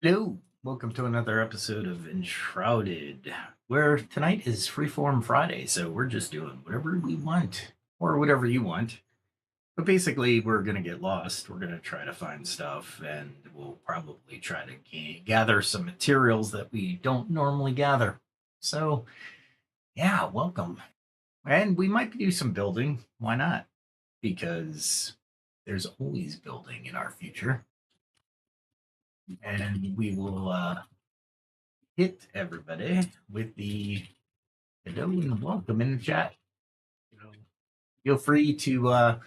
Hello, welcome to another episode of Enshrouded, where tonight is Freeform Friday, so we're just doing whatever we want, or whatever you want. But basically, we're going to get lost. We're going to try to find stuff, and we'll probably try to gather some materials that we don't normally gather. So, yeah, welcome. And we might do some building. Why not? Because there's always building in our future. And we will hit everybody with the hello and welcome in the chat. Feel free to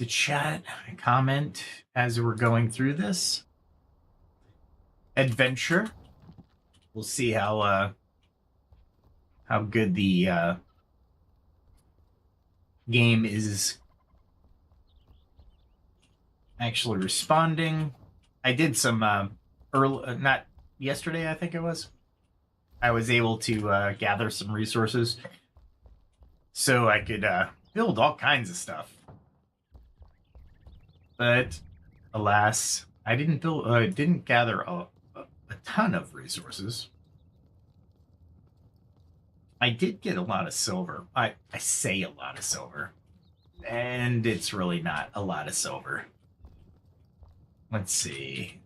chat and comment as we're going through this adventure. We'll see how good the game is actually responding. I did some early, not yesterday, I think it was. I was able to gather some resources so I could build all kinds of stuff. But alas, I didn't gather a ton of resources. I did get a lot of silver. I say a lot of silver, and it's really not a lot of silver. Let's see.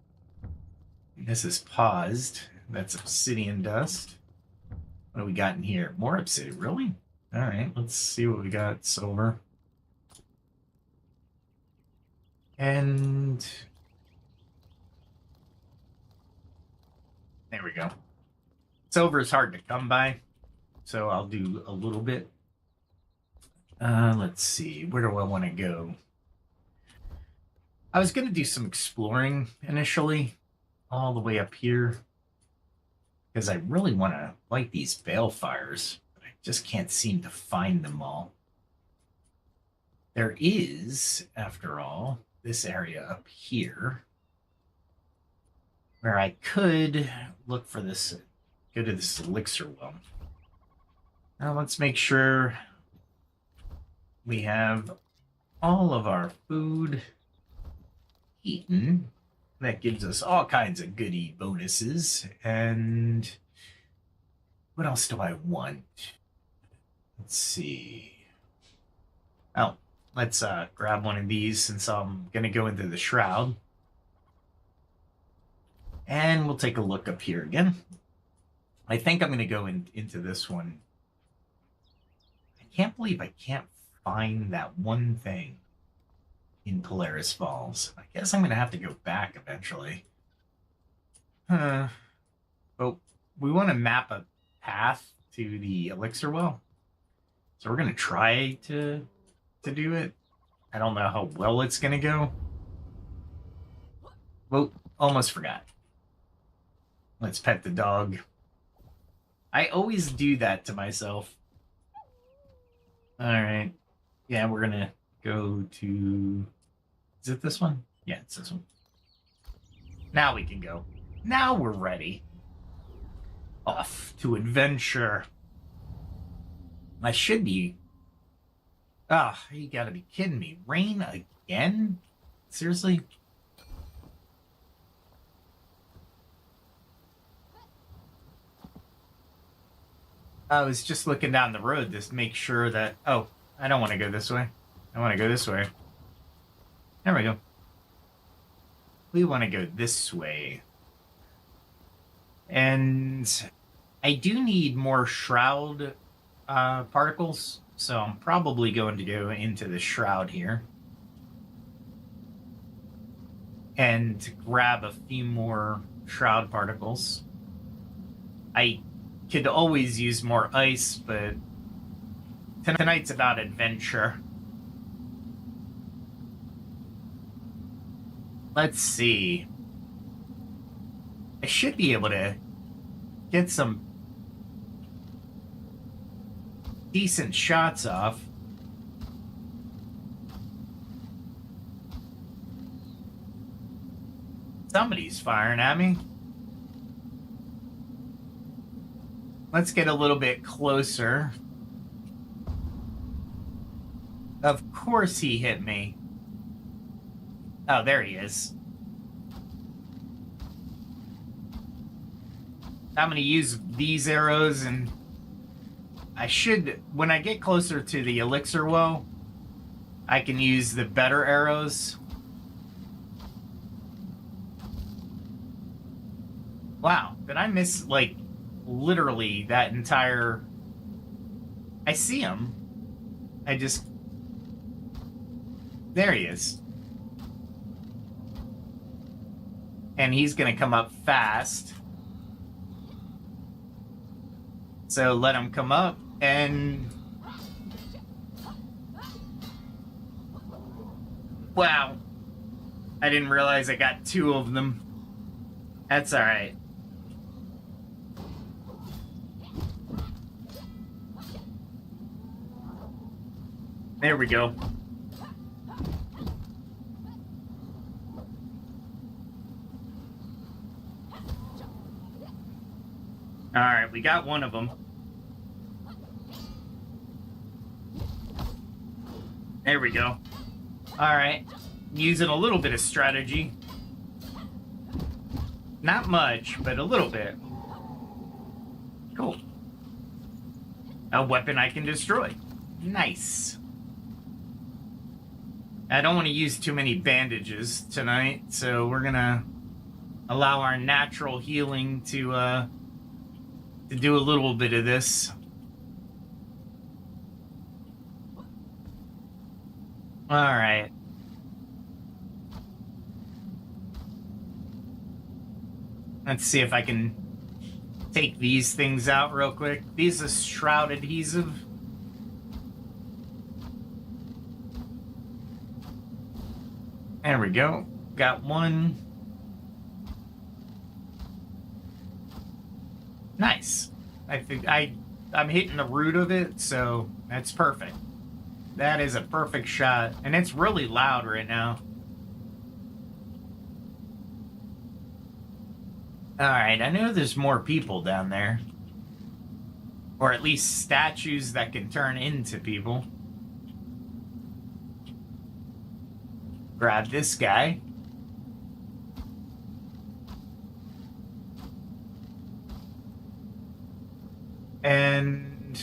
This is paused. That's obsidian dust. What do we got in here? More obsidian, really? All right, let's see what we got. Silver. And there we go. Silver is hard to come by, so I'll do a little bit. Let's see. Where do I want to go? I was going to do some exploring initially, all the way up here, because I really want to light these bale fires, but I just can't seem to find them all. There is, after all, this area up here where I could look for this, go to this elixir well. Now let's make sure we have all of our food eaten. That gives us all kinds of goodie bonuses. And what else do I want? Let's see. Oh, let's grab one of these since I'm going to go into the shroud. And we'll take a look up here again. I think I'm going to go into this one. I can't believe I can't find that one thing in Polaris Falls. I guess I'm going to have to go back eventually. But we want to map a path to the elixir well. So we're going to try to do it. I don't know how well it's going to go. Well, almost forgot. Let's pet the dog. I always do that to myself. All right. Yeah, we're going to go to... Is it this one? Yeah, it's this one. Now we can go. Now we're ready. Off to adventure. I should be... Ah, oh, you gotta be kidding me. Rain again? Seriously? I was just looking down the road to make sure that... Oh, I don't want to go this way. I want to go this way. There we go. We want to go this way. And I do need more shroud particles, so I'm probably going to go into the shroud here and grab a few more shroud particles. I could always use more ice, but tonight's about adventure. Let's see. I should be able to get some decent shots off. Somebody's firing at me. Let's get a little bit closer. Of course he hit me. Oh, there he is. I'm going to use these arrows, and I should, when I get closer to the elixir well, I can use the better arrows. Wow, did I miss, like, literally that entire... I see him. I just... There he is. And he's gonna come up fast. So let him come up, and... Wow. I didn't realize I got 2 of them. That's alright. There we go. Alright, we got one of them. There we go. Alright. Using a little bit of strategy. Not much, but a little bit. Cool. A weapon I can destroy. Nice. I don't want to use too many bandages tonight, so we're gonna allow our natural healing to do a little bit of this. Alright. Let's see if I can take these things out real quick. These are Enshrouded Adhesive. There we go. Got one. Nice. I think I'm hitting the root of it, so that's perfect. That is a perfect shot. And it's really loud right now. Alright, I know there's more people down there. Or at least statues that can turn into people. Grab this guy. And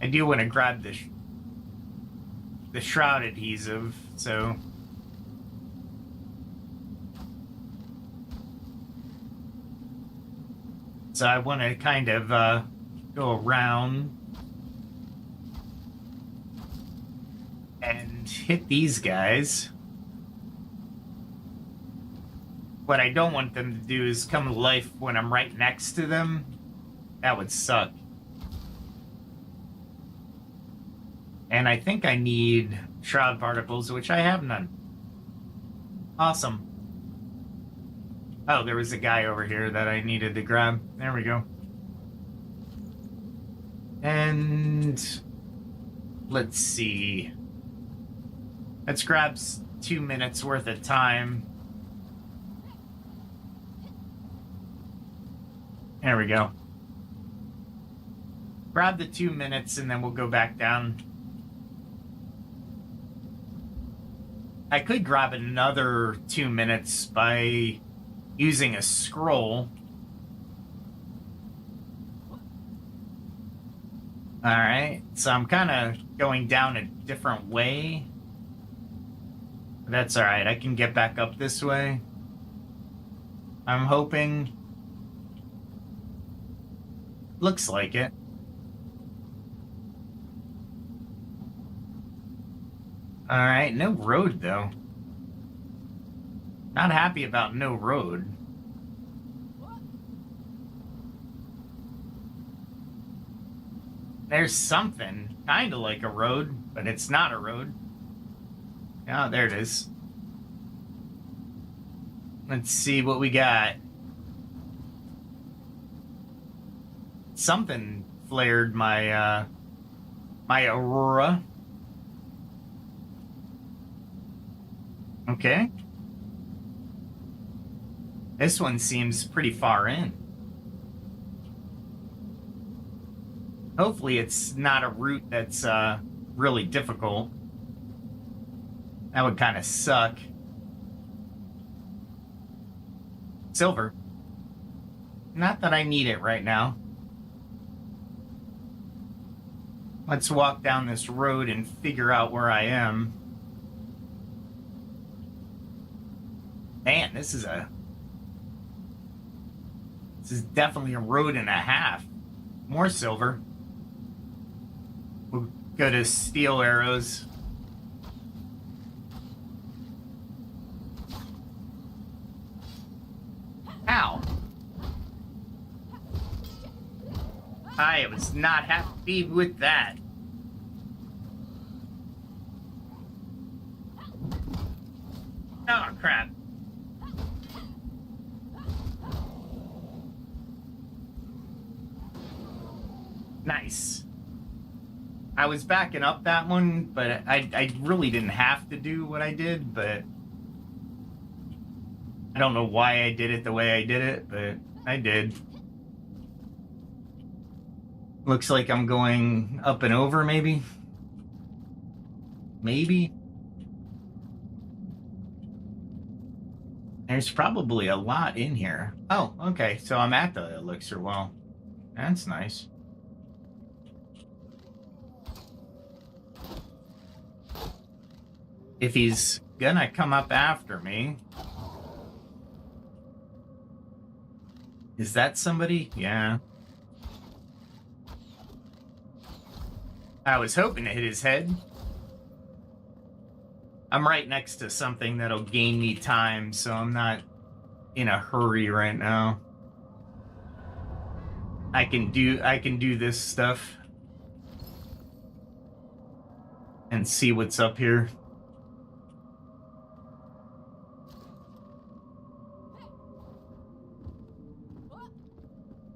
I do want to grab the shroud adhesive, so I want to kind of go around and hit these guys. What I don't want them to do is come to life when I'm right next to them. That would suck. And I think I need shroud particles, which I have none. Awesome. Oh, there was a guy over here that I needed to grab. There we go. And let's see. Let's grab 2 minutes worth of time. There we go. Grab the 2 minutes and then we'll go back down. I could grab another 2 minutes by using a scroll. Alright, so I'm kind of going down a different way. That's alright, I can get back up this way. I'm hoping. Looks like it. Alright, no road though. Not happy about no road. There's something kind of like a road, but it's not a road. Oh, there it is. Let's see what we got. Something flared my my aurora. Okay. This one seems pretty far in. Hopefully it's not a route that's really difficult. That would kind of suck. Silver. Not that I need it right now. Let's walk down this road and figure out where I am. Man, this is definitely a road and a half. More silver. We'll go to steel arrows. Ow. I was not happy with that. Oh, crap. Nice. I was backing up that one, but I really didn't have to do what I did, but I don't know why I did it the way I did it, but I did. Looks like I'm going up and over, maybe? Maybe? There's probably a lot in here. Oh, okay, so I'm at the elixir well. That's nice. If he's gonna come up after me... Is that somebody? Yeah. I was hoping to hit his head. I'm right next to something that'll gain me time, so I'm not in a hurry right now. I can do this stuff and see what's up here.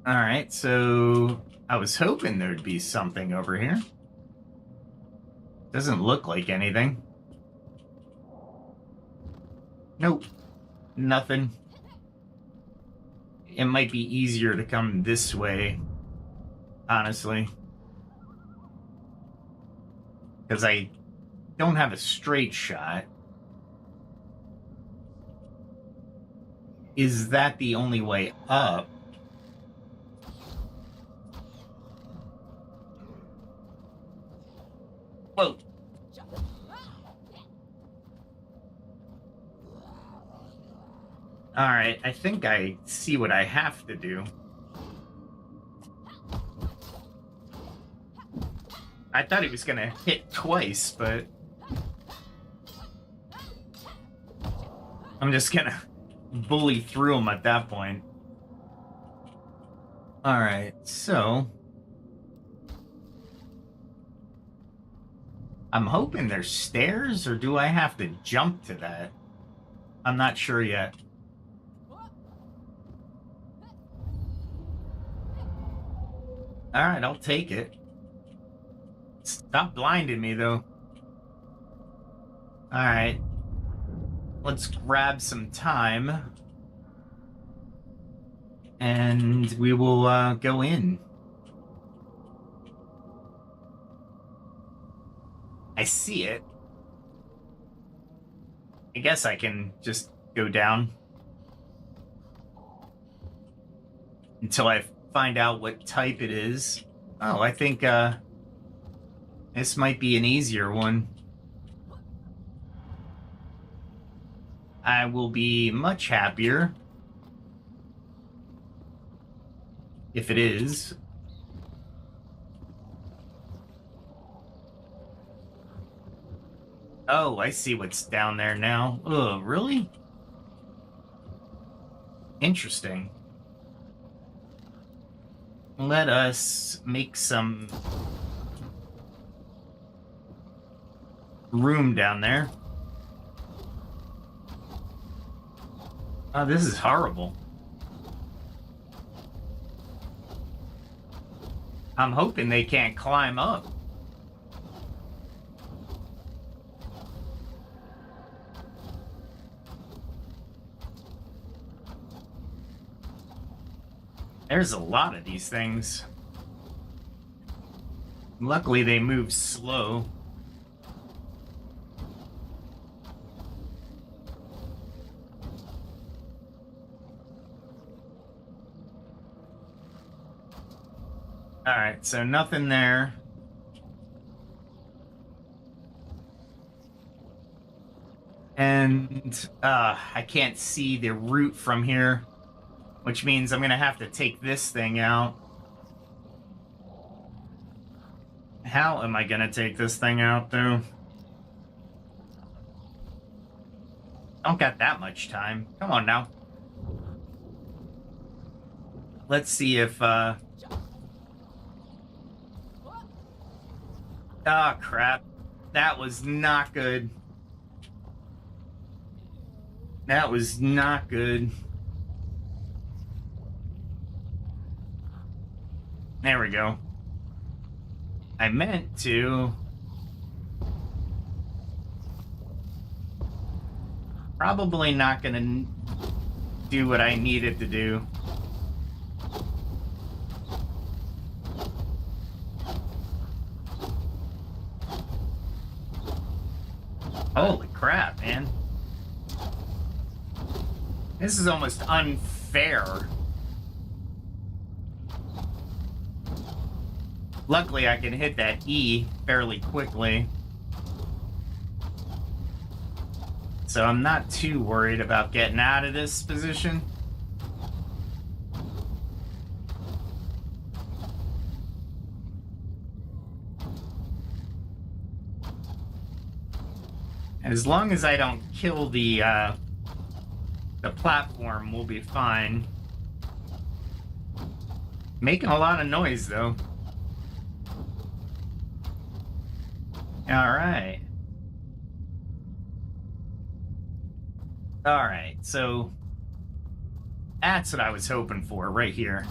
All right, so I was hoping there'd be something over here. Doesn't look like anything. Nope, nothing. It might be easier to come this way, honestly. Because I don't have a straight shot. Is that the only way up? Whoa. All right, I think I see what I have to do. I thought he was gonna hit twice, but I'm just gonna bully through him at that point. All right, so I'm hoping there's stairs, or do I have to jump to that? I'm not sure yet. All right, I'll take it. Stop blinding me, though. All right. Let's grab some time. And we will go in. I see it. I guess I can just go down. Until I find out what type it is. Oh, I think this might be an easier one. I will be much happier if it is. Oh, I see what's down there now. Ugh, really? Interesting. Let us make some room down there. Oh, this is horrible. I'm hoping they can't climb up. There's a lot of these things. Luckily, they move slow. Alright, so nothing there. And I can't see the route from here, which means I'm gonna have to take this thing out. How am I gonna take this thing out, though? I don't got that much time. Come on now. Let's see if oh crap. That was not good. That was not good. There we go. I meant to. Probably not gonna do what I needed to do. Holy crap, man. This is almost unfair. Luckily, I can hit that E fairly quickly. So I'm not too worried about getting out of this position. As long as I don't kill the platform, we'll be fine. Making a lot of noise, though. Alright. Alright, so that's what I was hoping for right here.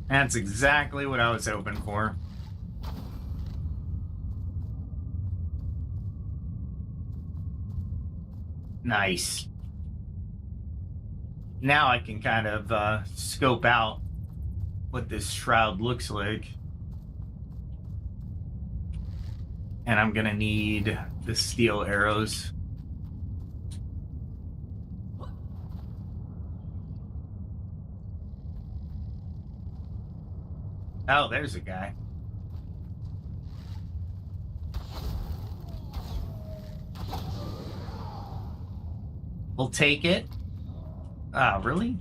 That's exactly what I was hoping for. Nice. Now I can kind of scope out what this shroud looks like. And I'm gonna need the steel arrows. Oh, there's a guy. We'll take it. Ah, really?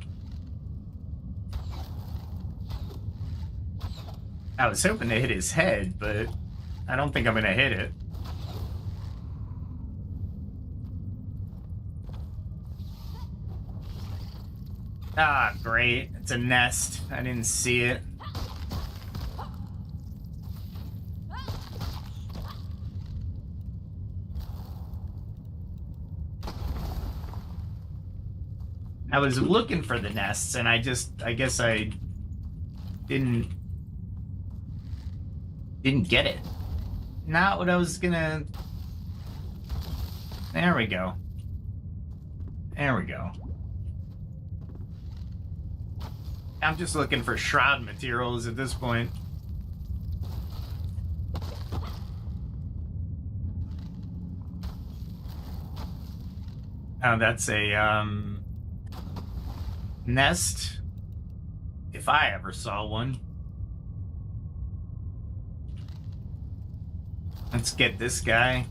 I was hoping to hit his head, but I don't think I'm gonna hit it. Ah, great. It's a nest. I didn't see it. I was looking for the nests, and I guess I didn't get it. Not what I was gonna... There we go. There we go. I'm just looking for shroud materials at this point. Oh, that's a, nest, if I ever saw one. Let's get this guy.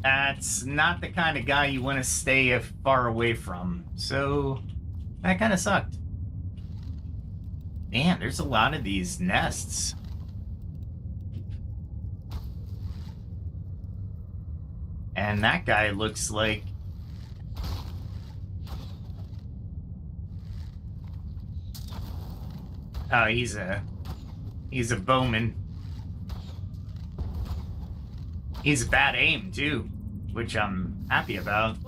That's not the kind of guy you want to stay far away from, so that kind of sucked. Man, there's a lot of these nests. And that guy looks like... Oh, he's a bowman. He's a bad aim, too, which I'm happy about.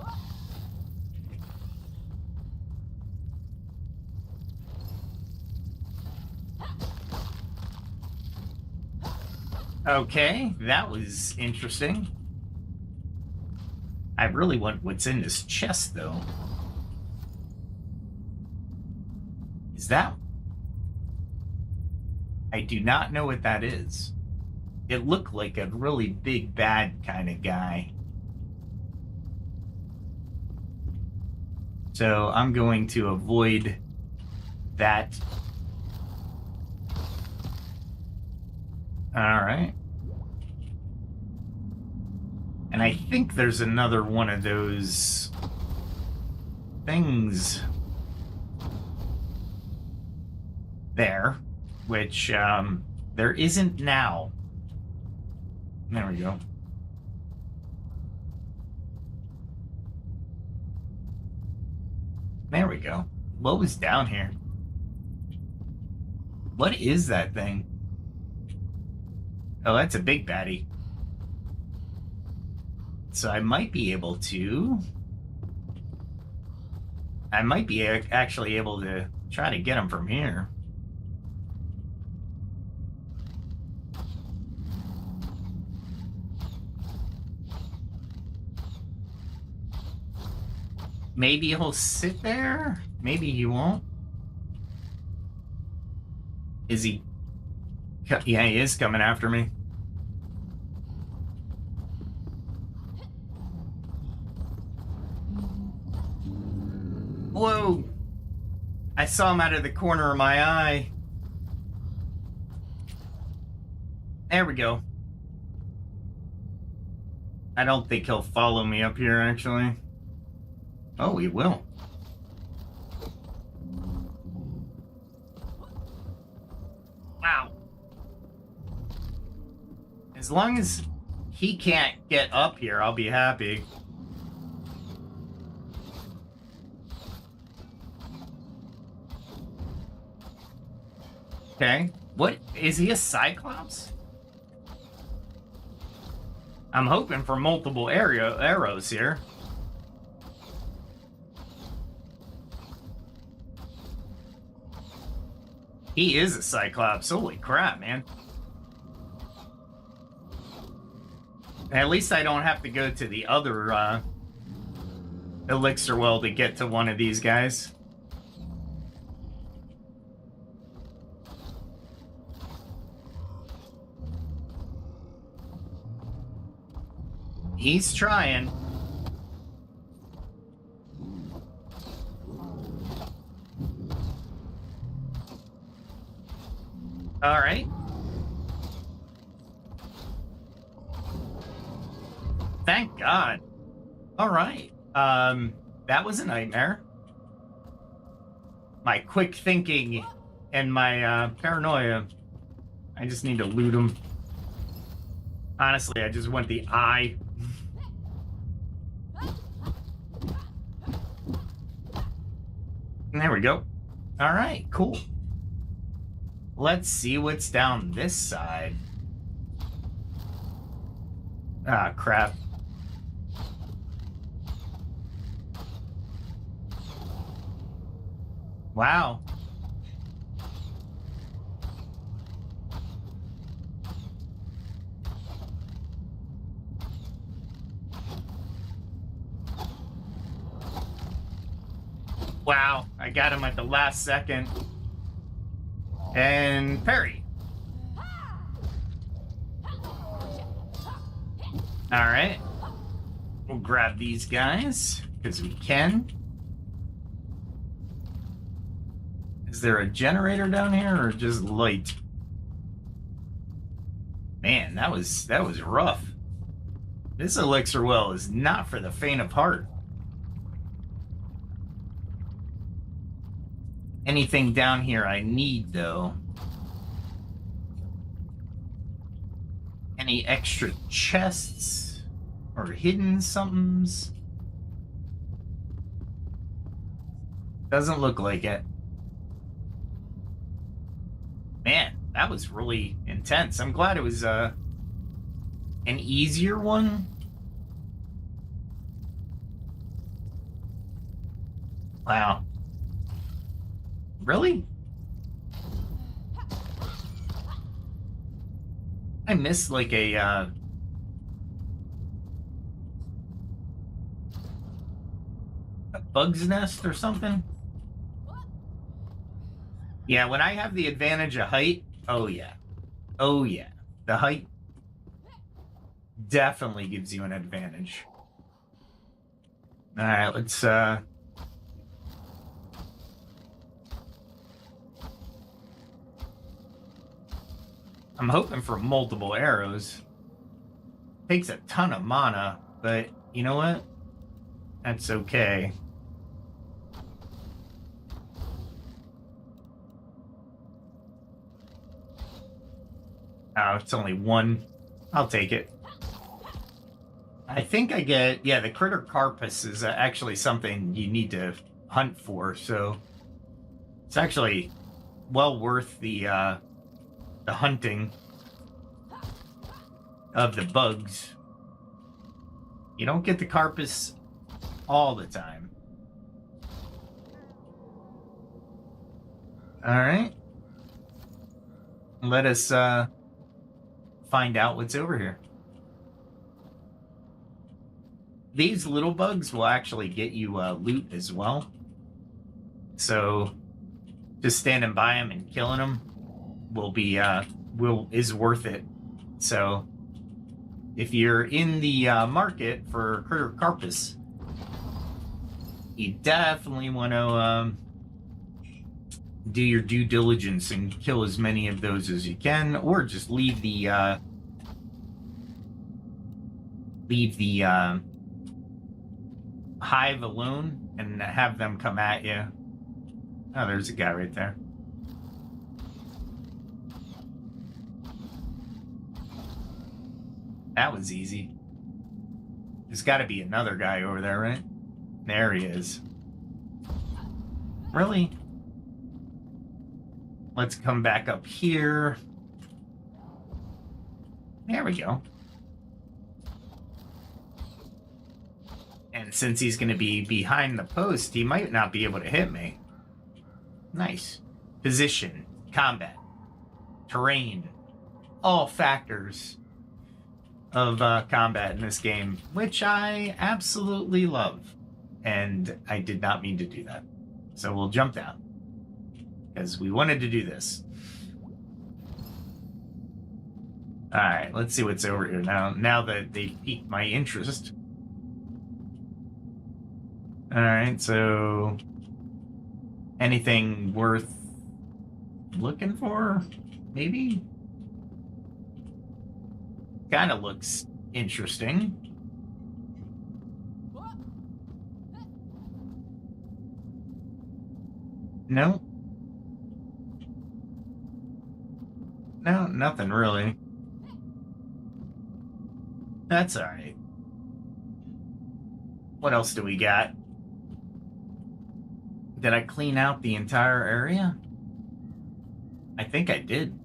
Okay, that was interesting. I really want what's in this chest, though. that? I do not know what that is. It looked like a really big bad kind of guy. So I'm going to avoid that. All right. And I think there's another one of those things there, which there isn't now. There we go. There we go. What was down here? What is that thing? Oh, that's a big baddie. So I might be able to... I might be actually able to try to get him from here. Maybe he'll sit there? Maybe he won't. Is he... Yeah, he is coming after me. Whoa! I saw him out of the corner of my eye. There we go. I don't think he'll follow me up here, actually. Oh, he will. Wow. As long as he can't get up here, I'll be happy. Okay. What? Is he a Cyclops? I'm hoping for multiple arrows here. He is a Cyclops. Holy crap, man. At least I don't have to go to the other elixir well to get to one of these guys. He's trying. All right. Thank God. All right. That was a nightmare. My quick thinking and my paranoia. I just need to loot him. Honestly, I just want the eye. There we go. All right, cool. Let's see what's down this side. Ah, crap. Wow. Wow, I got him at the last second. And parry. All right. We'll grab these guys, because we can. Is there a generator down here, or just light? Man, that was rough. This elixir well is not for the faint of heart. Anything down here I need, though. Any extra chests or hidden somethings? Doesn't look like it. Man, that was really intense. I'm glad it was an easier one. Wow. Really? I missed like a bug's nest or something. Yeah, when I have the advantage of height, oh yeah. Oh yeah. The height definitely gives you an advantage. All right, let's I'm hoping for multiple arrows. Takes a ton of mana, but you know what? That's okay. Oh, it's only one. I'll take it. I think I get, yeah, the critter carpus is actually something you need to hunt for, so it's actually well worth the hunting of the bugs. You don't get the carpus all the time. All right. Let us find out what's over here. These little bugs will actually get you loot as well. So just standing by them and killing them will be is worth it. So if you're in the market for critter carpus, you definitely want to do your due diligence and kill as many of those as you can, or just leave the hive alone and have them come at you. Oh, there's a guy right there. That was easy. There's got to be another guy over there, right? There he is. Really? Let's come back up here. There we go. And since he's going to be behind the post, he might not be able to hit me. Nice. Position, combat, terrain, all factors of combat in this game, which I absolutely love. And I did not mean to do that. So we'll jump down, because we wanted to do this. All right, let's see what's over here now that they've piqued my interest. All right, so anything worth looking for? Maybe? Kind of looks interesting. No. No, nothing really. That's all right. What else do we got? Did I clean out the entire area? I think I did.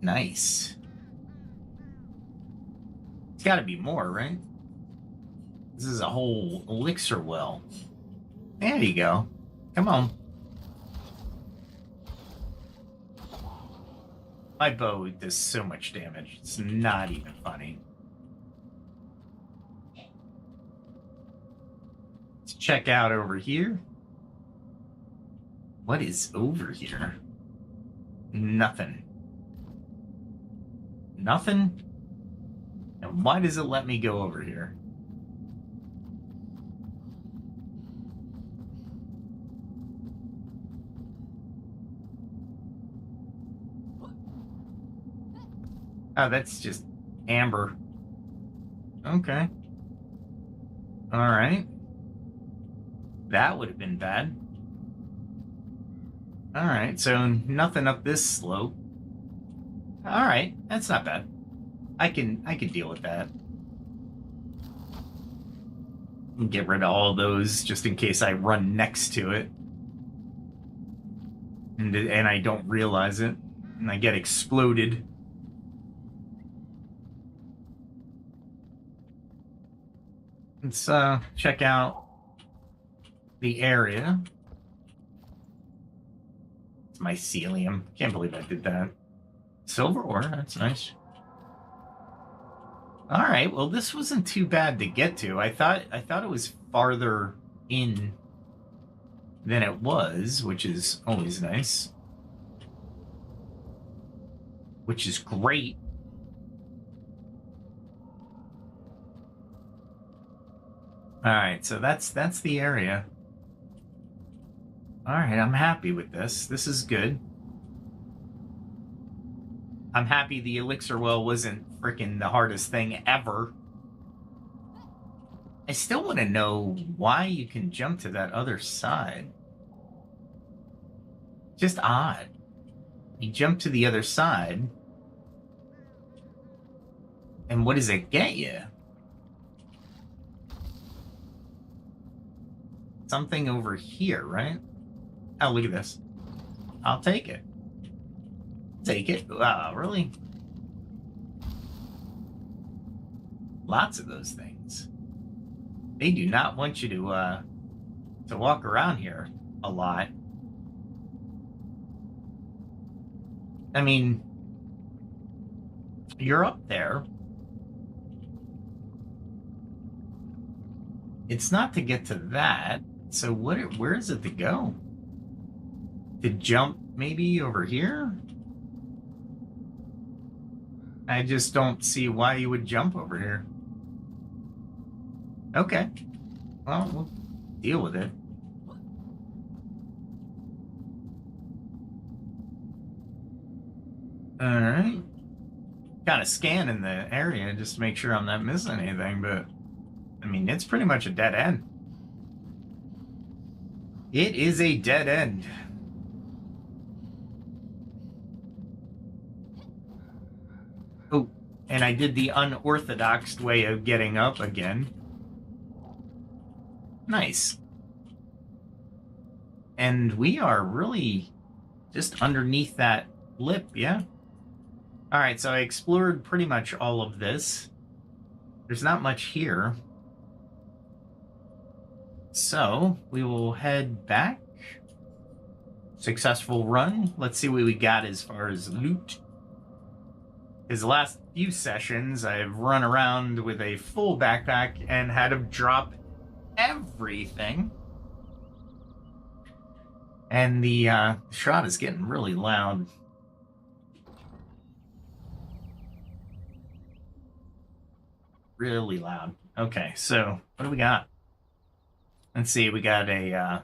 Nice. It's got to be more, right? This is a whole elixir well. There you go. Come on. My bow does so much damage. It's not even funny. Let's check out over here. What is over here? Nothing. Nothing? And why does it let me go over here? Oh, that's just amber. Okay. All right. That would have been bad. All right, so nothing up this slope. All right, that's not bad. I can deal with that. And get rid of all those just in case I run next to it. And I don't realize it. And I get exploded. Let's check out the area. It's mycelium. Can't believe I did that. Silver ore, that's nice. All right, well, this wasn't too bad to get to. I thought it was farther in than it was, which is always nice. Which is great. All right, so that's the area. All right, I'm happy with this. This is good. I'm happy the elixir well wasn't freaking the hardest thing ever. I still want to know why you can jump to that other side. Just odd. You jump to the other side, and what does it get you? Something over here, right? Oh, look at this. I'll take it. Take it. Wow, really? Lots of those things. They do not want you to walk around here a lot. I mean, you're up there. It's not to get to that. So where is it to go? To jump maybe over here? I just don't see why you would jump over here. Okay. Well, we'll deal with it. All right. Kind of scanning the area just to make sure I'm not missing anything, but I mean, it's pretty much a dead end. It is a dead end. Oh, and I did the unorthodox way of getting up again. Nice. And we are really just underneath that lip, yeah? All right, so I explored pretty much all of this. There's not much here. So we will head back. Successful run. Let's see what we got as far as loot. Because the last few sessions, I've run around with a full backpack and had to drop everything. And the shot is getting really loud. Really loud. Okay, so what do we got? Let's see, we got a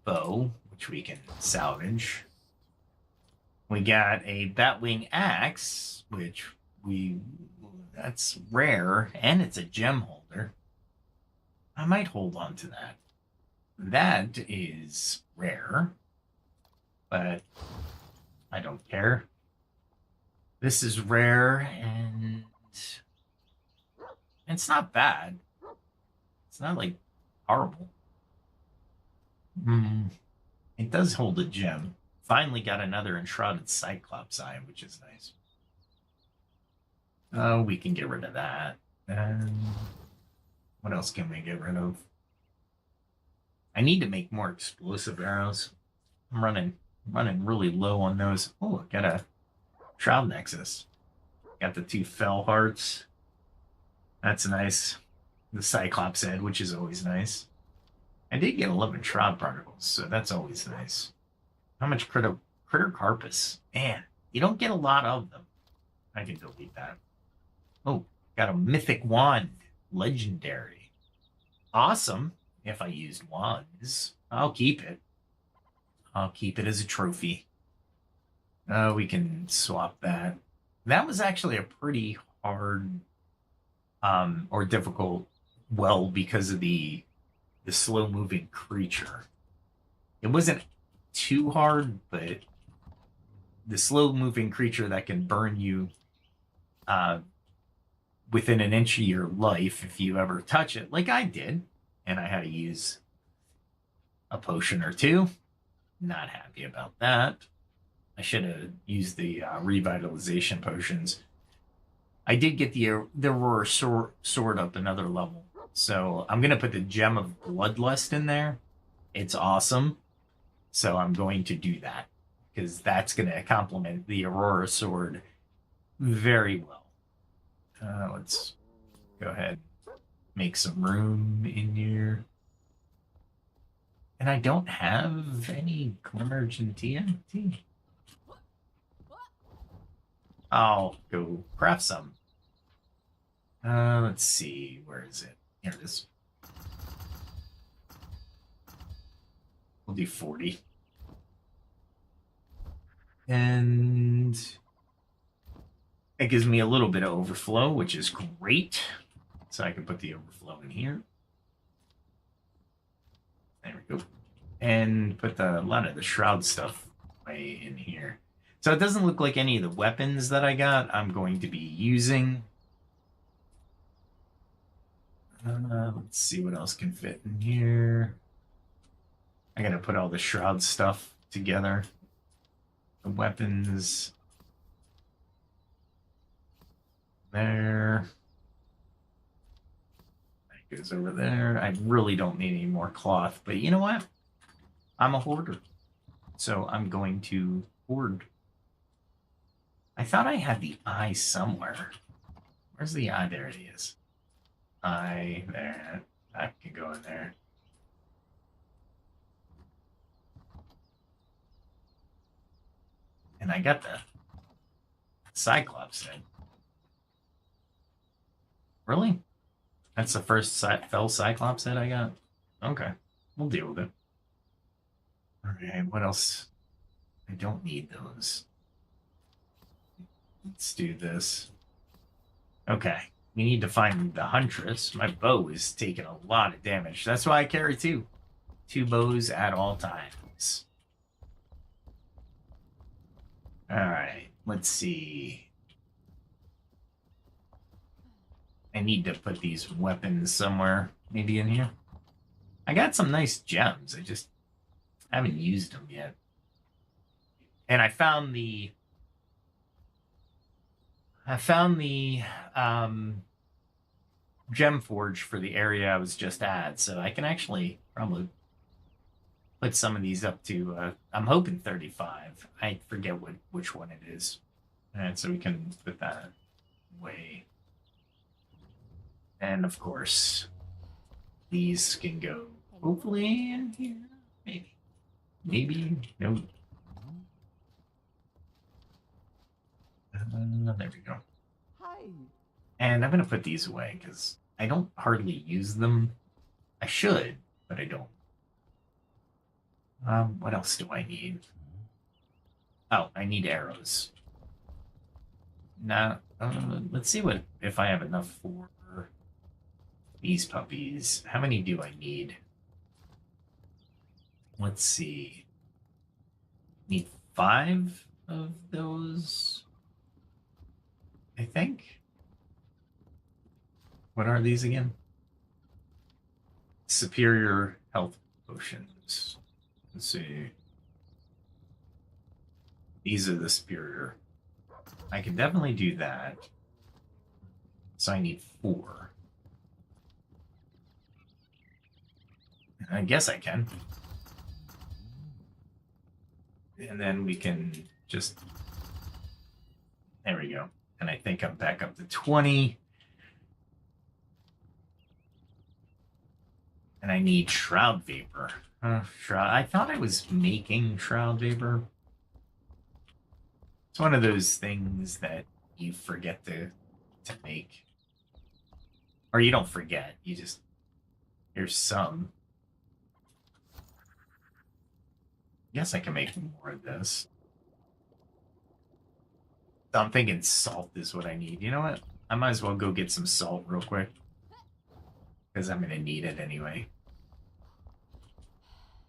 bow, which we can salvage. We got a batwing axe, which that's rare, and it's a gem holder. I might hold on to that. That is rare, but I don't care. This is rare, and it's not bad. It's not like horrible. It does hold a gem. Finally got another Enshrouded Cyclops eye, which is nice. Oh, we can get rid of that. And what else can we get rid of? I need to make more explosive arrows. I'm running really low on those. Oh, I got a Shroud Nexus. Got the 2 fell hearts. That's nice. The Cyclops head, which is always nice. I did get 11 Shroud particles, so that's always nice. How much critter carpus? Man, you don't get a lot of them. I can delete that. Oh, got a mythic wand. Legendary. Awesome. If I used wands, I'll keep it. I'll keep it as a trophy. We can swap that. That was actually a pretty hard or difficult well because of the slow-moving creature. It wasn't too hard, but the slow-moving creature that can burn you within an inch of your life if you ever touch it, like I did, and I had to use a potion or 2. Not happy about that. I should have used the revitalization potions. I did get the Aurora sword up another level. So I'm going to put the Gem of Bloodlust in there. It's awesome. So I'm going to do that. Because that's going to complement the Aurora sword very well. Let's go ahead and make some room in here. And I don't have any Glimmergen TNT. I'll go craft some. Let's see. Where is it? Here it is. We'll do 40. And it gives me a little bit of overflow, which is great. So I can put the overflow in here. There we go. And put a lot of the shroud stuff way in here. So it doesn't look like any of the weapons that I got I'm going to be using. Let's see what else can fit in here. I gotta put all the shroud stuff together. The weapons. There. That goes over there. I really don't need any more cloth, but you know what? I'm a hoarder. So I'm going to hoard. I thought I had the eye somewhere. Where's the eye? There it is. Eye there. That can go in there. And I got the Cyclops head. Really? That's the first fell Cyclops head I got? Okay. We'll deal with it. Alright, what else? I don't need those. Let's do this. Okay. We need to find the Huntress. My bow is taking a lot of damage. That's why I carry two. 2 bows at all times. Alright, let's see. I need to put these weapons somewhere. Maybe in here. I got some nice gems. I just haven't used them yet. And I found the gem forge for the area I was just at, so I can actually probably put some of these up to I'm hoping 35. I forget which one it is. And so we can put that away. And of course, these can go hopefully in here. Maybe. No. There we go. Hi. And I'm going to put these away because I don't hardly use them. I should, but I don't. What else do I need? Oh, I need arrows. Now, let's see if I have enough for these puppies. How many do I need? Let's see. Need 5 of those, I think. What are these again? Superior health potions. Let's see. These are the superior. I can definitely do that. So I need 4. I guess I can. And then we can just... There we go. And I think I'm back up to 20. And I need Shroud Vapor. Shroud. I thought I was making Shroud Vapor. It's one of those things that you forget to make. Or you don't forget. You just... Here's some. Guess I can make more of this. So I'm thinking salt is what I need. You know what? I might as well go get some salt real quick. Because I'm going to need it anyway.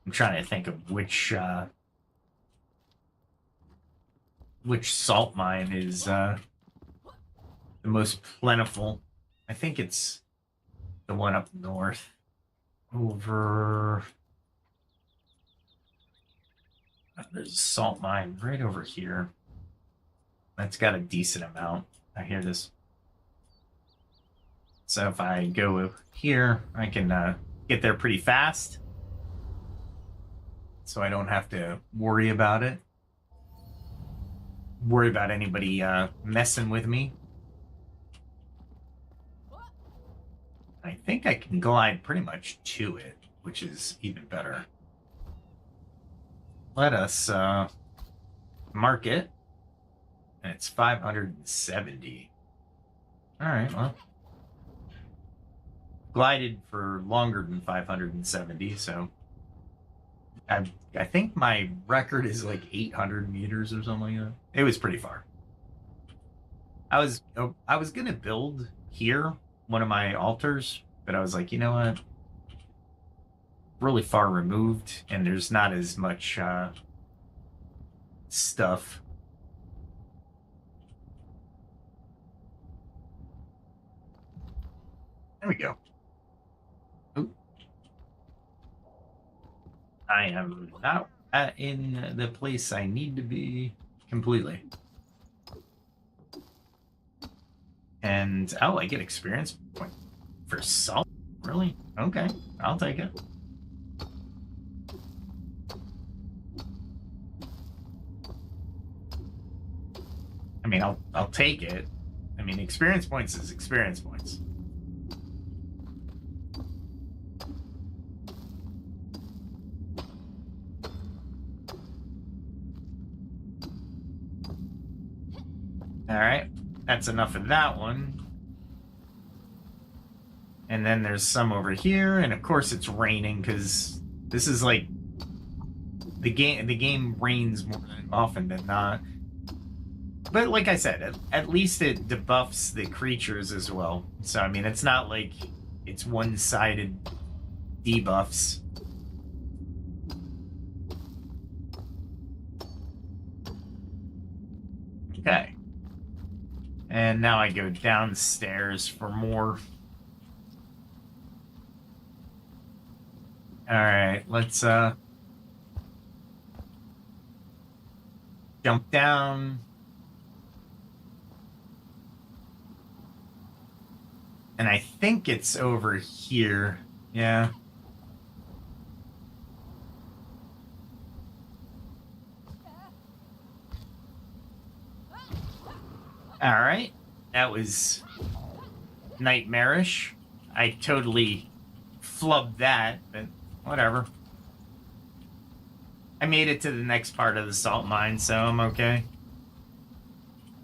I'm trying to think of which salt mine is the most plentiful. I think it's the one up north. Over... There's a salt mine right over here. That's got a decent amount. I hear this. So if I go here, I can get there pretty fast. So I don't have to worry about it. Worry about anybody messing with me. I think I can glide pretty much to it, which is even better. let us mark it. And it's 570. All right, well. Glided for longer than 570, so I think my record is like 800 meters or something like that. It was pretty far. I was gonna build here one of my altars, but I was like, you know what? Really far removed, and there's not as much stuff. There we go. Ooh. I am not in the place I need to be completely. And, oh, I get experience point for salt? Really? Okay, I'll take it. I mean, I'll take it. I mean, experience points is experience points. All right, that's enough of that one. And then there's some over here, and of course it's raining because this is like the game rains more often than not. But like I said, at least it debuffs the creatures as well. So I mean, it's not like it's one-sided debuffs. Okay. And now I go downstairs for more. Alright, let's jump down. And I think it's over here. Yeah. Alright. That was nightmarish. I totally flubbed that, but whatever. I made it to the next part of the salt mine, so I'm okay.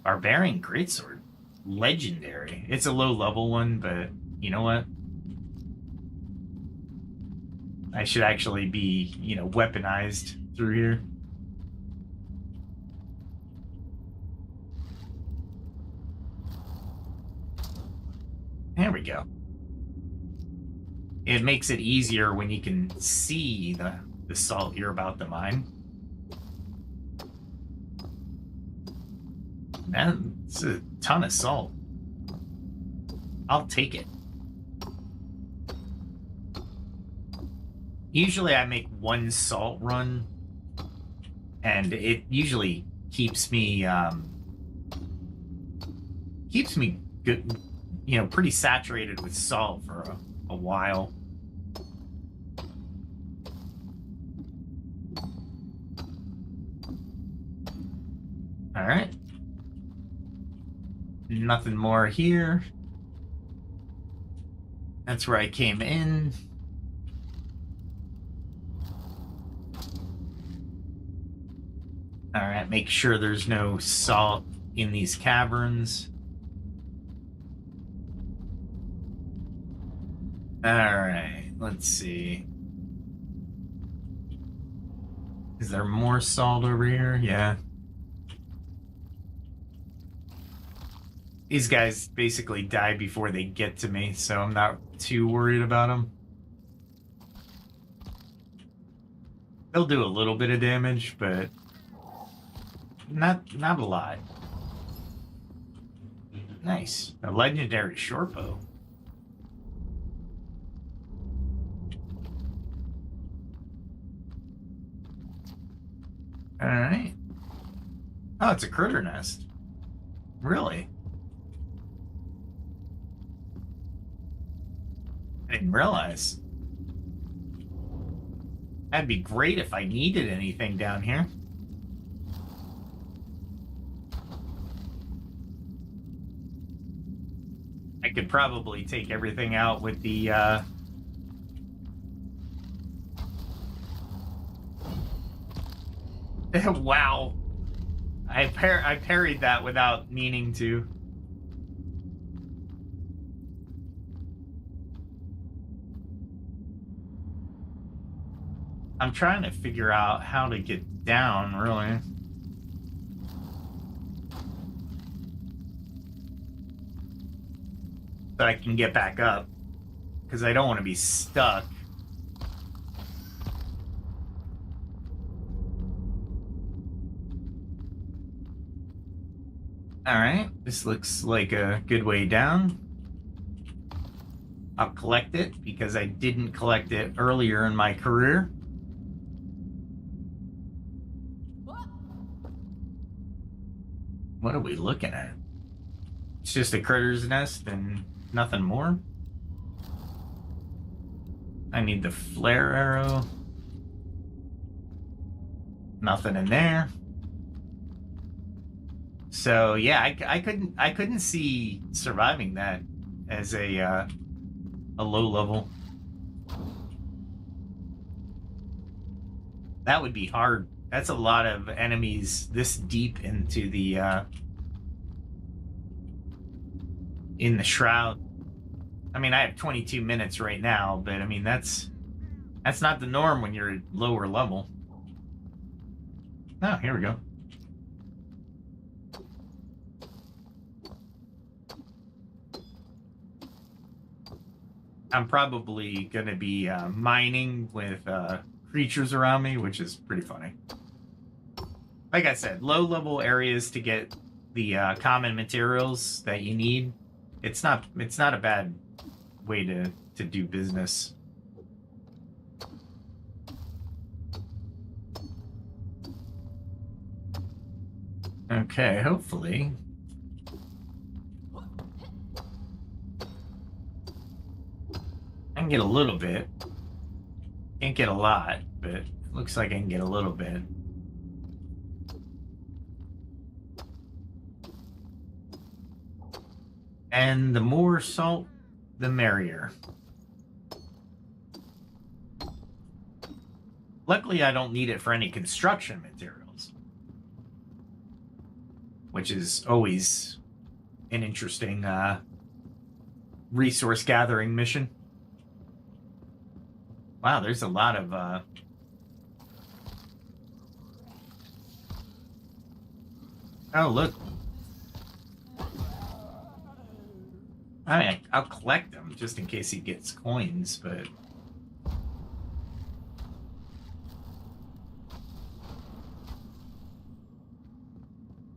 Barbarian Greatsword. Legendary. It's a low-level one, but you know what? I should actually be, you know, weaponized through here. There we go. It makes it easier when you can see the salt you're about to mine. Man, it's a ton of salt. I'll take it. Usually I make one salt run, and it usually keeps me good, you know, pretty saturated with salt for a while. All right. Nothing more here. That's where I came in. All right, make sure there's no salt in these caverns. All right, let's see. Is there more salt over here? Yeah. These guys basically die before they get to me, so I'm not too worried about them. They'll do a little bit of damage, but not a lot. Nice. A legendary shortbow. All right. Oh, it's a critter nest. Really? I didn't realize. That'd be great if I needed anything down here. I could probably take everything out with the Wow. I parried that without meaning to. I'm trying to figure out how to get down, really. So I can get back up. Because I don't want to be stuck. Alright, this looks like a good way down. I'll collect it because I didn't collect it earlier in my career. What are we looking at? It's just a critter's nest and nothing more. I need the flare arrow. Nothing in there. So yeah, I couldn't see surviving that as a low level. That would be hard. That's a lot of enemies this deep into the in the shroud. I mean, I have 22 minutes right now, but I mean that's not the norm when you're at lower level. Oh, here we go. I'm probably going to be mining with creatures around me, which is pretty funny. Like I said, low-level areas to get the common materials that you need. It's not a bad way to do business. Okay, hopefully. I can get a little bit. Can't get a lot, but it looks like I can get a little bit. And the more salt, the merrier. Luckily, I don't need it for any construction materials, which is always an interesting resource gathering mission. Wow, there's a lot of oh, look. I mean, I'll collect them just in case he gets coins, but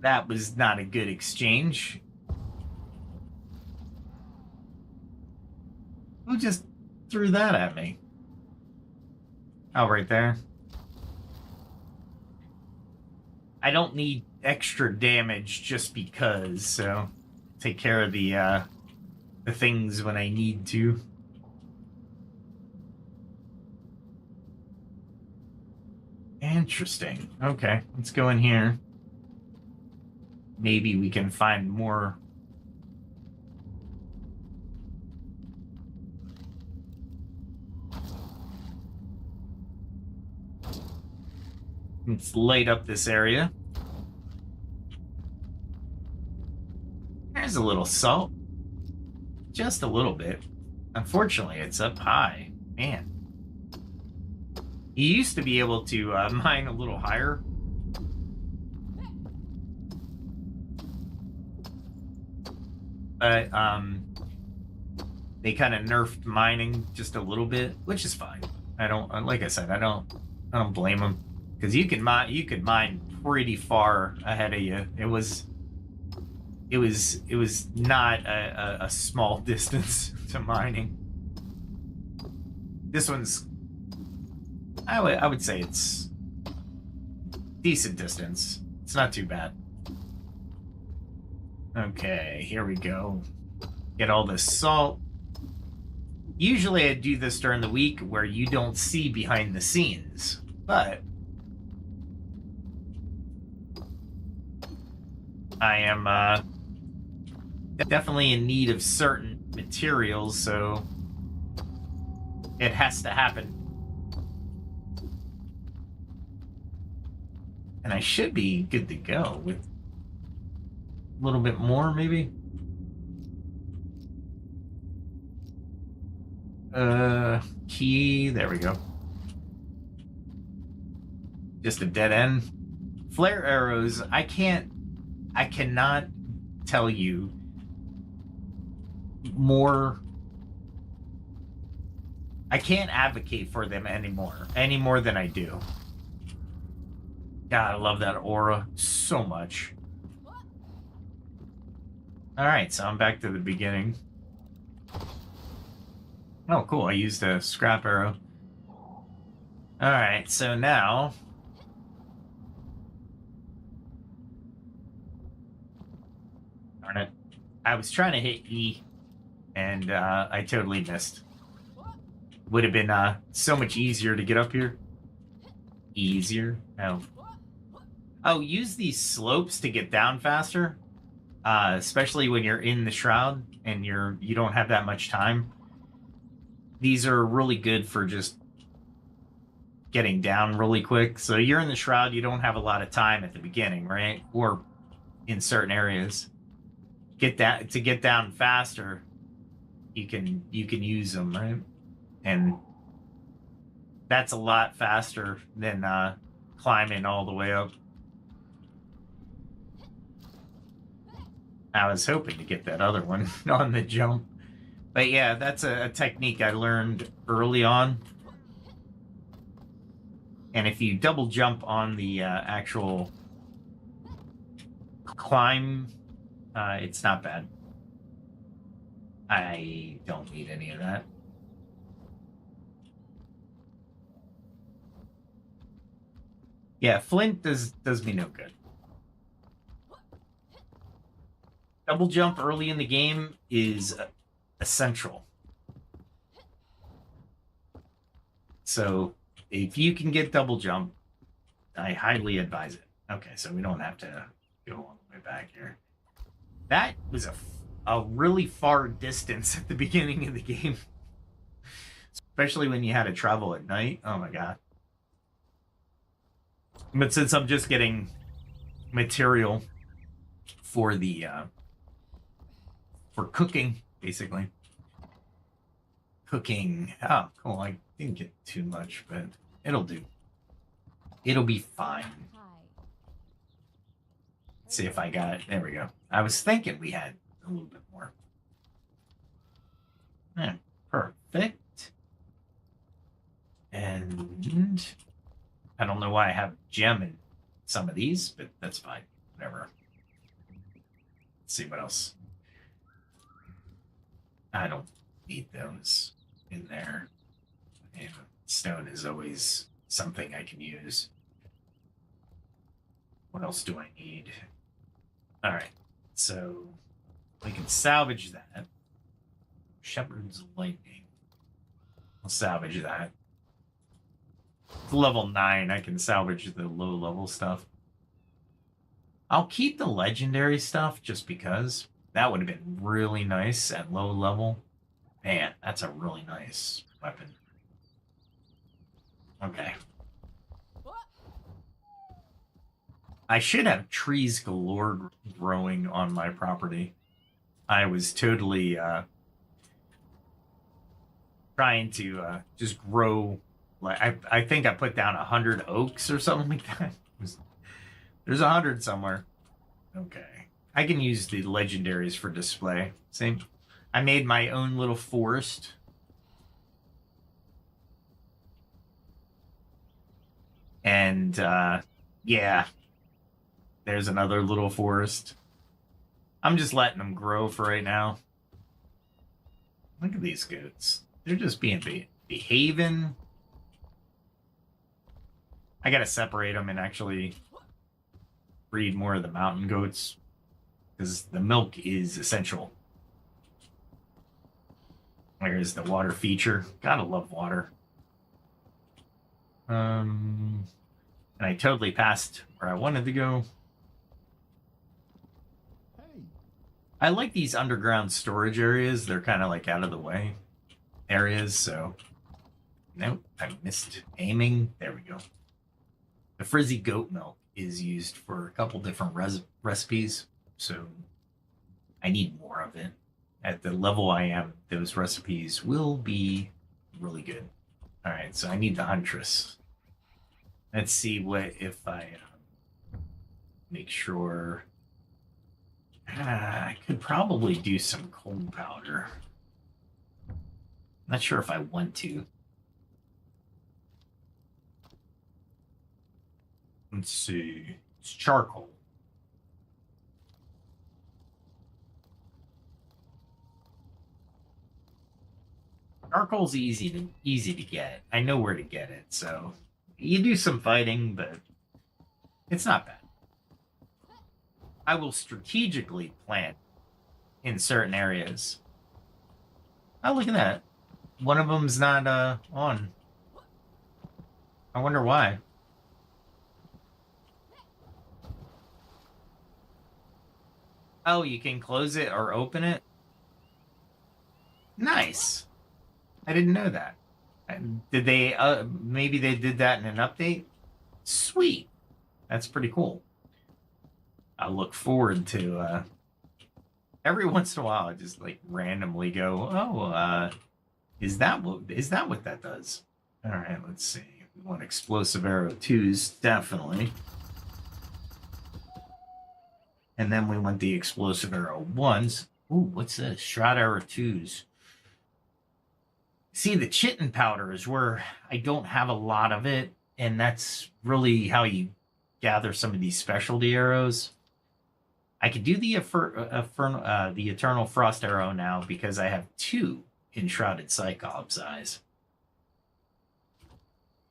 that was not a good exchange. Who just threw that at me? Oh, right there. I don't need extra damage just because, so take care of the things when I need to. Interesting. Okay, let's go in here. Maybe we can find more. Let's light up this area. There's a little salt. Just a little bit. Unfortunately, it's up high. Man. You used to be able to mine a little higher. But they kind of nerfed mining just a little bit, which is fine. I don't, like I said, I don't blame them, because you could mine pretty far ahead of you. It was not a small distance to mining. This one's, I would say it's decent distance. It's not too bad. Okay, here we go. Get all this salt. Usually I do this during the week where you don't see behind the scenes, but I am definitely in need of certain materials, so it has to happen. And I should be good to go with a little bit more, maybe. Key. There we go. Just a dead end. Flare arrows. I cannot tell you more. I can't advocate for them any more than I do. God, I love that aura so much. All right, so I'm back to the beginning. Oh, cool. I used a scrap arrow. All right, so now... Darn it. I was trying to hit E, and I totally missed. Would have been so much easier to get up here. Easier? No. Oh, use these slopes to get down faster. Especially when you're in the shroud and you don't have that much time. These are really good for just getting down really quick. So you're in the shroud, you don't have a lot of time at the beginning, right? Or in certain areas. To get down faster, you can use them, right? And that's a lot faster than climbing all the way up. I was hoping to get that other one on the jump. But yeah, that's a technique I learned early on. And if you double jump on the actual climb, it's not bad. I don't need any of that. Yeah, flint does me no good. Double jump early in the game is essential. So if you can get double jump, I highly advise it. Okay, so we don't have to go all the way back here. That was a really far distance at the beginning of the game. Especially when you had to travel at night. Oh my god. But since I'm just getting material for the for cooking, basically. Cooking. Oh, cool. I didn't get too much, but it'll do. It'll be fine. Let's see if I got it. There we go. I was thinking we had a little bit more. Yeah, perfect. And I don't know why I have gem in some of these, but that's fine. Whatever. Let's see what else. I don't need those in there. And stone is always something I can use. What else do I need? All right, so we can salvage that. Shepherd's Lightning. I'll salvage that. It's level 9. I can salvage the low-level stuff. I'll keep the legendary stuff just because. That would have been really nice at low level. Man, that's a really nice weapon. Okay. I should have trees galore growing on my property. I was totally trying to just grow. Like I think I put down 100 oaks or something like that. There's 100 somewhere. Okay. I can use the legendaries for display. Same. I made my own little forest. And, yeah. There's another little forest. I'm just letting them grow for right now. Look at these goats. They're just behaving. I gotta separate them and actually breed more of the mountain goats. Because the milk is essential. There's the water feature. Gotta love water. And I totally passed where I wanted to go. Hey. I like these underground storage areas. They're kind of like out of the way areas, so... Nope, I missed aiming. There we go. The frizzy goat milk is used for a couple different recipes, so I need more of it. At the level I am, those recipes will be really good. All right, so I need the Huntress. Let's see what if I make sure. I could probably do some cold powder. Not sure if I want to. Let's see. It's charcoal. Charcoal's easy to get. I know where to get it, so you do some fighting, but it's not bad. I will strategically plant in certain areas. Oh, look at that. One of them's not on. I wonder why. Oh, you can close it or open it? Nice. I didn't know that. Did they, maybe they did that in an update? Sweet. That's pretty cool. I look forward to, every once in a while, I just like randomly go, oh, is that what that does? All right, let's see. We want explosive arrow 2s, definitely. And then we want the explosive arrow 1s. Ooh, what's this? Shroud arrow 2s. See, the chitin powder is where I don't have a lot of it, and that's really how you gather some of these specialty arrows. I could do the Eternal Frost arrow now because I have 2 Enshrouded Cyclops eyes.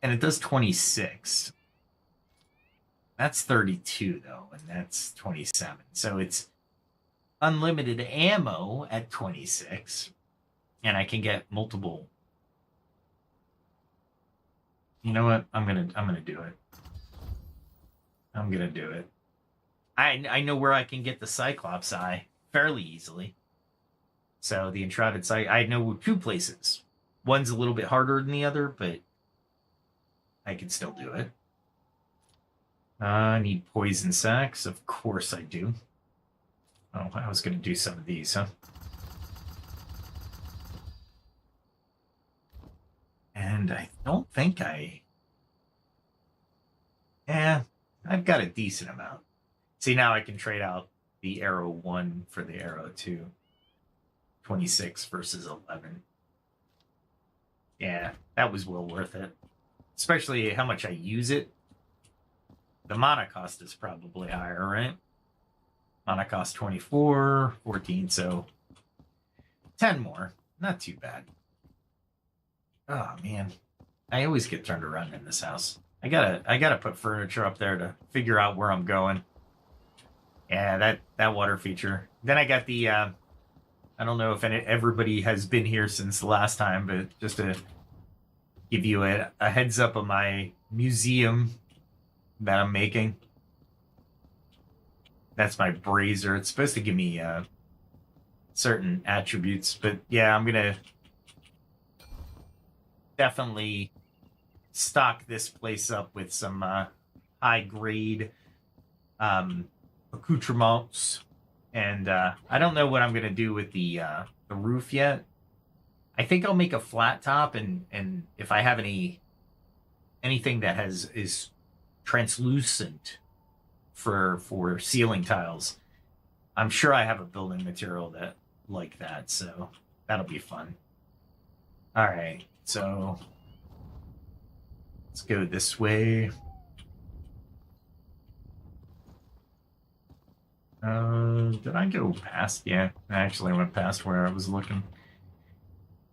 And it does 26. That's 32, though, and that's 27. So it's unlimited ammo at 26, and I can get multiple. You know what? I'm gonna do it. I'm gonna do it. I know where I can get the Cyclops eye fairly easily. So the Enshrouded Cyclops, I know 2 places. One's a little bit harder than the other, but I can still do it. I need poison sacks. Of course I do. Oh, I was going to do some of these, huh? And I don't think yeah, I've got a decent amount. See, now I can trade out the arrow 1 for the arrow 2. 26 versus 11. Yeah, that was well worth it. Especially how much I use it. The mana cost is probably higher, right? Mana cost 24, 14, so 10 more. Not too bad. Oh man. I always get turned around in this house. I gotta put furniture up there to figure out where I'm going. Yeah, that water feature. Then I got the I don't know if everybody has been here since the last time, but just to give you a heads up of my museum that I'm making. That's my brazier. It's supposed to give me certain attributes, but yeah, I'm gonna definitely stock this place up with some high grade accoutrements, and I don't know what I'm gonna do with the roof yet. I think I'll make a flat top, and if I have anything that is translucent for ceiling tiles, I'm sure I have a building material that like that, so that'll be fun. All right, so let's go this way. Did I go past? Yeah, I actually went past where I was looking.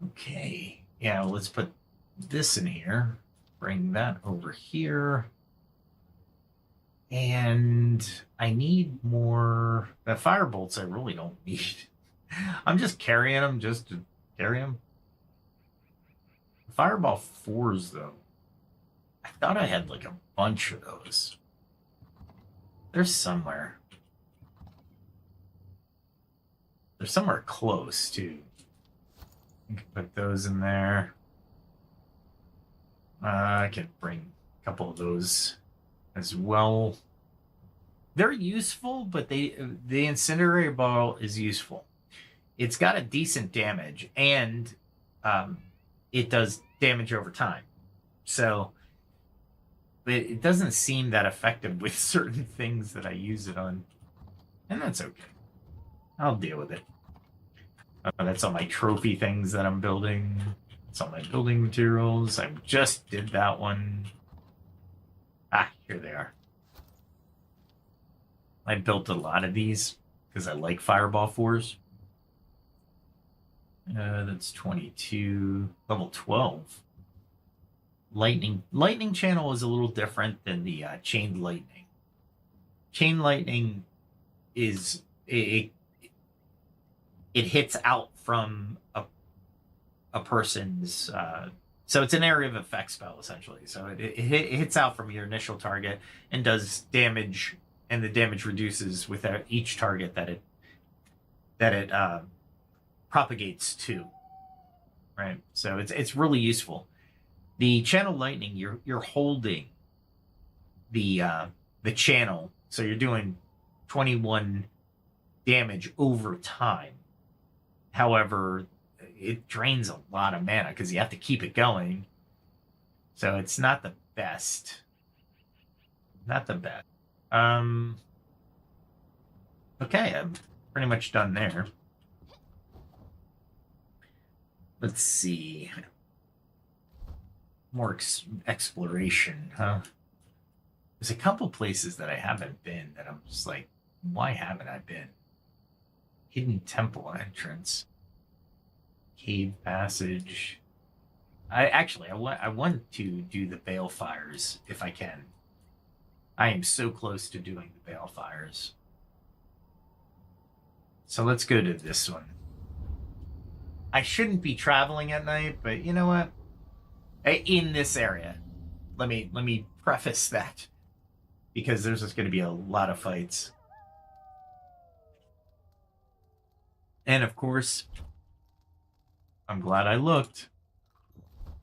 Okay, yeah, well, let's put this in here. Bring that over here. And I need more. The firebolts I really don't need. I'm just carrying them just to carry them. Fireball 4s, though. I thought I had like a bunch of those. They're somewhere. They're somewhere close, too. I can put those in there. I could bring a couple of those as well. They're useful, but the incendiary ball is useful. It's got a decent damage, and it does damage over time. So it doesn't seem that effective with certain things that I use it on. And that's okay. I'll deal with it. That's all my trophy things that I'm building. That's all my building materials. I just did that one. Ah, here they are. I built a lot of these because I like Fireball 4s. That's 22. Level 12. Lightning channel is a little different than the chained lightning. Chain lightning is it hits out from a person's so it's an area of effect spell essentially. So it hits out from your initial target and does damage, and the damage reduces with each target that it propagates to. Right, so it's really useful. The channel lightning, you're holding the channel, so you're doing 21 damage over time. However, it drains a lot of mana because you have to keep it going. So it's not the best. Not the best. Okay, I'm pretty much done there. Let's see. More exploration, huh? There's a couple places that I haven't been that I'm just like, why haven't I been? Hidden temple entrance. Cave passage. I want to do the balefires if I can. I am so close to doing the balefires. So let's go to this one. I shouldn't be traveling at night, but you know what? In this area. Let me preface that, because there's just going to be a lot of fights. And of course, I'm glad I looked.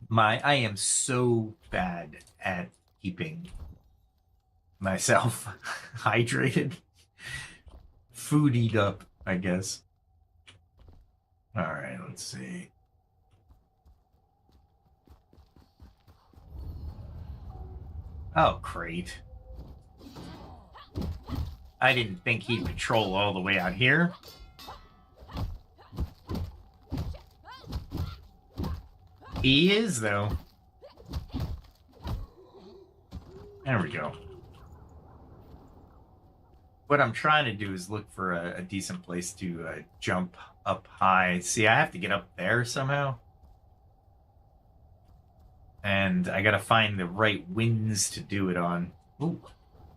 I am so bad at keeping myself hydrated. Foodied up, I guess. All right, let's see. Oh, great. I didn't think he'd patrol all the way out here. He is, though. There we go. What I'm trying to do is look for a decent place to jump up high. See, I have to get up there somehow. And I gotta find the right winds to do it on. Ooh.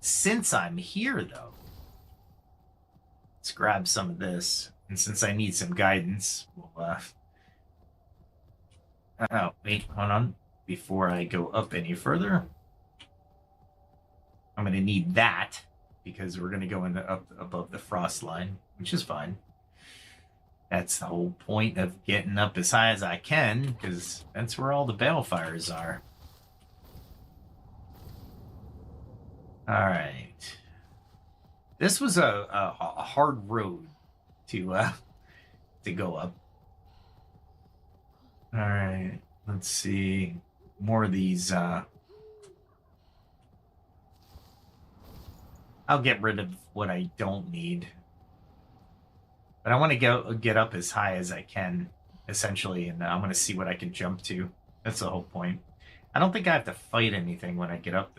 Since I'm here, though, let's grab some of this. And since I need some guidance, we'll, oh, wait, hold on. Before I go up any further, I'm going to need that, because we're going to go up above the frost line, which is fine. That's the whole point of getting up as high as I can, because that's where all the balefires are. All right. This was a hard road to go up. All right. Let's see. More of these. I'll get rid of what I don't need. But I want to get up as high as I can, essentially, and I'm going to see what I can jump to. That's the whole point. I don't think I have to fight anything when I get up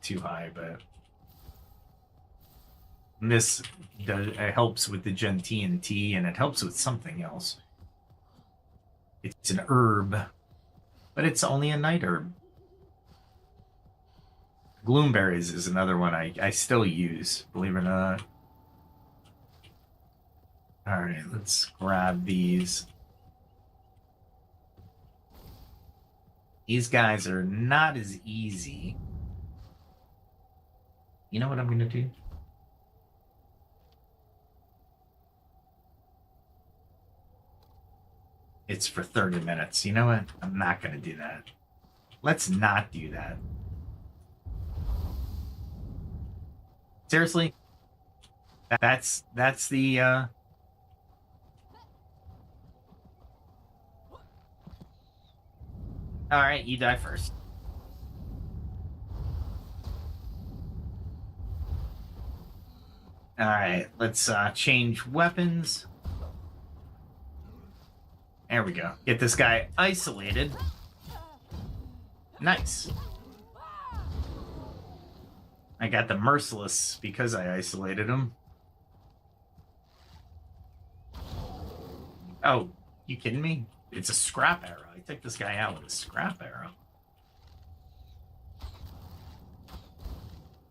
too high, but this it helps with the Gen TNT, and it helps with something else. It's an herb, but it's only a night herb. Gloomberries is another one I still use, believe it or not. All right, let's grab these. These guys are not as easy. You know what I'm going to do? It's for 30 minutes. You know what? I'm not going to do that. Let's not do that. Seriously? That's the All right, you die first. All right, let's change weapons. There we go. Get this guy isolated. Nice. I got the merciless because I isolated him. Oh, you kidding me? It's a scrap arrow. I took this guy out with a scrap arrow.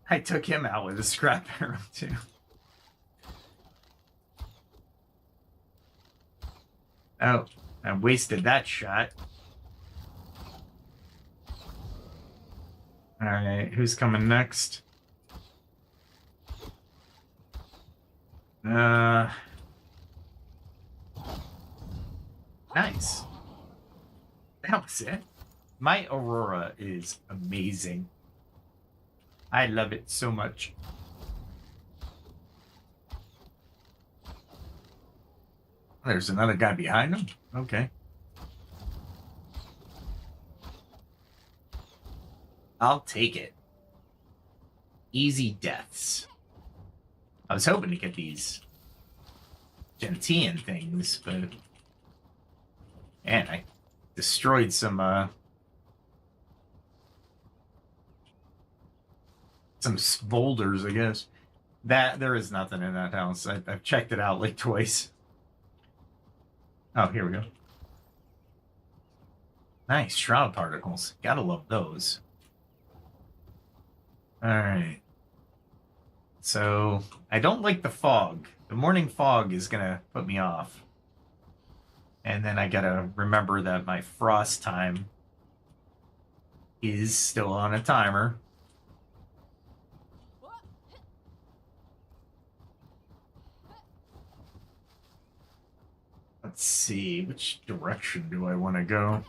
I took him out with a scrap arrow, too. Oh, I wasted that shot. All right, who's coming next? Nice. That was it. My Aurora is amazing. I love it so much. There's another guy behind him? Okay. I'll take it. Easy deaths. I was hoping to get these Gentian things, but... Man, I destroyed some boulders, I guess. There is nothing in that house. I've checked it out like twice. Oh, here we go. Nice, shroud particles. Gotta love those. Alright. So, I don't like the fog. The morning fog is gonna put me off. And then I gotta remember that my frost time is still on a timer. Let's see, which direction do I want to go?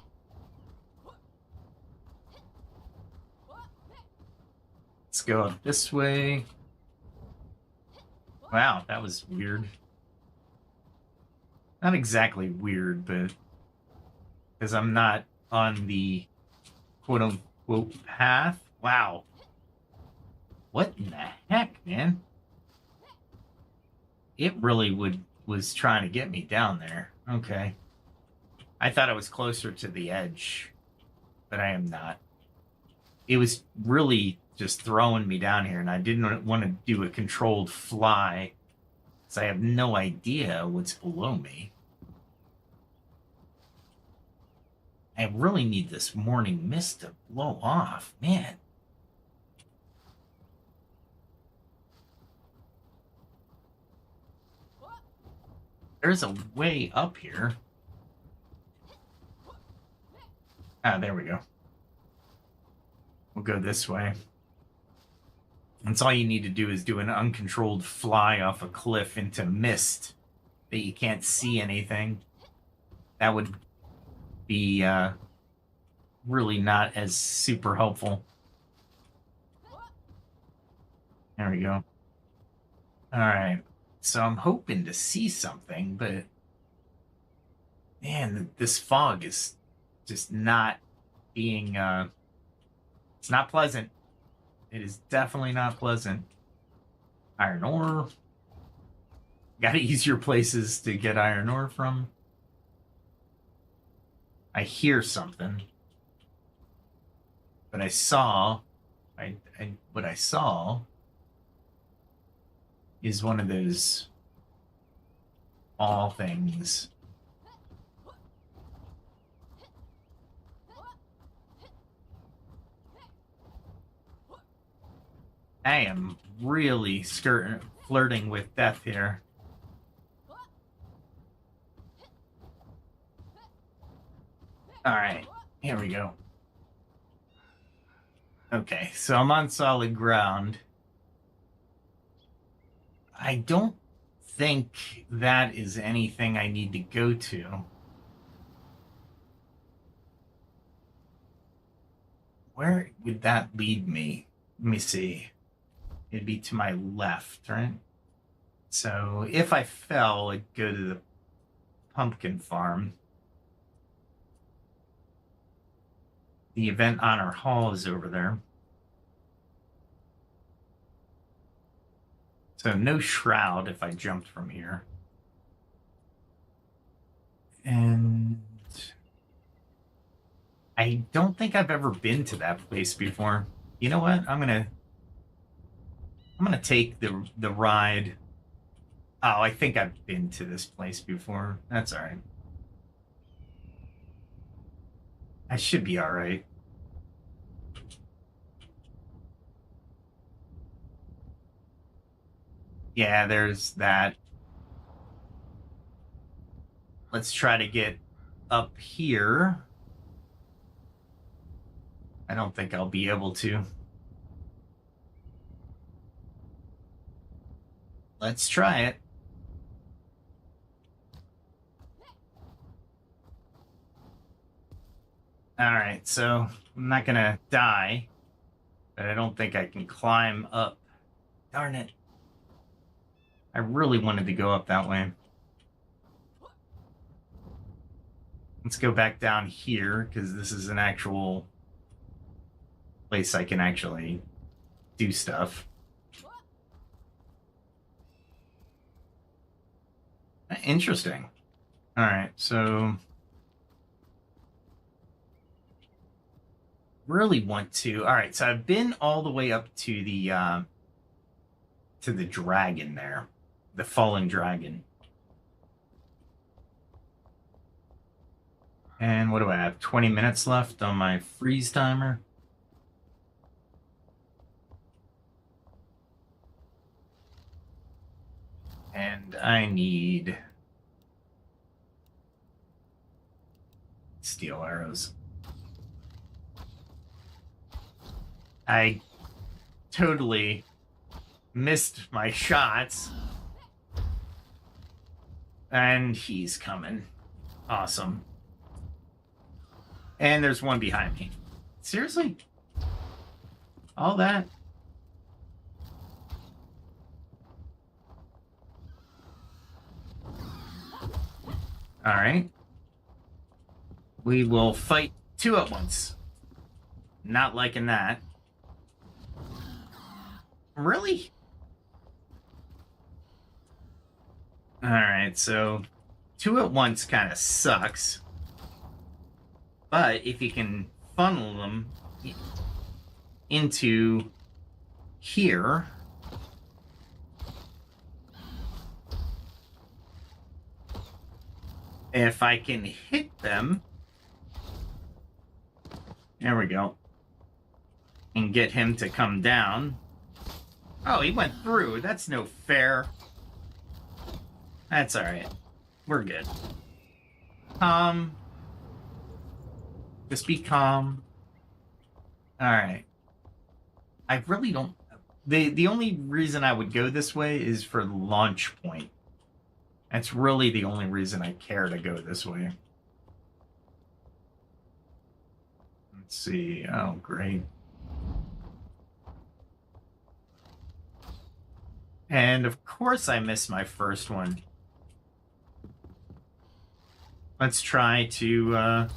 Let's go up this way. Wow, that was weird. Not exactly weird, but because I'm not on the quote-unquote path. Wow. What in the heck, man? It really was trying to get me down there. Okay. I thought I was closer to the edge, but I am not. It was really just throwing me down here, and I didn't want to do a controlled fly, so I have no idea what's below me. I really need this morning mist to blow off, man. There's a way up here. Ah, there we go. We'll go this way. That's all you need to do is do an uncontrolled fly off a cliff into mist that you can't see anything. That would be really not as super helpful. There we go. All right. So I'm hoping to see something, but man, this fog is just not being it's not pleasant. It is definitely not pleasant. Iron ore. Gotta use your places to get iron ore from. I hear something. But I saw what I saw is one of those all things. I am really flirting with death here. All right, here we go. Okay, so I'm on solid ground. I don't think that is anything I need to go to. Where would that lead me? Let me see. It'd be to my left, right? So if I fell, it'd go to the pumpkin farm. The event honor hall is over there. So no shroud if I jumped from here. And I don't think I've ever been to that place before. You know what? I'm gonna take the ride. Oh, I think I've been to this place before. That's all right. I should be all right. Yeah, there's that. Let's try to get up here. I don't think I'll be able to. Let's try it. All right, so I'm not gonna die, but I don't think I can climb up. Darn it. I really wanted to go up that way. Let's go back down here, because this is an actual place I can actually do stuff. Interesting. All right, so really want to. All right, so I've been all the way up to the dragon there, the fallen dragon. And what do I have? 20 minutes left on my freeze timer. And I need steel arrows. I totally missed my shots. And he's coming. Awesome. And there's one behind me. Seriously? All that? All right. We will fight two at once. Not liking that. Really? All right, so two at once kind of sucks. But if you can funnel them into here, if I can hit them, there we go, and get him to come down. Oh, he went through. That's no fair. That's all right. We're good. Just be calm. All right. I really don't. The only reason I would go this way is for the launch point. That's really the only reason I care to go this way. Let's see. Oh, great. And of course I missed my first one. Let's try to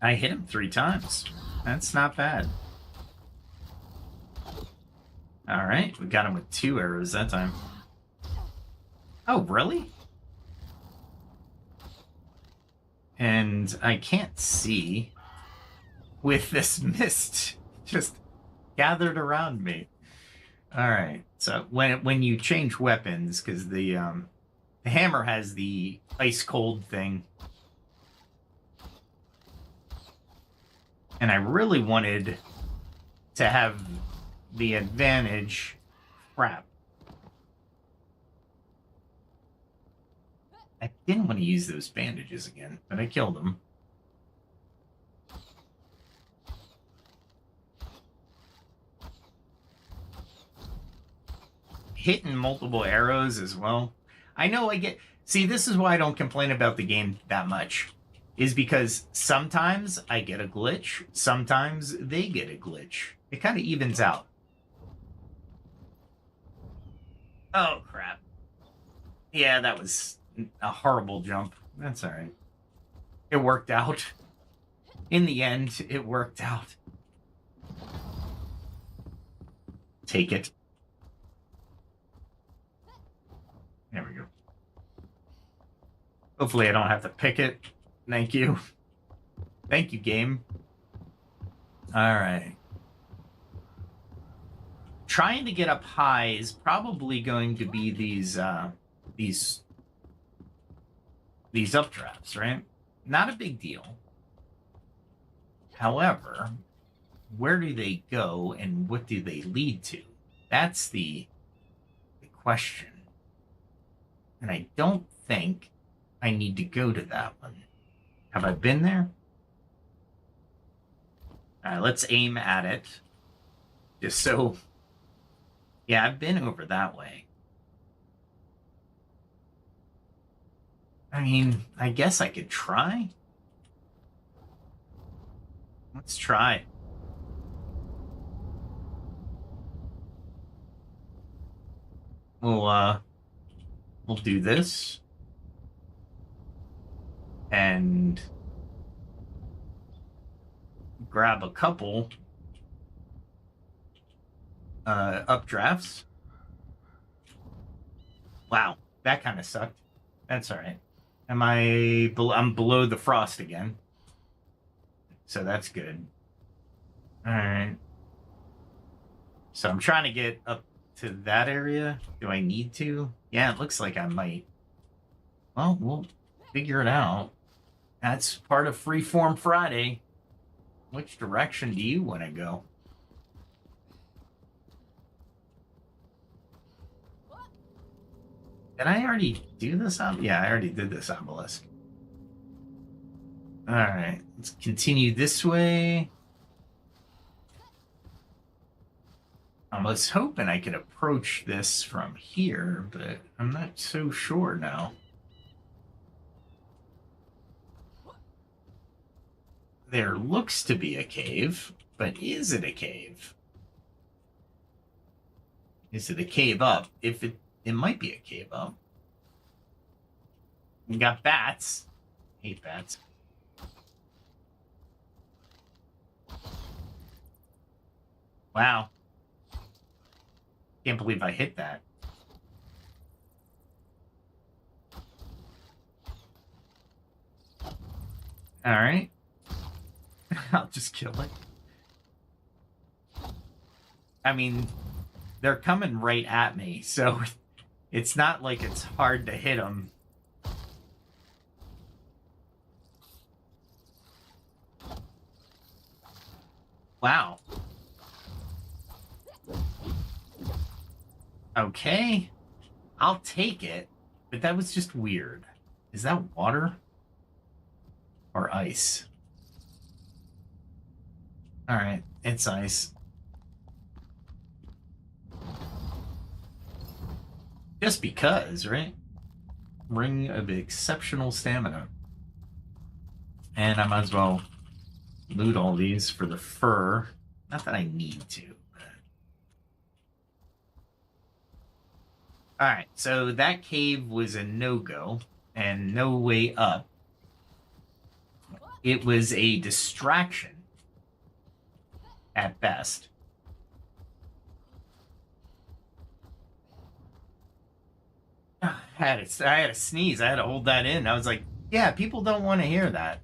I hit him 3 times. That's not bad. All right, we got him with 2 arrows that time. Oh, really? And I can't see with this mist just gathered around me. All right, so when you change weapons, because the hammer has the ice cold thing, and I really wanted to have the advantage. Crap. I didn't want to use those bandages again, but I killed them. Hitting multiple arrows as well. I know I get... See, this is why I don't complain about the game that much. is because sometimes I get a glitch, sometimes they get a glitch. It kind of evens out. Oh, crap. Yeah, that was a horrible jump. That's all right. It worked out. In the end, it worked out. Take it. There we go. Hopefully I don't have to pick it. Thank you. Thank you, game. All right. Trying to get up high is probably going to be these updrafts, right? Not a big deal. However, where do they go and what do they lead to? That's the question. And I don't think I need to go to that one. Have I been there? All right, let's aim at it. Just so... Yeah, I've been over that way. I mean, I guess I could try. Let's try. We'll do this. And grab a couple updrafts. Wow, that kind of sucked. That's all right. I'm below the frost again. So that's good. All right. So I'm trying to get up to that area. Do I need to? Yeah, it looks like I might. Well, we'll figure it out. That's part of Freeform Friday. Which direction do you want to go? Did I already do this? Yeah, I already did this obelisk. All right, let's continue this way. I was hoping I could approach this from here, but I'm not so sure now. There looks to be a cave, but is it a cave? Is it a cave up? If it might be a cave up. We got bats. Hate bats. Wow. Can't believe I hit that. All right. I'll just kill it. I mean, they're coming right at me, so it's not like it's hard to hit them. Wow. Okay. I'll take it, but that was just weird. Is that water? Or ice? All right, it's ice. Just because, right? Ring of exceptional stamina. And I might as well loot all these for the fur. Not that I need to. All right, so that cave was a no-go and no way up. It was a distraction at best. I had a sneeze. I had to hold that in. I was like, yeah, people don't want to hear that.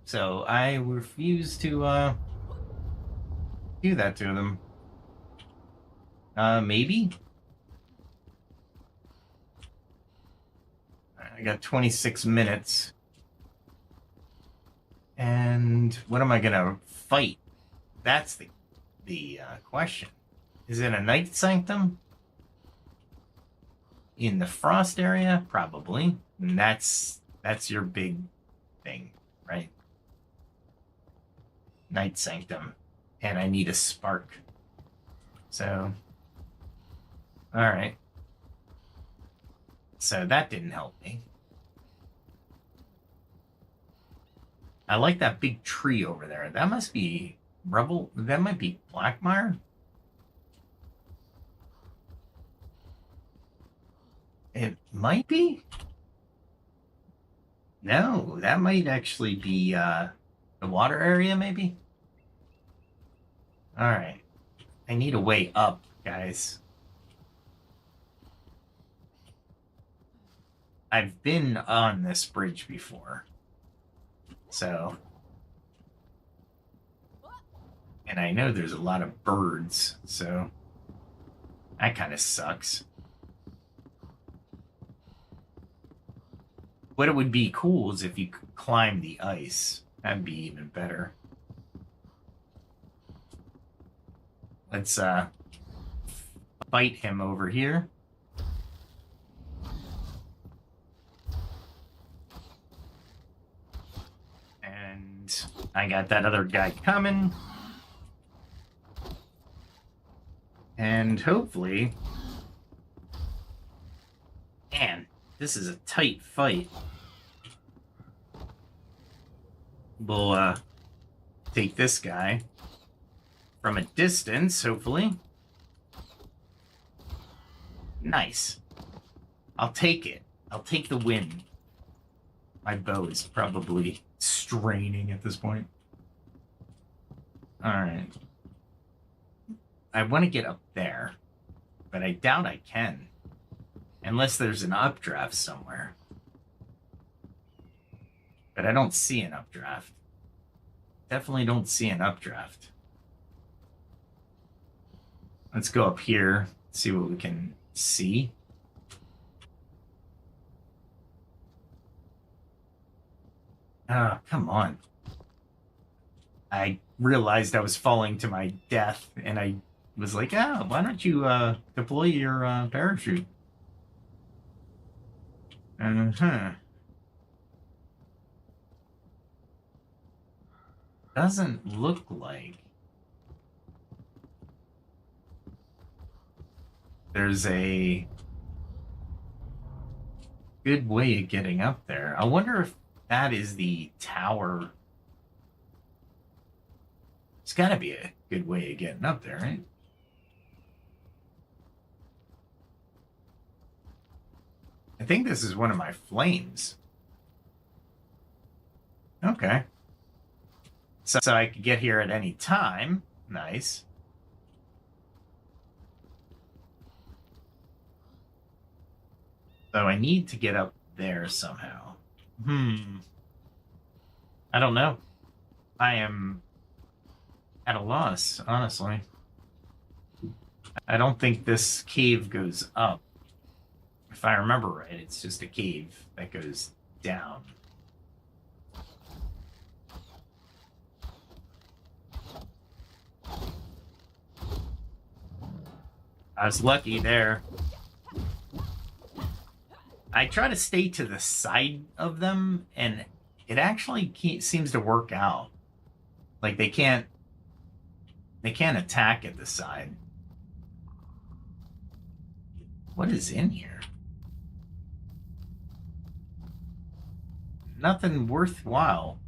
So I refuse to do that to them. Maybe? I got 26 minutes. And what am I gonna fight? That's the question. Is it a Night Sanctum? In the Frost area? Probably. And that's your big thing, right? Night Sanctum. And I need a spark. So, alright. So that didn't help me. I like that big tree over there. That must be rubble. That might be Blackmire. It might be. No, that might actually be the water area, maybe. All right. I need a way up, guys. I've been on this bridge before. So. And I know there's a lot of birds, so that kind of sucks. What it would be cool is if you could climb the ice. That'd be even better. Let's fight him over here. And I got that other guy coming. And hopefully... Man, this is a tight fight. We'll take this guy from a distance, hopefully. Nice. I'll take it. I'll take the win. My bow is probably straining at this point. Alright. I want to get up there, but I doubt I can. Unless there's an updraft somewhere. But I don't see an updraft. Definitely don't see an updraft. Let's go up here, see what we can see. Oh, come on. I realized I was falling to my death, and I was like, ah, why don't you deploy your parachute? Uh-huh. Doesn't look like there's a good way of getting up there. I wonder if that is the tower. It's gotta be a good way of getting up there, right? I think this is one of my flames. Okay. So I could get here at any time. Nice. So I need to get up there somehow. I don't know. I am at a loss, honestly. I don't think this cave goes up. If I remember right, it's just a cave that goes down. I was lucky there. I try to stay to the side of them, and it actually seems to work out. Like they can't attack at the side. What is in here? Nothing worthwhile.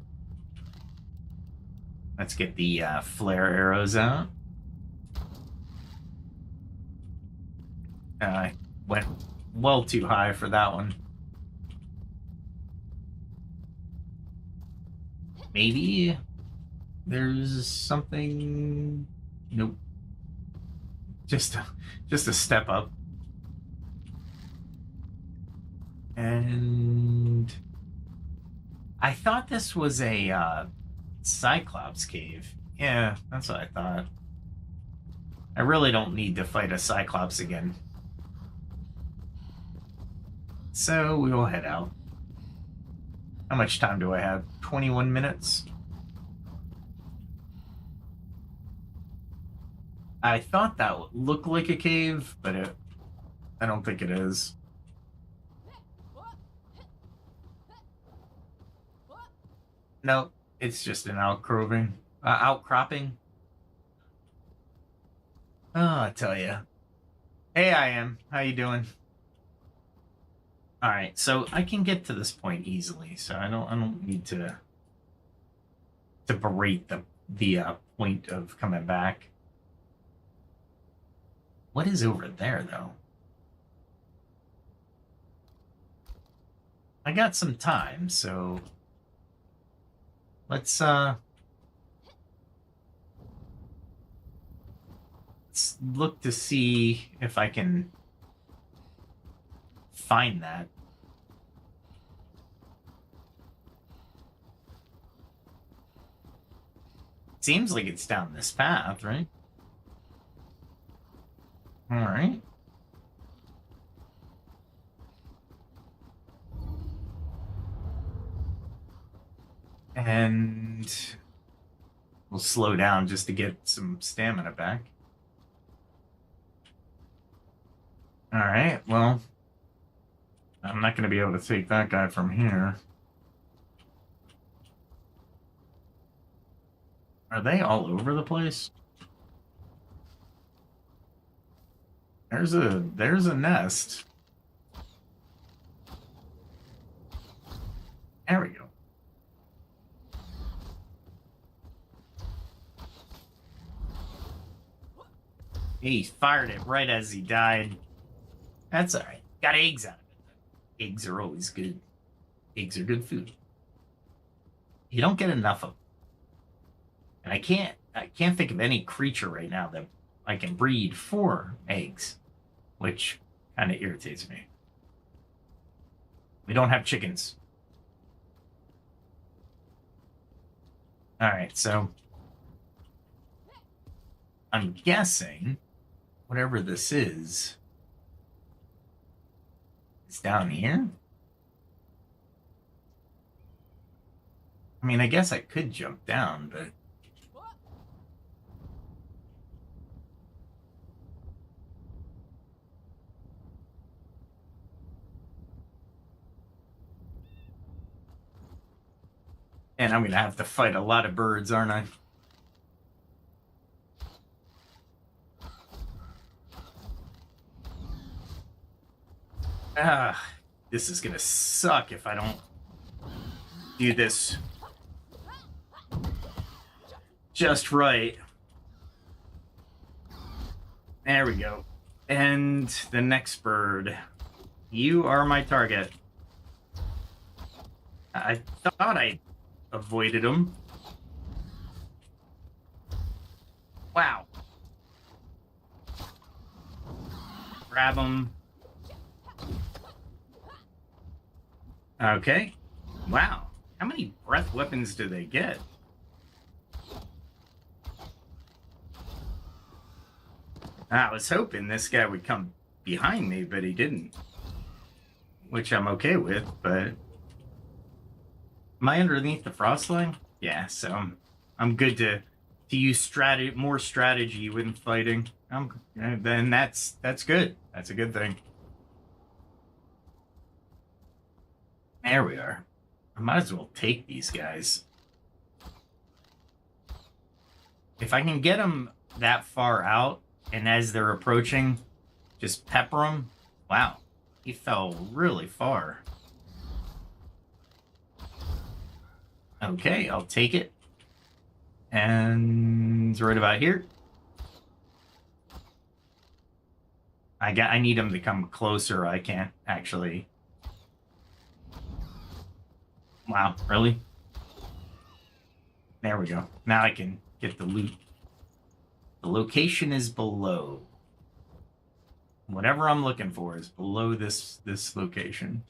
Let's get the flare arrows out. I went well too high for that one. Maybe there's something. Nope. Just a step up. And I thought this was a Cyclops cave. Yeah, that's what I thought. I really don't need to fight a Cyclops again. So we will head out. How much time do I have? 21 minutes? I thought that would look like a cave, but I don't think it is. Nope, it's just an outcropping. Oh, I tell you. Hey, I am. How you doing? All right, so I can get to this point easily, so I don't need to to berate the point of coming back. What is over there, though? I got some time, so let's look to see if I can find that. Seems like it's down this path, right? All right. And we'll slow down just to get some stamina back. All right, well, I'm not going to be able to take that guy from here. Are they all over the place? There's a nest. There we go. He fired it right as he died. That's all right. Got eggs out of it. Eggs are always good. Eggs are good food. You don't get enough of them. And I can't think of any creature right now that I can breed 4 eggs, which kind of irritates me. We don't have chickens. All right, so I'm guessing whatever this is down here. I mean, I guess I could jump down, but and I'm gonna have to fight a lot of birds, aren't I? This is gonna suck if I don't do this just right. There we go. And the next bird. You are my target. I thought I avoided him. Wow. Grab him. Okay. Wow. How many breath weapons do they get? I was hoping this guy would come behind me, but he didn't. Which I'm okay with, but... Am I underneath the frost line? Yeah, so I'm good to use more strategy when fighting. Then that's good. That's a good thing. There we are. I might as well take these guys. If I can get them that far out, and as they're approaching, just pepper them. Wow, he fell really far. Okay, I'll take it. And right about here. I need him to come closer. I can't actually. Wow, really? There we go. Now I can get the loot. The location is below. Whatever I'm looking for is below this location.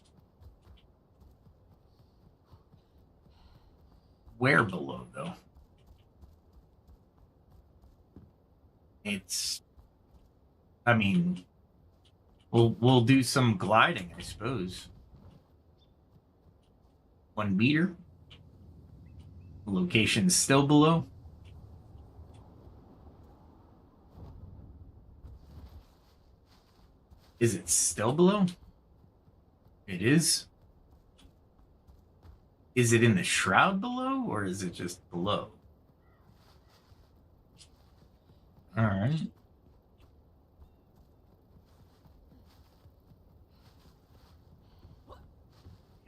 Where below, though? It's... I mean... We'll do some gliding, I suppose. 1 meter. The location's still below. Is it still below? It is. Is it in the shroud below, or is it just below? All right.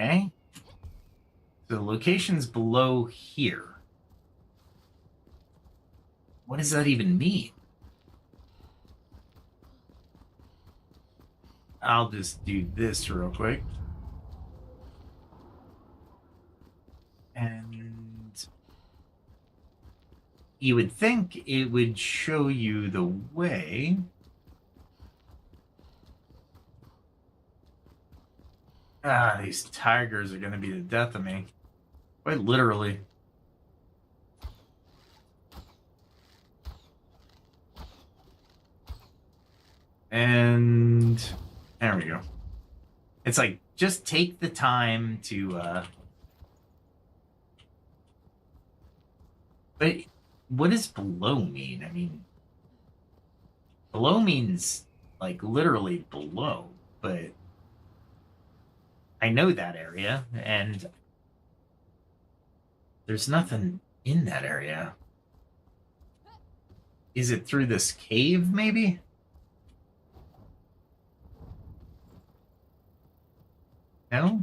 Okay. So the location's below here. What does that even mean? I'll just do this real quick. And you would think it would show you the way. Ah, these tigers are going to be the death of me. Quite literally. And there we go. It's like, just take the time to, but what does below mean? I mean, below means, like, literally below, but I know that area, and there's nothing in that area. Is it through this cave, maybe? No?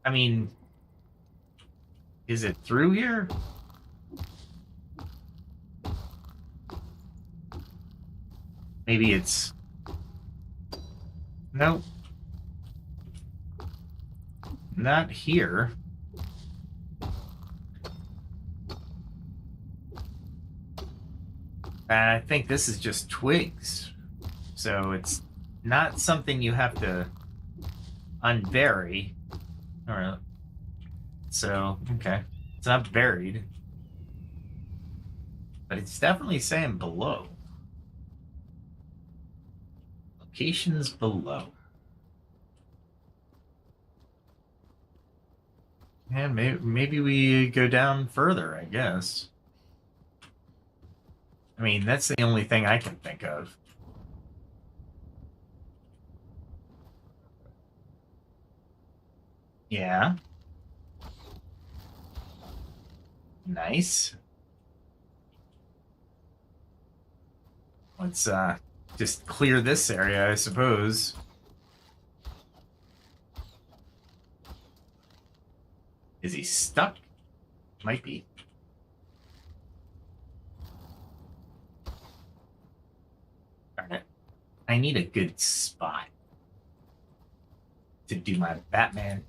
I mean, is it through here? Maybe it's... Nope. Not here. I think this is just twigs. So it's not something you have to unbury. Alright. So, okay. It's not buried. But it's definitely saying below. Locations below. And maybe we go down further, I guess. I mean, that's the only thing I can think of. Yeah. Nice. Let's just clear this area, I suppose. Is he stuck? Might be. Darn it. I need a good spot to do my Batman.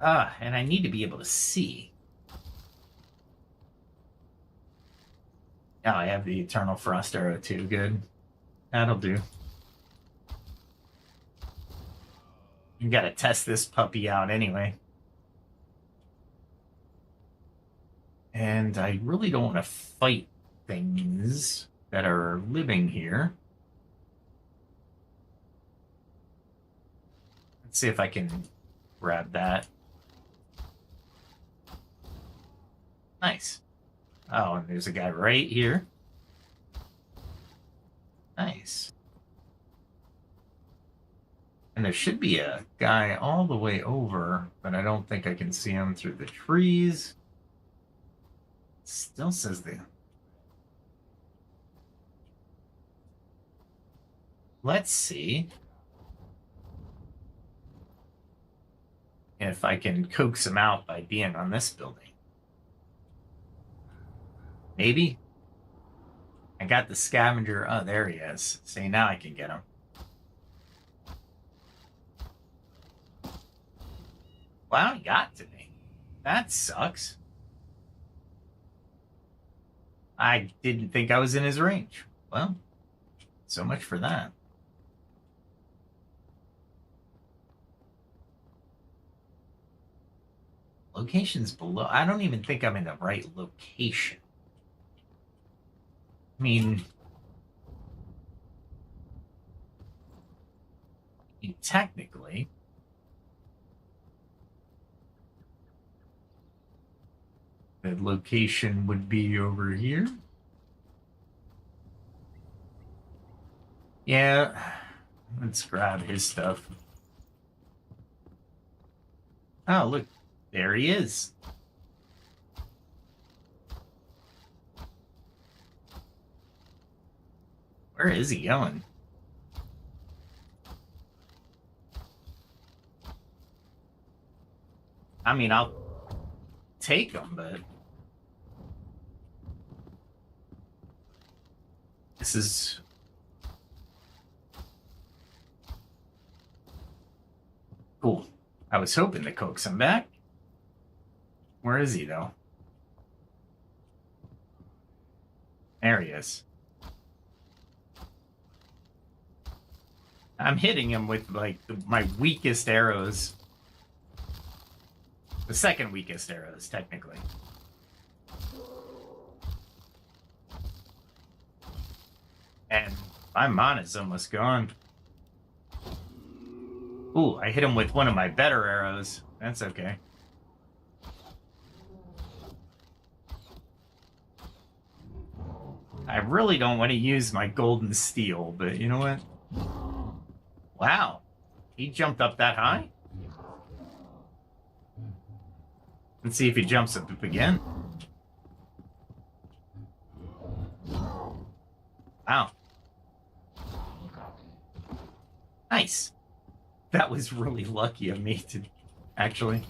And I need to be able to see. Oh, I have the Eternal Frost Arrow too. Good. That'll do. You gotta test this puppy out anyway. And I really don't want to fight things that are living here. Let's see if I can grab that. Nice. Oh, and there's a guy right here. Nice. And there should be a guy all the way over, but I don't think I can see him through the trees. Still says the... Let's see if I can coax him out by being on this building. Maybe? I got the scavenger. Oh, there he is. See, now I can get him. Wow, he got to me. That sucks. I didn't think I was in his range. Well, so much for that. Locations below. I don't even think I'm in the right location. I mean, technically, the location would be over here. Yeah, let's grab his stuff. Oh, look, there he is. Where is he going? I mean, take them, but this is cool. I was hoping to coax him back. Where is he, though? There he is. I'm hitting him with, like, my weakest arrows. The second weakest arrows, technically. And my mana's almost gone. Ooh, I hit him with one of my better arrows. That's okay. I really don't want to use my golden steel, but you know what? Wow. He jumped up that high? Let's see if he jumps up again. Wow. Nice. That was really lucky of me to actually.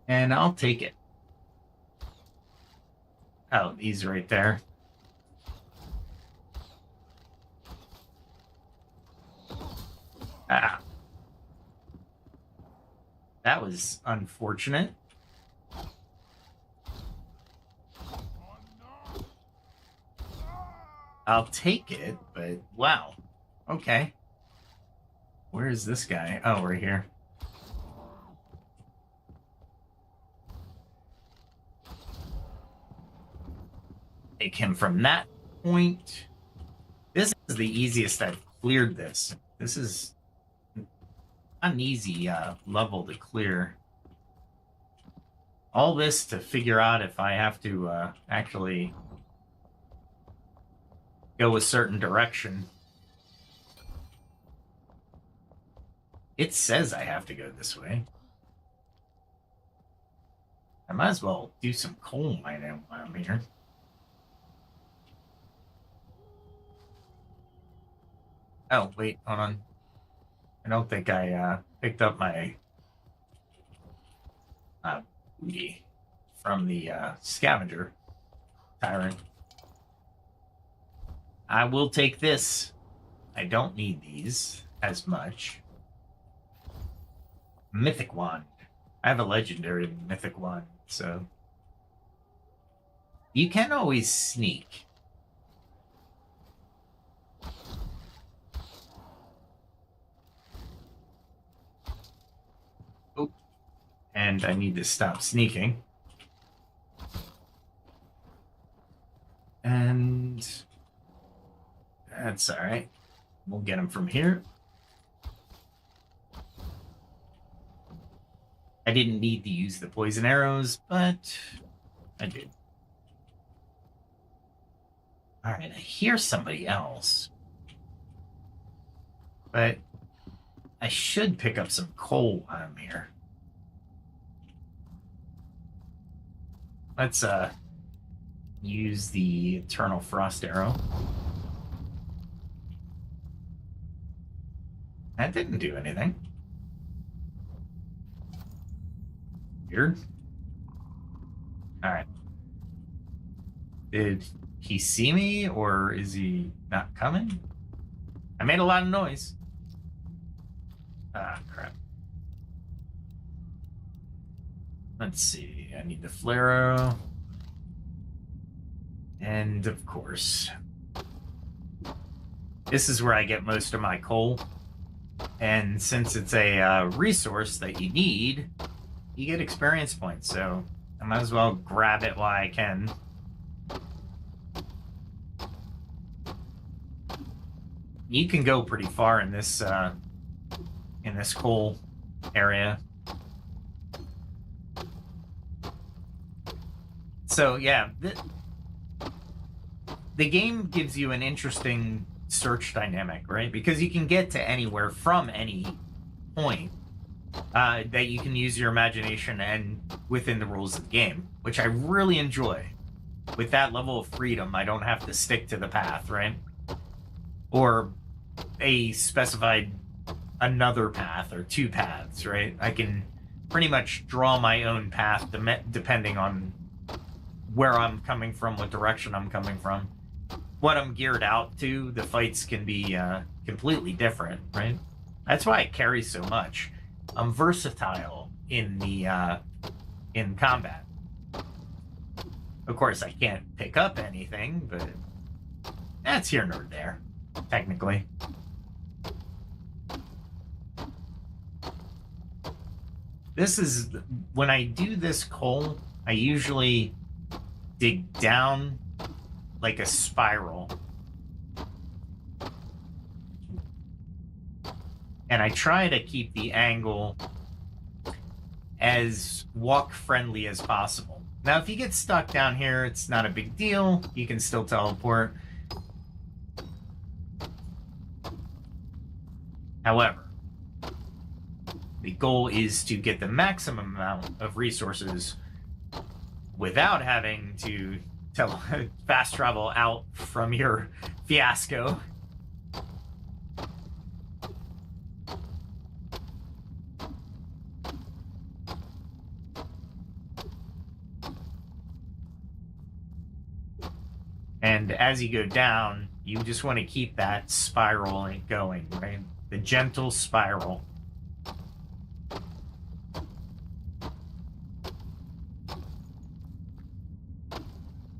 And I'll take it. Oh, he's right there. Ah. That was unfortunate. I'll take it, but wow. Okay. Where is this guy? Oh, right here. Take him from that point. This is the easiest I've cleared this. This is an easy level to clear. All this to figure out if I have to actually go a certain direction. It says I have to go this way. I might as well do some coal mining while I'm here. Oh, wait, hold on. I don't think I picked up my booty from the scavenger tyrant. I will take this. I don't need these as much. Mythic wand. I have a legendary mythic wand, so you can always sneak. Oh, and I need to stop sneaking. And that's all right. We'll get him from here. I didn't need to use the poison arrows, but I did. All right, I hear somebody else. But I should pick up some coal while I'm here. Let's use the Eternal Frost Arrow. That didn't do anything. Weird. All right. Did he see me, or is he not coming? I made a lot of noise. Ah, crap. Let's see. I need the flare arrow. And, of course, this is where I get most of my coal. And since it's a resource that you need, you get experience points. So I might as well grab it while I can. You can go pretty far in this coal area. So yeah, the game gives you an interesting search dynamic, right? Because you can get to anywhere from any point that you can use your imagination and within the rules of the game, which I really enjoy. With that level of freedom, I don't have to stick to the path, right? Or a specified another path or two paths, right? I can pretty much draw my own path depending on where I'm coming from, what direction I'm coming from, what I'm geared out to. The fights can be completely different, right? That's why I carry so much. I'm versatile in the in combat. Of course, I can't pick up anything, but that's here nor there, technically. This is, when I do this coal, I usually dig down like a spiral. And I try to keep the angle as walk-friendly as possible. Now, if you get stuck down here, it's not a big deal. You can still teleport. However, the goal is to get the maximum amount of resources without having to fast travel out from your fiasco. And as you go down, you just want to keep that spiral going, right? The gentle spiral.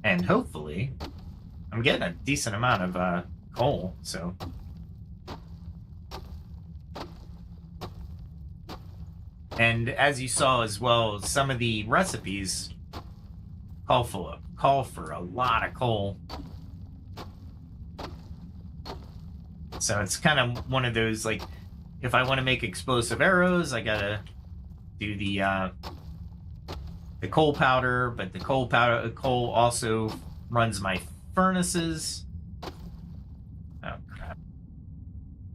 And hopefully, I'm getting a decent amount of coal, so. And as you saw as well, some of the recipes call for a lot of coal. So it's kind of one of those, like, if I want to make explosive arrows, I gotta do the coal powder, but the coal also runs my furnaces. Oh crap.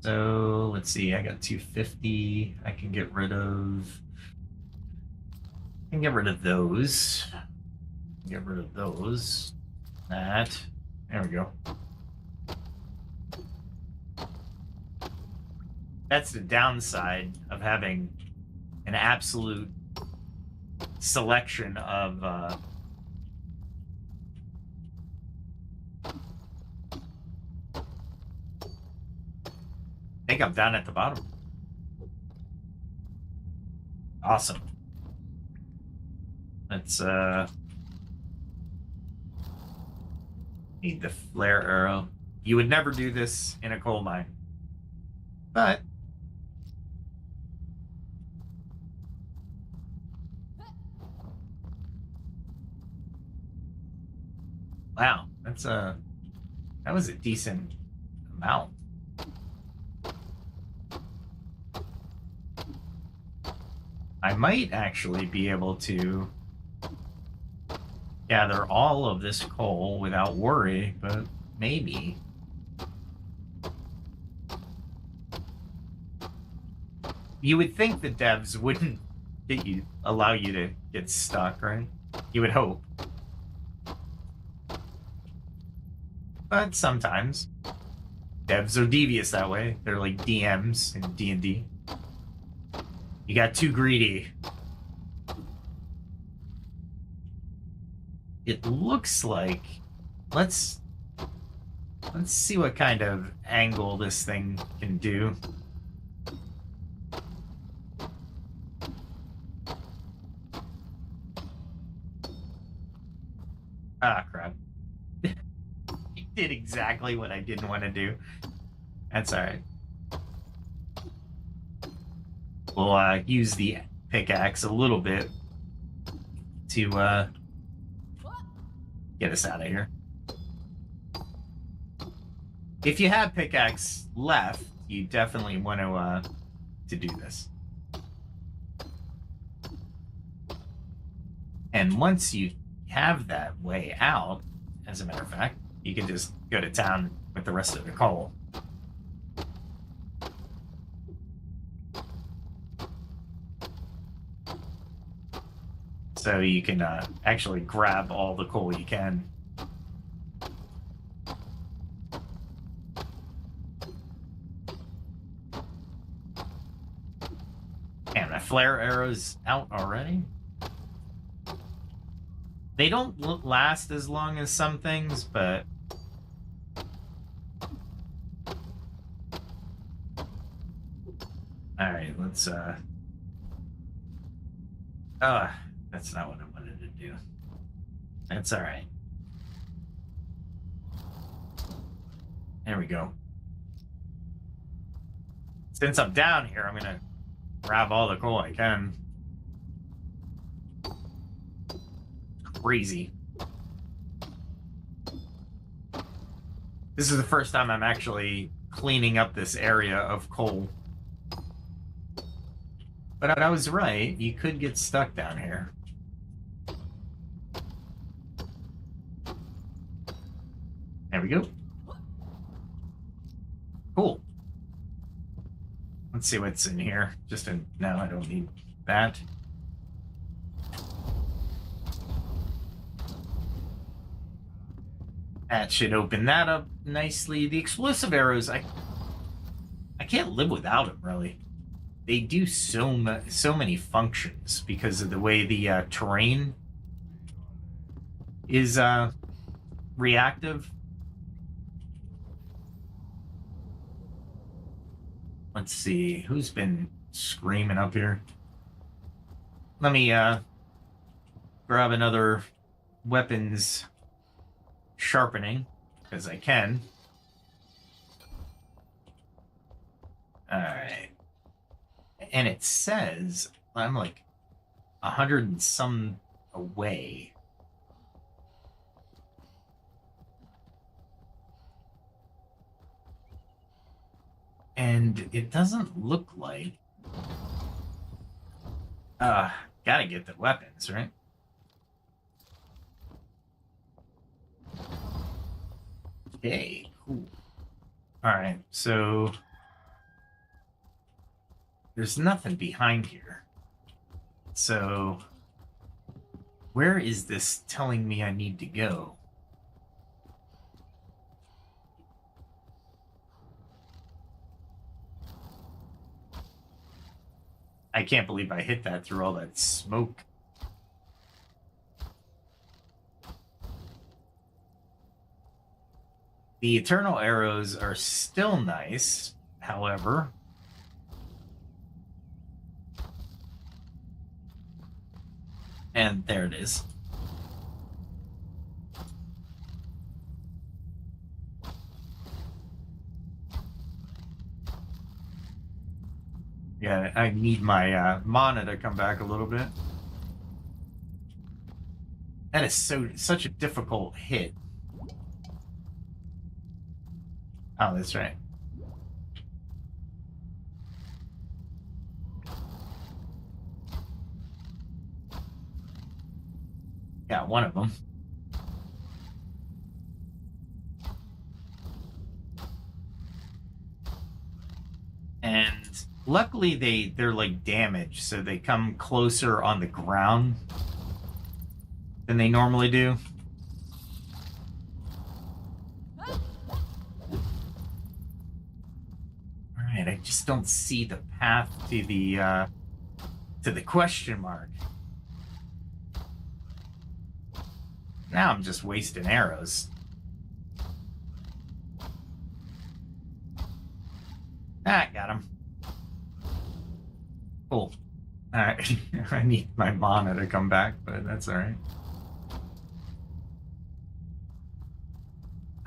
So let's see, I got 250. I can get rid of those. Get rid of those. That. There we go. That's the downside of having an absolute selection of I think I'm down at the bottom. Awesome. Let's need the flare arrow. You would never do this in a coal mine, but wow, that was a decent amount. I might actually be able to gather all of this coal without worry, but maybe. You would think the devs wouldn't allow you to get stuck, right? You would hope. But sometimes devs are devious that way. They're like DMs in D&D. You got too greedy. It looks like, let's see what kind of angle this thing can do. Ah, crap. Did exactly what I didn't want to do. That's alright. We'll use the pickaxe a little bit to get us out of here. If you have pickaxe left, you definitely want to do this. And once you have that way out, as a matter of fact, you can just go to town with the rest of the coal. So you can actually grab all the coal you can. Man, I flare arrows out already? They don't last as long as some things, but... Alright, let's, that's not what I wanted to do. That's alright. There we go. Since I'm down here, I'm gonna grab all the coal I can. Crazy. This is the first time I'm actually cleaning up this area of coal. But I was right, you could get stuck down here. There we go. Cool. Let's see what's in here. No, I don't need that. That should open that up nicely. The explosive arrows, I can't live without them, really. They do so many functions because of the way the terrain is reactive. Let's see, who's been screaming up here? Let me grab another weapons sharpening, because I can. Alright. And it says I'm like 100 and some away. And it doesn't look like... gotta get the weapons, right? Okay, cool. Alright, so... There's nothing behind here. So... Where is this telling me I need to go? I can't believe I hit that through all that smoke. The eternal arrows are still nice, however. And there it is. Yeah, I need my mana to come back a little bit. That is such a difficult hit. Oh, that's right. Yeah, one of them. And luckily they're like damaged, so they come closer on the ground than they normally do. Alright, I just don't see the path to the question mark. Now I'm just wasting arrows. Ah, got him. Cool. Alright, I need my mana to come back, but that's alright.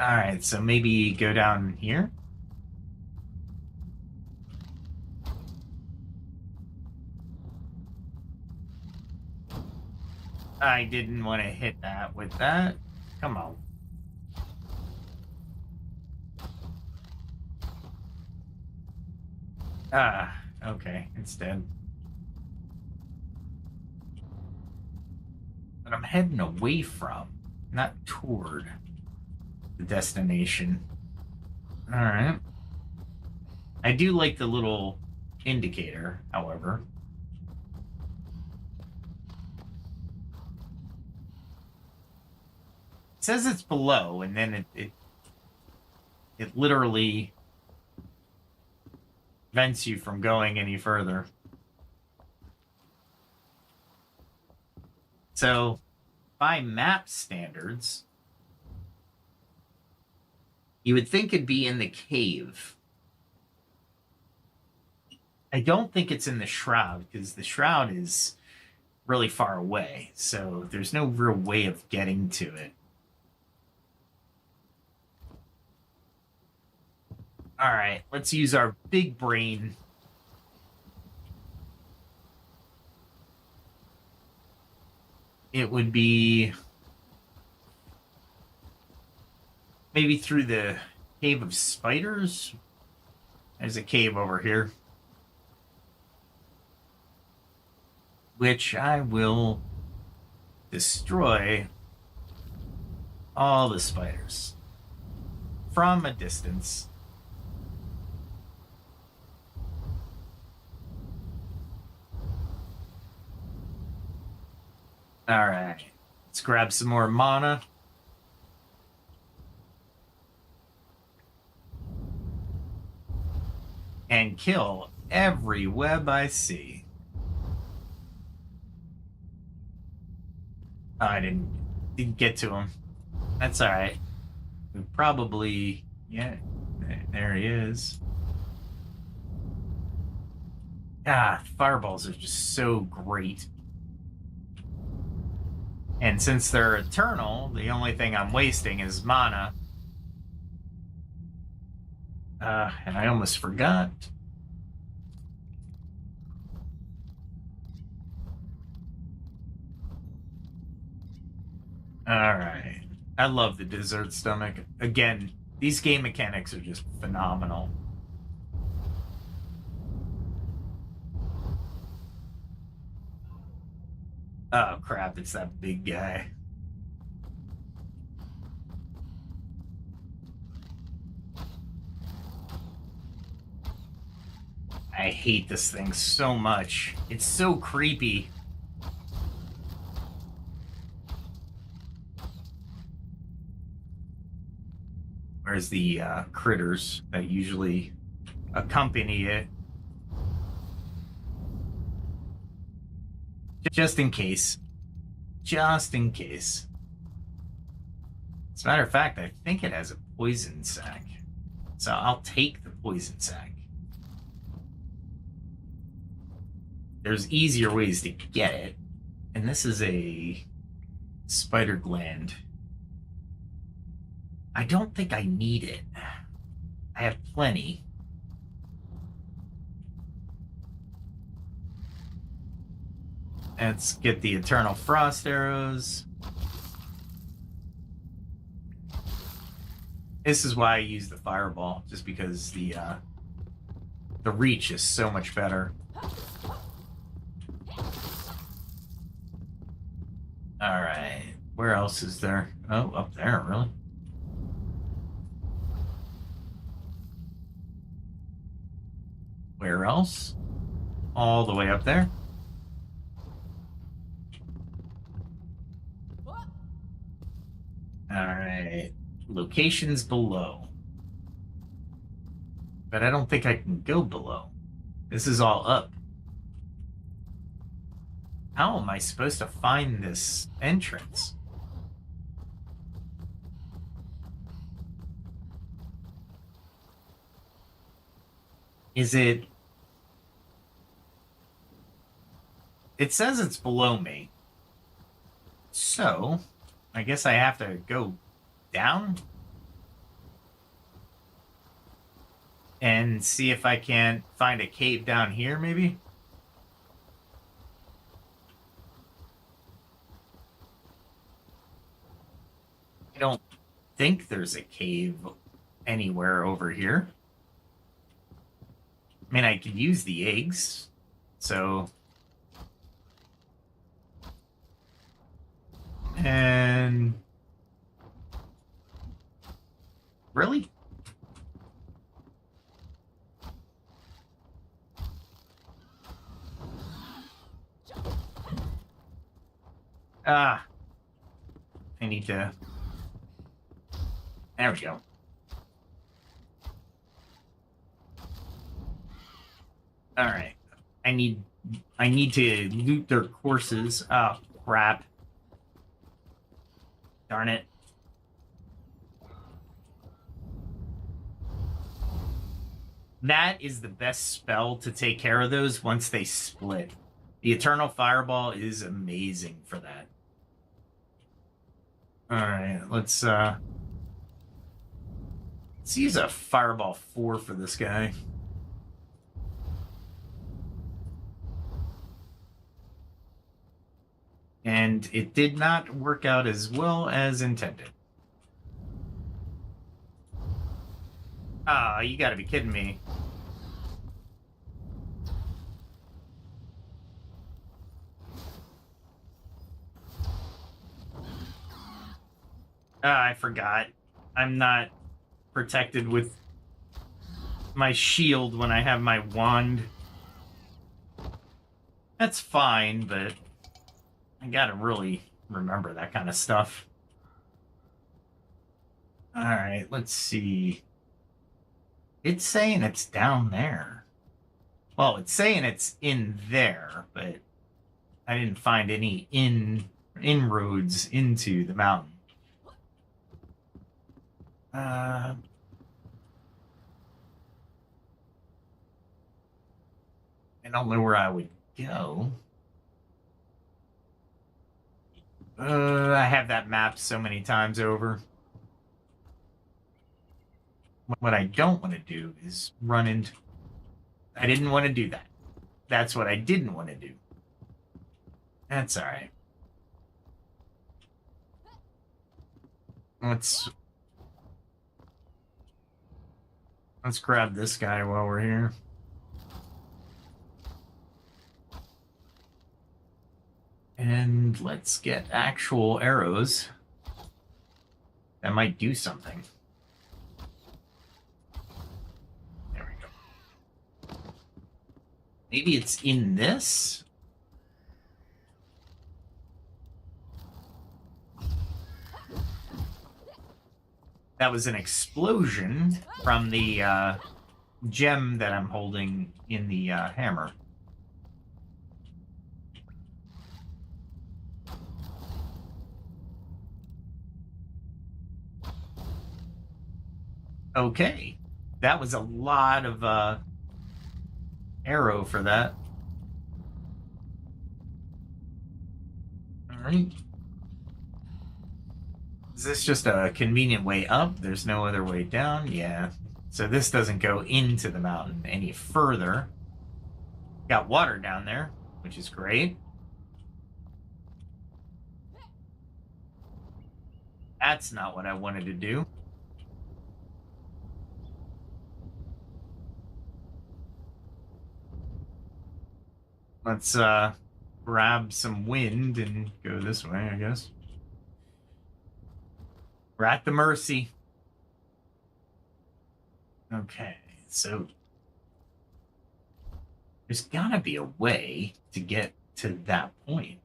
Alright, so maybe go down here? I didn't want to hit that with that. Come on. Ah, okay, it's dead. But I'm heading away from, not toward, the destination. Alright. I do like the little indicator, however. It says it's below, and then it literally prevents you from going any further. So, by map standards, you would think it'd be in the cave. I don't think it's in the shroud, because the shroud is really far away, so there's no real way of getting to it. All right, let's use our big brain. It would be maybe through the cave of spiders. There's a cave over here, which I will destroy all the spiders from a distance. All right, let's grab some more mana. And kill every web I see. Oh, I didn't get to him. That's all right. We probably, yeah, there he is. Ah, fireballs are just so great. And since they're eternal, the only thing I'm wasting is mana. And I almost forgot. All right. I love the dessert stomach. Again, these game mechanics are just phenomenal. Oh, crap. It's that big guy. I hate this thing so much. It's so creepy. Where's the critters that usually accompany it? Just in case. Just in case. As a matter of fact, I think it has a poison sac. So I'll take the poison sac. There's easier ways to get it. And this is a spider gland. I don't think I need it. I have plenty. Let's get the Eternal Frost Arrows. This is why I use the Fireball, just because the reach is so much better. All right, where else is there? Oh, up there, really? Where else? All the way up there. All right, locations below. But I don't think I can go below. This is all up. How am I supposed to find this entrance? Is it... It says it's below me. So, I guess I have to go down and see if I can find a cave down here, maybe? I don't think there's a cave anywhere over here. I mean, I could use the eggs, so... And... Really? Ah. I need to... There we go. Alright. I need to loot their courses. Oh, crap. Darn it. That is the best spell to take care of those once they split. The Eternal Fireball is amazing for that. Alright, let's use a Fireball 4 for this guy. And it did not work out as well as intended. Ah, you gotta be kidding me. Ah, I forgot. I'm not protected with my shield when I have my wand. That's fine, but I gotta really remember that kind of stuff. Alright, let's see. It's saying it's down there. Well, it's saying it's in there, but I didn't find any inroads into the mountain. I don't know where I would go. I have that map so many times over. What I don't want to do is run into... I didn't want to do that. That's what I didn't want to do. That's alright. Let's grab this guy while we're here. And let's get actual arrows. That might do something. There we go. Maybe it's in this? That was an explosion from the gem that I'm holding in the hammer. Okay. That was a lot of arrow for that. Alright. Is this just a convenient way up? There's no other way down? Yeah. So this doesn't go into the mountain any further. Got water down there, which is great. That's not what I wanted to do. Let's grab some wind and go this way, I guess. We're at the Mercy. Okay, so there's gotta be a way to get to that point.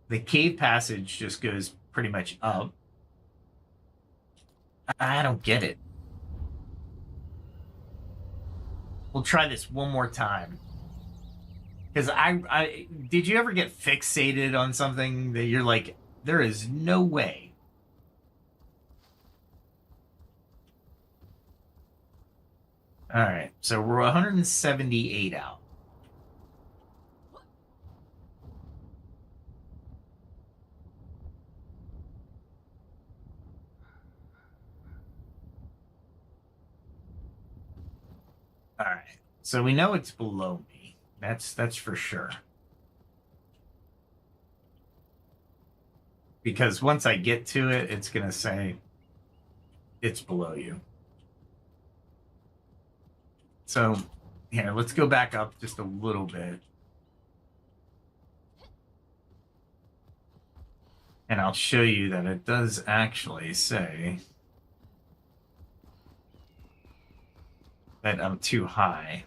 The cave passage just goes pretty much up. I don't get it. We'll try this one more time. Because I did you ever get fixated on something that you're like, there is no way? All right, so we're 178 out. All right, so we know it's below me. That's for sure. Because once I get to it, it's gonna say it's below you. So, here, let's go back up just a little bit. And I'll show you that it does actually say that I'm too high.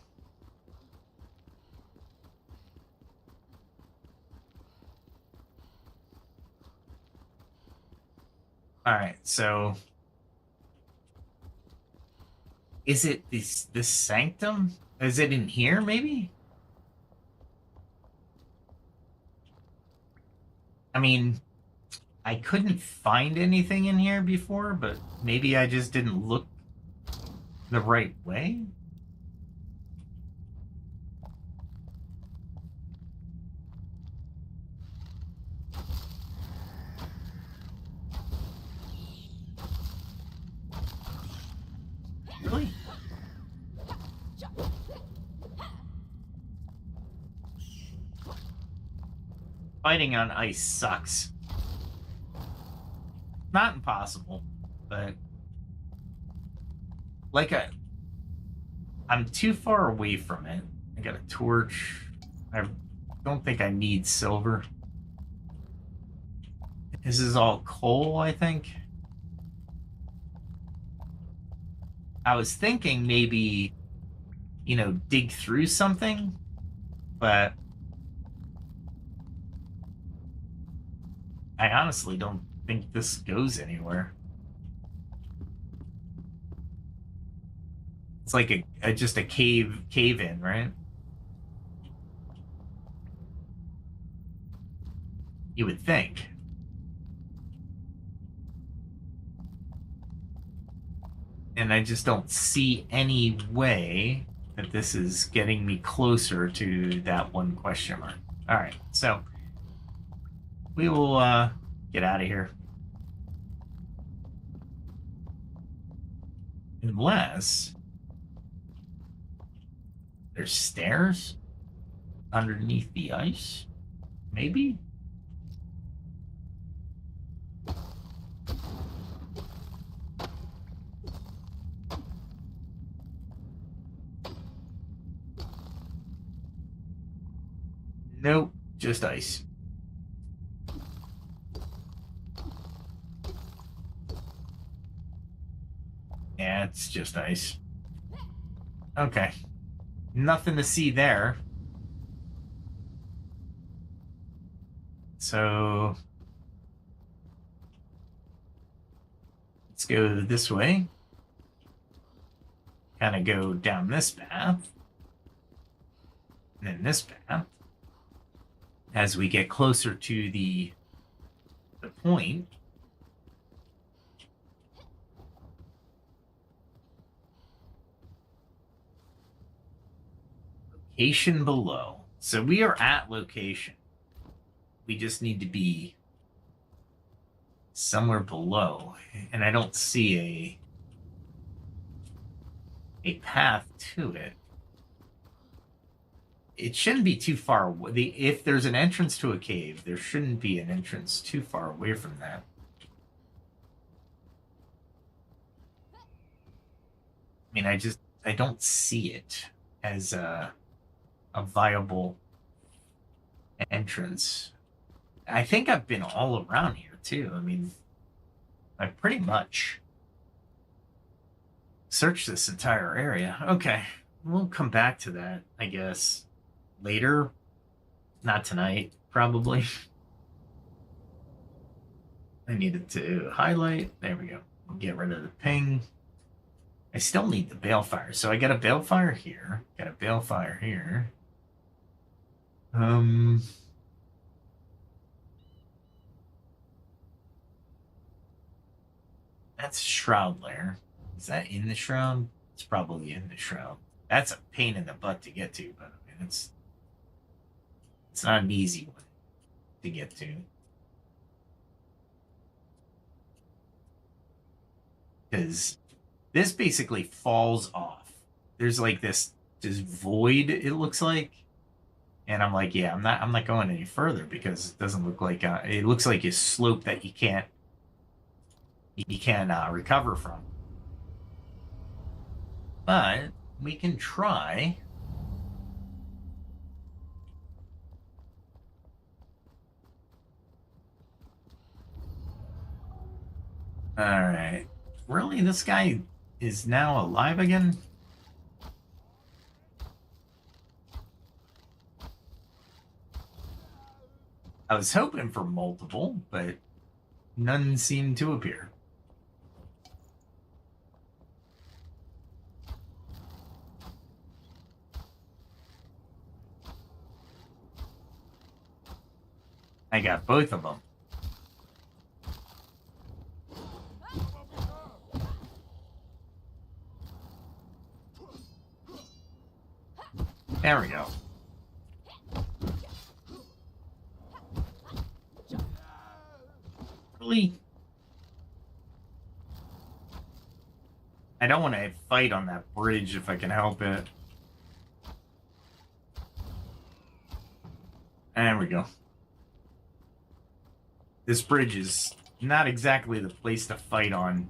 All right, so is it this sanctum? Is it in here, maybe? I mean, I couldn't find anything in here before, but maybe I just didn't look the right way. Really? Fighting on ice sucks. Not impossible, but like I'm too far away from it. I got a torch. I don't think I need silver. This is all coal, I think. I was thinking maybe, dig through something, but I honestly don't think this goes anywhere. It's like just a cave in, right? You would think. And I just don't see any way that this is getting me closer to that one question mark. All right, so we will get out of here. Unless there's stairs underneath the ice, maybe? Nope, just ice. Yeah, it's just ice. Okay. Nothing to see there. So let's go this way. Kind of go down this path. And then this path. As we get closer to the point. Location below. So we are at location. We just need to be somewhere below. And I don't see a path to it. It shouldn't be too far away. If there's an entrance to a cave, there shouldn't be an entrance too far away from that. I mean, I don't see it as a viable entrance. I think I've been all around here too. I mean, I pretty much searched this entire area. Okay, we'll come back to that, I guess, later. Not tonight, probably. I needed to highlight. There we go. We'll get rid of the ping. I still need the balefire. So I got a balefire here. Got a balefire here. That's shroud lair. Is that in the shroud? It's probably in the shroud. That's a pain in the butt to get to, but I mean, it's not an easy one to get to. Because this basically falls off. There's like this void, it looks like. And I'm like, yeah, I'm not going any further because it doesn't look like it looks like a slope that you can't recover from. But we can try. All right. Really, this guy is now alive again? I was hoping for multiple, but none seemed to appear. I got both of them. There we go. Really? I don't want to fight on that bridge if I can help it. There we go. This bridge is not exactly the place to fight on.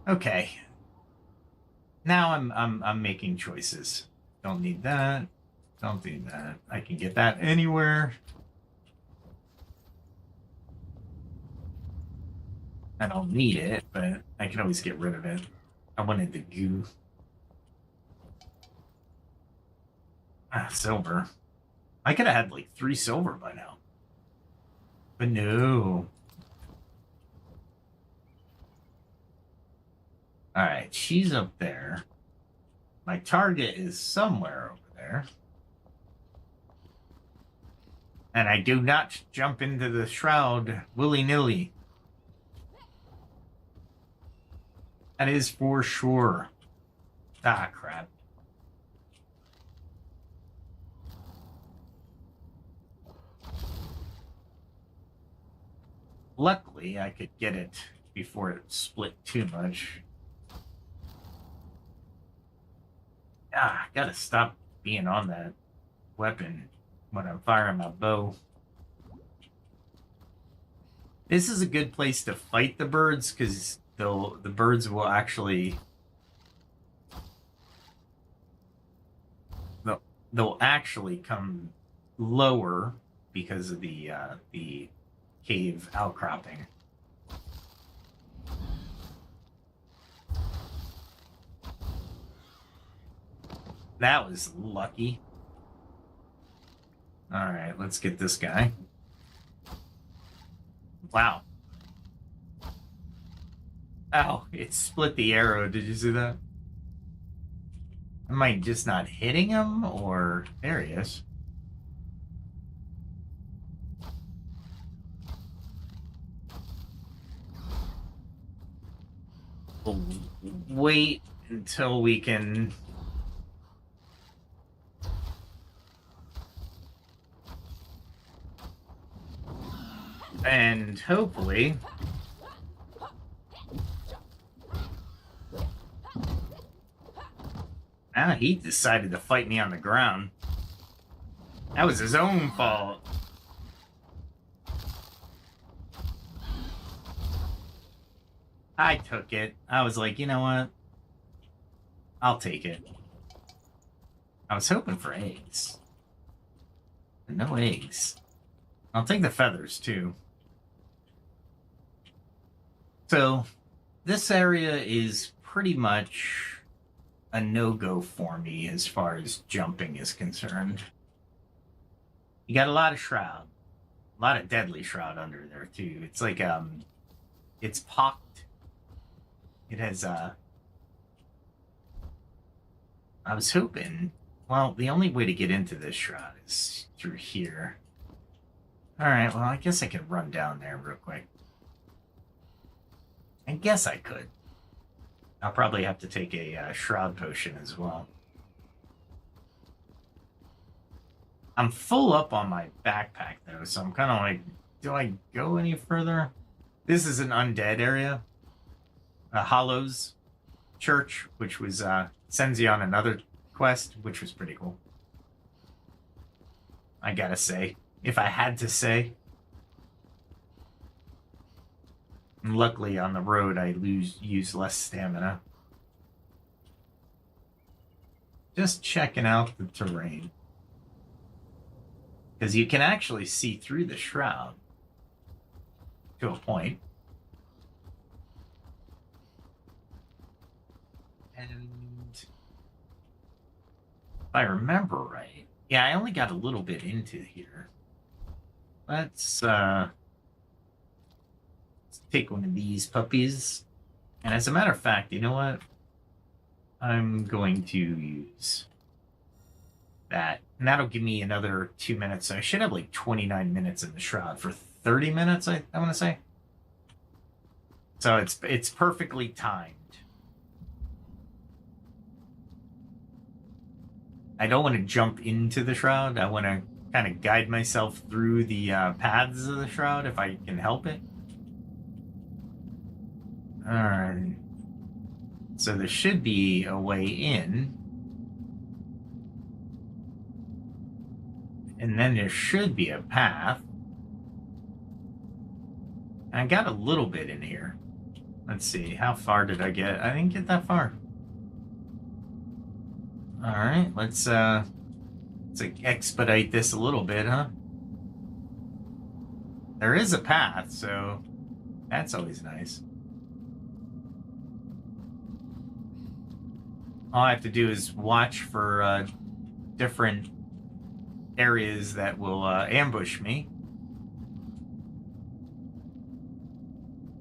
Okay. Now I'm making choices. Don't need that. Don't need that. I can get that anywhere. I don't need it, but I can always get rid of it. I wanted the goo. Ah, silver. I could have had like 3 silver by now. But no. Alright, she's up there. My target is somewhere over there. And I do not jump into the shroud willy-nilly. That is for sure. Ah, crap. Luckily, I could get it before it split too much. Ah, gotta stop being on that weapon when I'm firing my bow. This is a good place to fight the birds, because the birds will actually... They'll actually come lower because of the cave outcropping. That was lucky. All right, let's get this guy. Wow. Ow, it split the arrow. Did you see that? Am I just not hitting him, or... There he is. We'll wait until we can... And hopefully... Ah, he decided to fight me on the ground. That was his own fault. I took it. I was like, you know what? I'll take it. I was hoping for eggs. But no eggs. I'll take the feathers, too. So, this area is pretty much a no-go for me as far as jumping is concerned. You got a lot of shroud. A lot of deadly shroud under there, too. It's like, it's pocked. It has, I was hoping... Well, the only way to get into this shroud is through here. Alright, well, I guess I could run down there real quick. I guess I could. I'll probably have to take a shroud potion as well. I'm full up on my backpack, though, so I'm kind of like, do I go any further? This is an undead area. Hollows Church, which was sends you on another quest, which was pretty cool. I gotta say, if I had to say. And luckily on the road I use less stamina. Just checking out the terrain. Because you can actually see through the shroud. To a point. And if I remember right, yeah, I only got a little bit into here. Let's take one of these puppies. And as a matter of fact, you know what? I'm going to use that. And that'll give me another 2 minutes. So I should have like 29 minutes in the shroud for 30 minutes, I want to say. So it's perfectly timed. I don't want to jump into the shroud. I want to kind of guide myself through the paths of the shroud if I can help it. Alright. So there should be a way in. And then there should be a path. I got a little bit in here. Let's see, how far did I get? I didn't get that far. Alright, let's expedite this a little bit, huh? There is a path, so that's always nice. All I have to do is watch for different areas that will ambush me,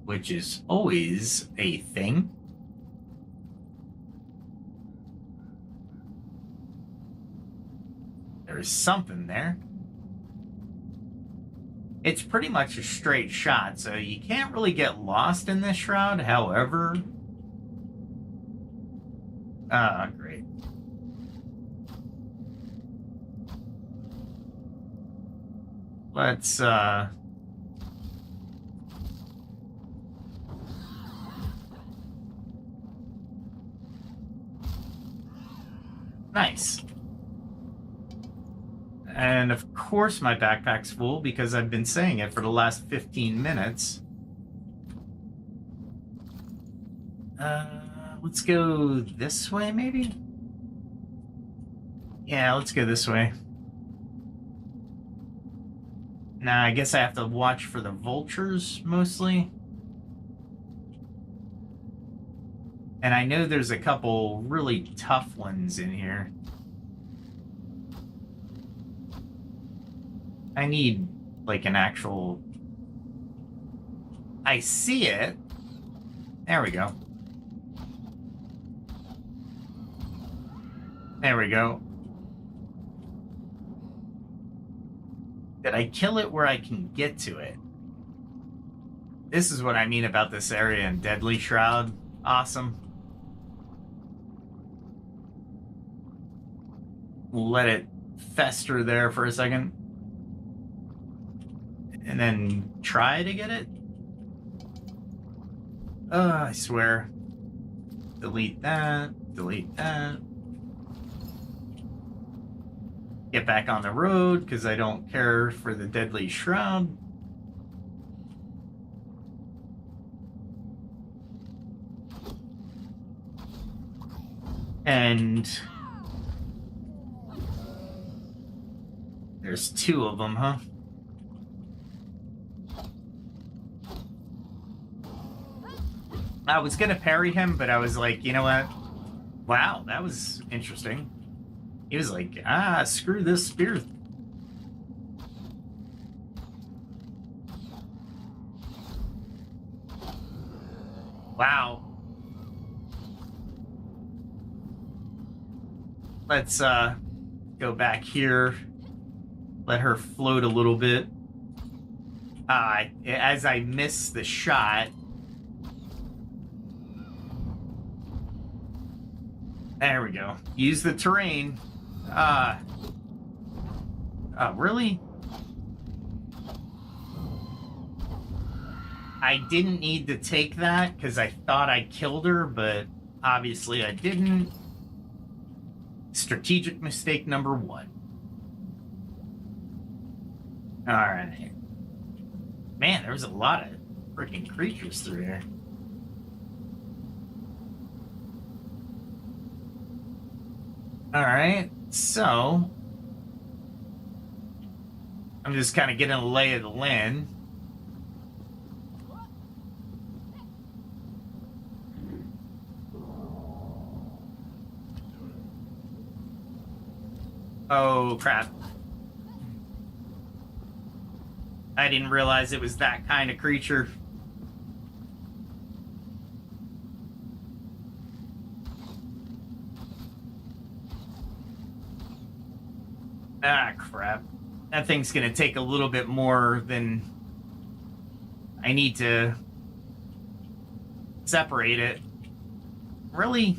which is always a thing. There's something there. It's pretty much a straight shot, so you can't really get lost in this shroud. However, great. Let's nice. And of course my backpack's full because I've been saying it for the last 15 minutes. Let's go this way, maybe? Yeah, let's go this way. Now, I guess I have to watch for the vultures, mostly. And I know there's a couple really tough ones in here. I need, like, an actual... I see it. There we go. There we go. Did I kill it where I can get to it? This is what I mean about this area in Deadly Shroud. Awesome. Let it fester there for a second. And then try to get it. I swear. Delete that. Delete that. Get back on the road because I don't care for the Deadly Shroud. And there's two of them, huh? I was gonna parry him, but I was like, you know what? Wow, that was interesting. He was like, screw this spear. Wow. Let's go back here. Let her float a little bit. As I miss the shot. There we go. Use the terrain. Really? I didn't need to take that because I thought I killed her, but obviously I didn't. Strategic mistake number 1. Alright. Man, there was a lot of freaking creatures through here. Alright, so I'm just kind of getting a lay of the land. Oh, crap. I didn't realize it was that kind of creature. Ah, crap. That thing's gonna take a little bit more than I need to separate it. Really?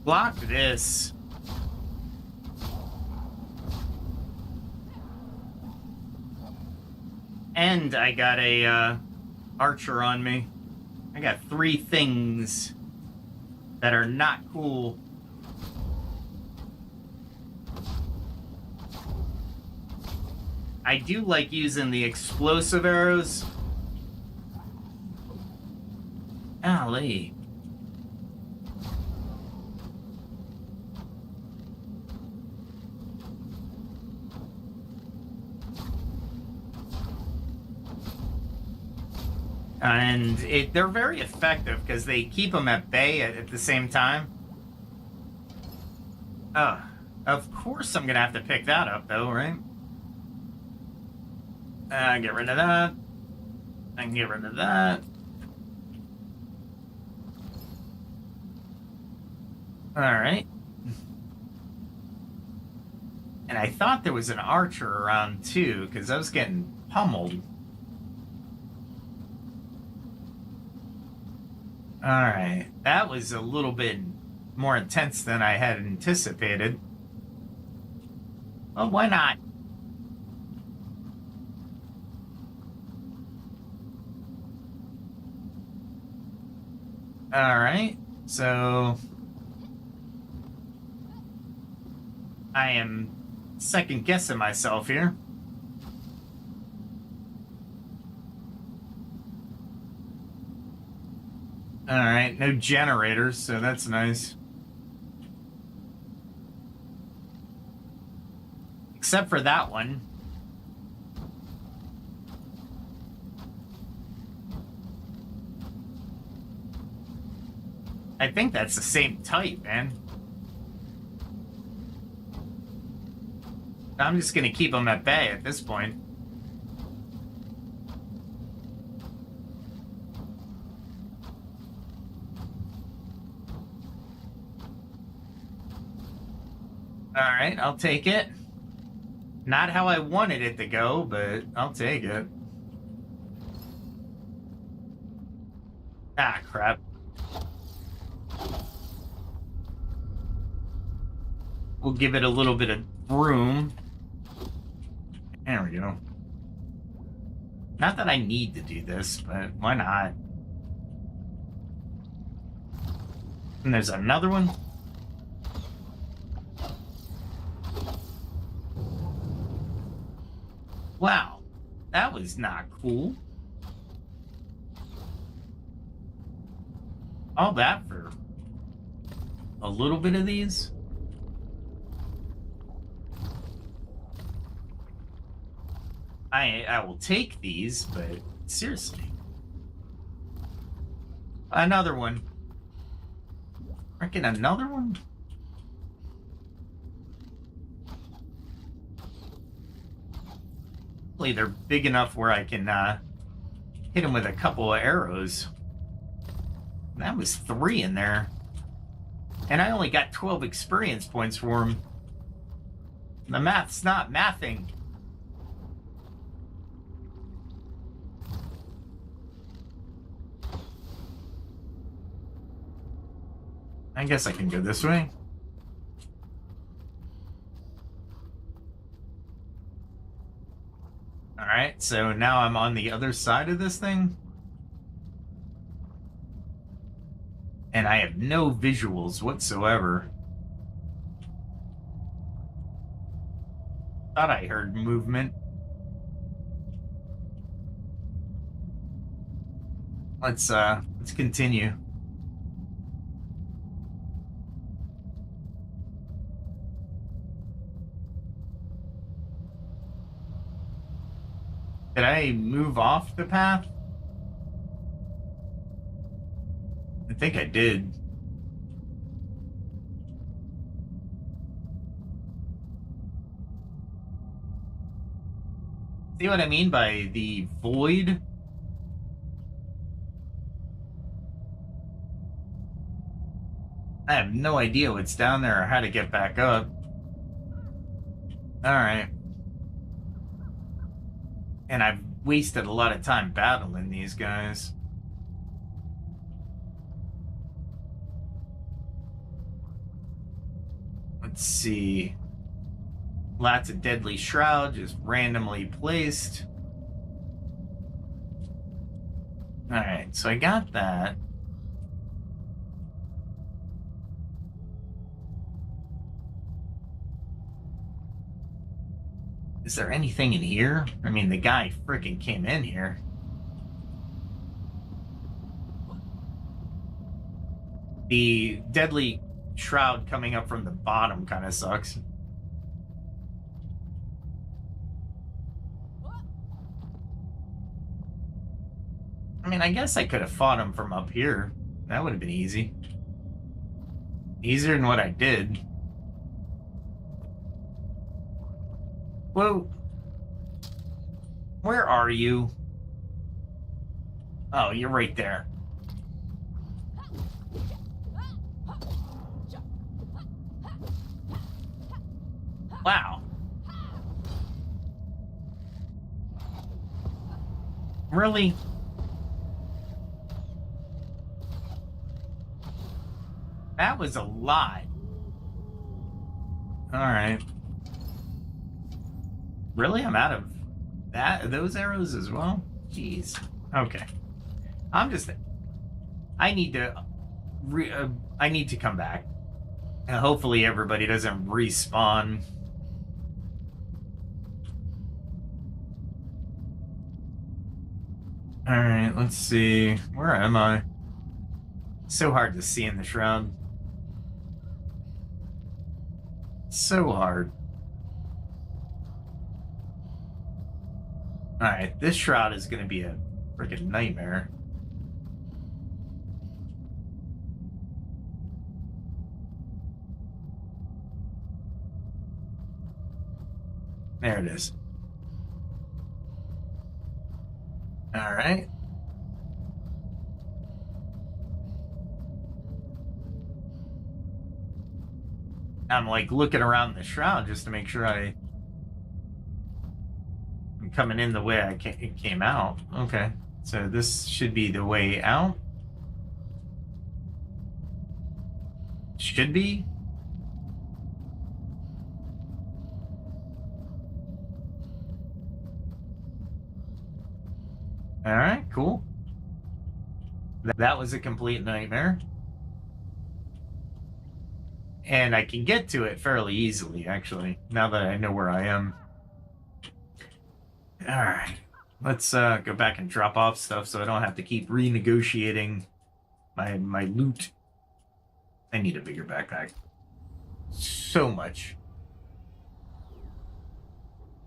Block this. And I got a archer on me. I got 3 things that are not cool. I do like using the explosive arrows. Golly. And they're very effective because they keep them at bay at the same time. Of course I'm gonna have to pick that up though, right? Get rid of that. I can get rid of that. Alright. And I thought there was an archer around too, because I was getting pummeled. Alright, that was a little bit more intense than I had anticipated. Well, why not? Alright, so I am second guessing myself here. Alright, no generators, so that's nice. Except for that one. I think that's the same type, man. I'm just gonna keep them at bay at this point. Alright, I'll take it. Not how I wanted it to go, but I'll take it. Ah, crap. We'll give it a little bit of room. There we go. Not that I need to do this, but why not? And there's another one. Wow, that was not cool. All that for a little bit of these? I will take these, but seriously. Another one. Reckon another one? Hopefully they're big enough where I can hit them with a couple of arrows. That was 3 in there. And I only got 12 experience points for them. The math's not mathing. I guess I can go this way. Alright, so now I'm on the other side of this thing. And I have no visuals whatsoever. Thought I heard movement. Let's continue. Did I move off the path? I think I did. See what I mean by the void? I have no idea what's down there or how to get back up. Alright. And I've wasted a lot of time battling these guys. Let's see. Lots of deadly shroud just randomly placed. Alright, so I got that. Is there anything in here? I mean, the guy freaking came in here. The deadly shroud coming up from the bottom kind of sucks. I mean, I guess I could have fought him from up here. That would have been easy. Easier than what I did. Whoa. Where are you? Oh, you're right there. Wow. Really? That was a lot. Alright. Really? I'm out of those arrows as well? Jeez. Okay. I need to I need to come back. And hopefully everybody doesn't respawn. Alright, let's see. Where am I? So hard to see in the shroud. So hard. Alright, this shroud is going to be a freaking nightmare. There it is. Alright. I'm like looking around the shroud just to make sure I'm coming in the way it came out. Okay, so this should be the way out. Should be. All right, cool. That was a complete nightmare. And I can get to it fairly easily, actually, now that I know where I am. Alright. Let's go back and drop off stuff so I don't have to keep renegotiating my loot. I need a bigger backpack. So much.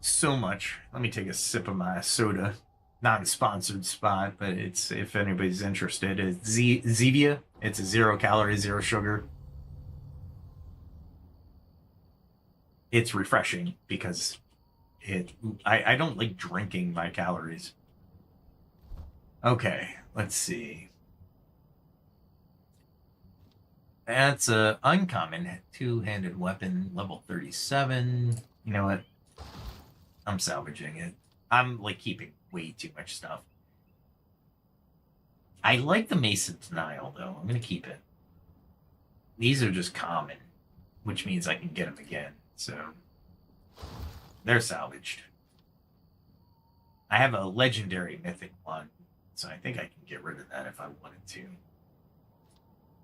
So much. Let me take a sip of my soda. Non-sponsored spot, but it's, if anybody's interested, it's Zevia. It's a 0 calorie, 0 sugar. It's refreshing because I don't like drinking my calories. Okay, let's see. That's a uncommon two-handed weapon, level 37. You know what? I'm salvaging it. I'm like keeping way too much stuff. I like the Mace of Denial though. I'm gonna keep it. These are just common, which means I can get them again. So they're salvaged. I have a legendary mythic one, so I think I can get rid of that if I wanted to.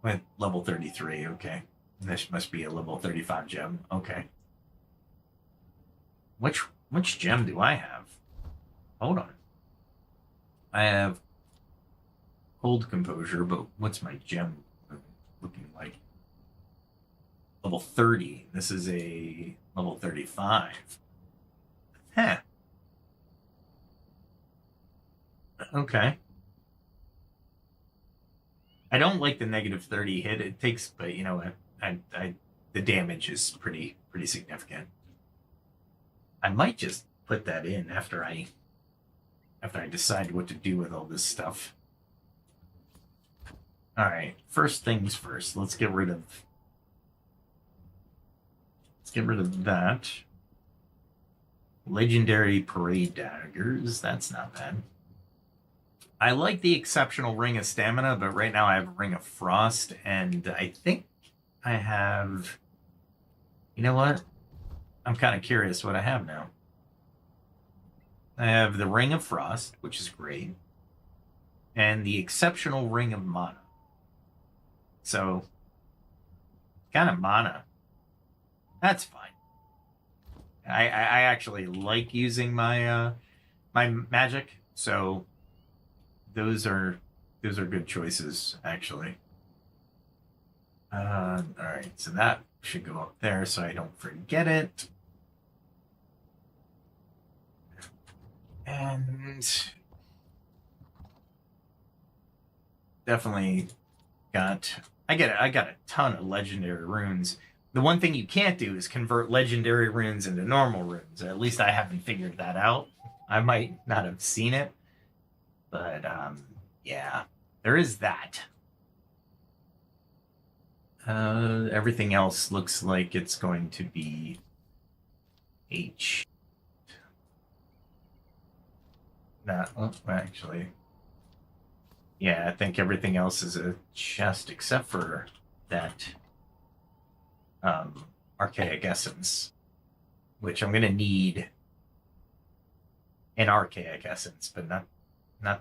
With level 33, okay. This must be a level 35 gem. Okay. Which gem do I have? Hold on. I have Cold Composure, but what's my gem looking like? Level 30. This is a level 35. Huh. Okay. I don't like the negative 30 hit it takes, but you know what? The damage is pretty significant. I might just put that in after I decide what to do with all this stuff. All right, first things first. Let's get rid of that. Legendary Parade Daggers. That's not bad. I like the exceptional Ring of Stamina, but right now I have Ring of Frost, and I think I have You know what? I'm kind of curious what I have now. I have the Ring of Frost, which is great, and the Exceptional Ring of Mana. So, kind of mana. That's fine. I actually like using my my magic, so those are good choices actually. All right, so that should go up there so I don't forget it. And definitely I got a ton of legendary runes. The one thing you can't do is convert legendary runes into normal runes. At least I haven't figured that out. I might not have seen it, but yeah, there is that. Everything else looks like it's going to be H. Not, well, actually, yeah, I think everything else is a chest except for that archaic essence, which I'm gonna need an archaic essence, but not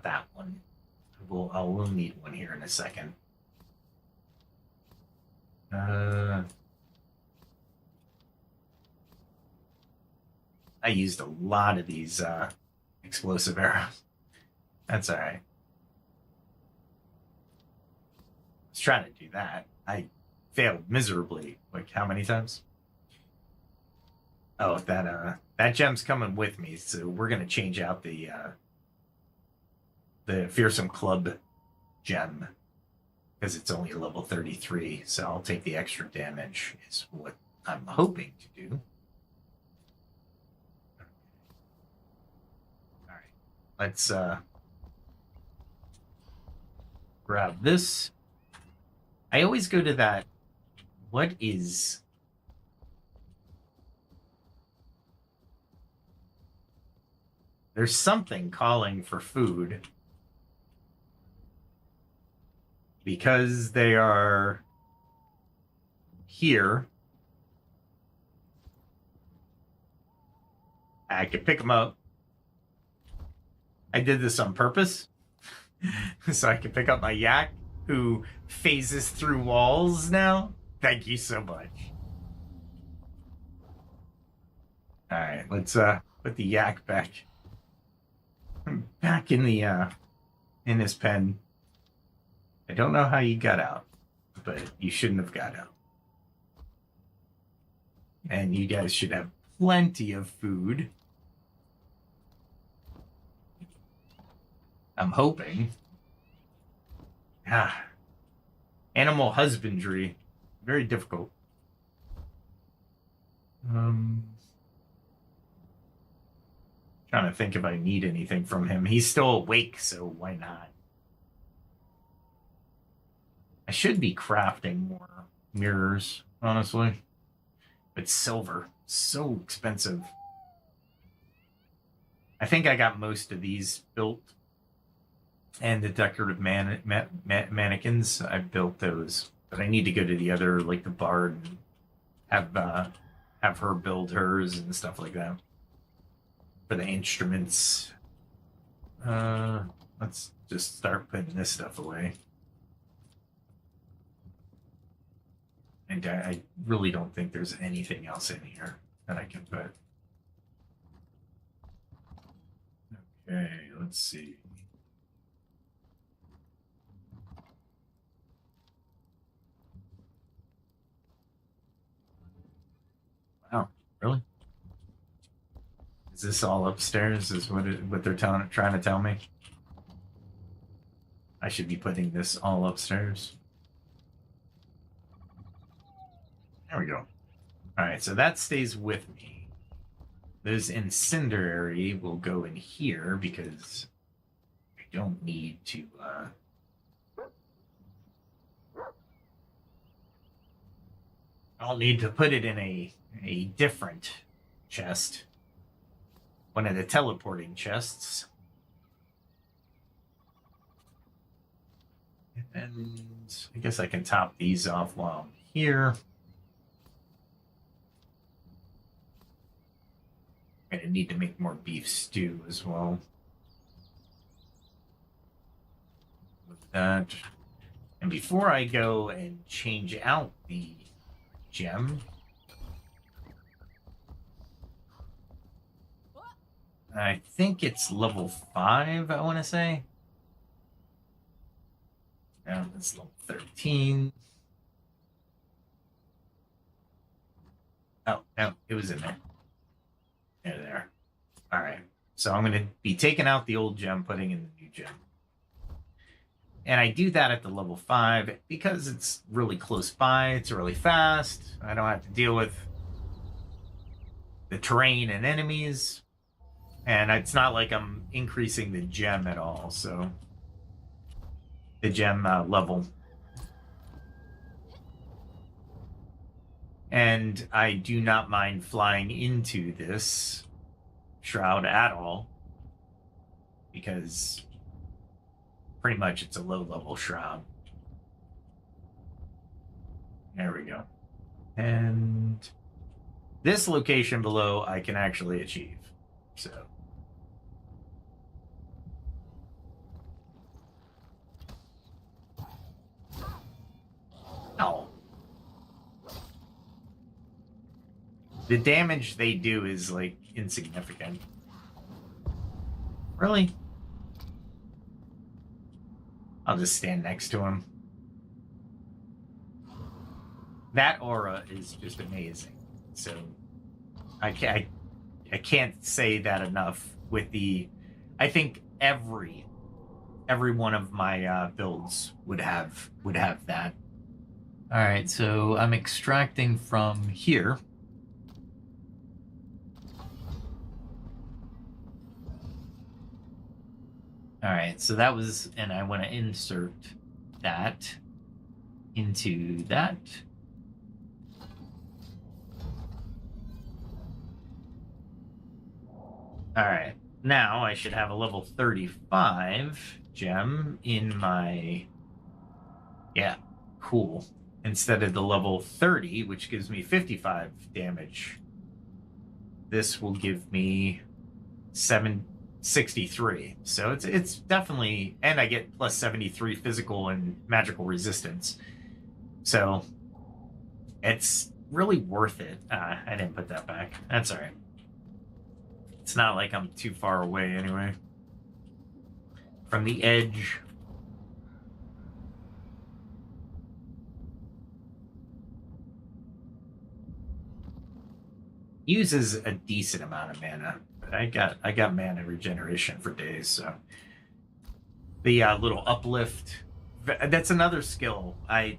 that one. I will need one here in a second. I used a lot of these explosive arrows. That's all right. I was trying to do that. I failed miserably. Like how many times? Oh, that gem's coming with me, so we're gonna change out the fearsome club gem because it's only level 33. So I'll take the extra damage. Is what I'm hoping to do. All right, let's grab this. I always go to that. What is? There's something calling for food because they are here. I could pick them up. I did this on purpose so I can pick up my yak who phases through walls now. Thank you so much. All right, let's put the yak back in the in his pen. I don't know how you got out, but you shouldn't have got out. And you guys should have plenty of food. I'm hoping. Ah, animal husbandry, very difficult. Trying to think if I need anything from him. He's still awake, so why not? I should be crafting more mirrors, honestly. But silver, so expensive. I think I got most of these built. And the decorative mannequins, I built those. But I need to go to the other, like the bard, and have her build hers and stuff like that. For the instruments. Let's just start putting this stuff away. And I really don't think there's anything else in here that I can put. Okay, let's see. Wow, really? Is this all upstairs? Is what they're trying to tell me? I should be putting this all upstairs. There we go. All right, so that stays with me. Those incendiary will go in here because I don't need to. I'll need to put it in a different chest, one of the teleporting chests. And I guess I can top these off while I'm here. Gonna need to make more beef stew as well. With that. And before I go and change out the gem, I think it's level 5, I want to say. Now it's level 13. Oh, no, it was in there. There. All right. So I'm going to be taking out the old gem, putting in the new gem. And I do that at the level 5 because it's really close by. It's really fast. I don't have to deal with the terrain and enemies. And it's not like I'm increasing the gem at all. So the gem level. And I do not mind flying into this shroud at all, because pretty much it's a low-level shroud. There we go. And this location below I can actually achieve. So no. The damage they do is, like, insignificant. Really? I'll just stand next to him. That aura is just amazing. So I can't say that enough with the... I think every one of my builds would have that. All right, so I'm extracting from here. All right, so that was, and I want to insert that into that. All right, now I should have a level 35 gem in my, yeah, cool. Instead of the level 30, which gives me 55 damage, this will give me 763. So it's definitely, and I get plus 73 physical and magical resistance. So it's really worth it. I didn't put that back. That's all right. It's not like I'm too far away anyway from the edge. Uses a decent amount of mana, but I got mana regeneration for days. So the little uplift, that's another skill. Let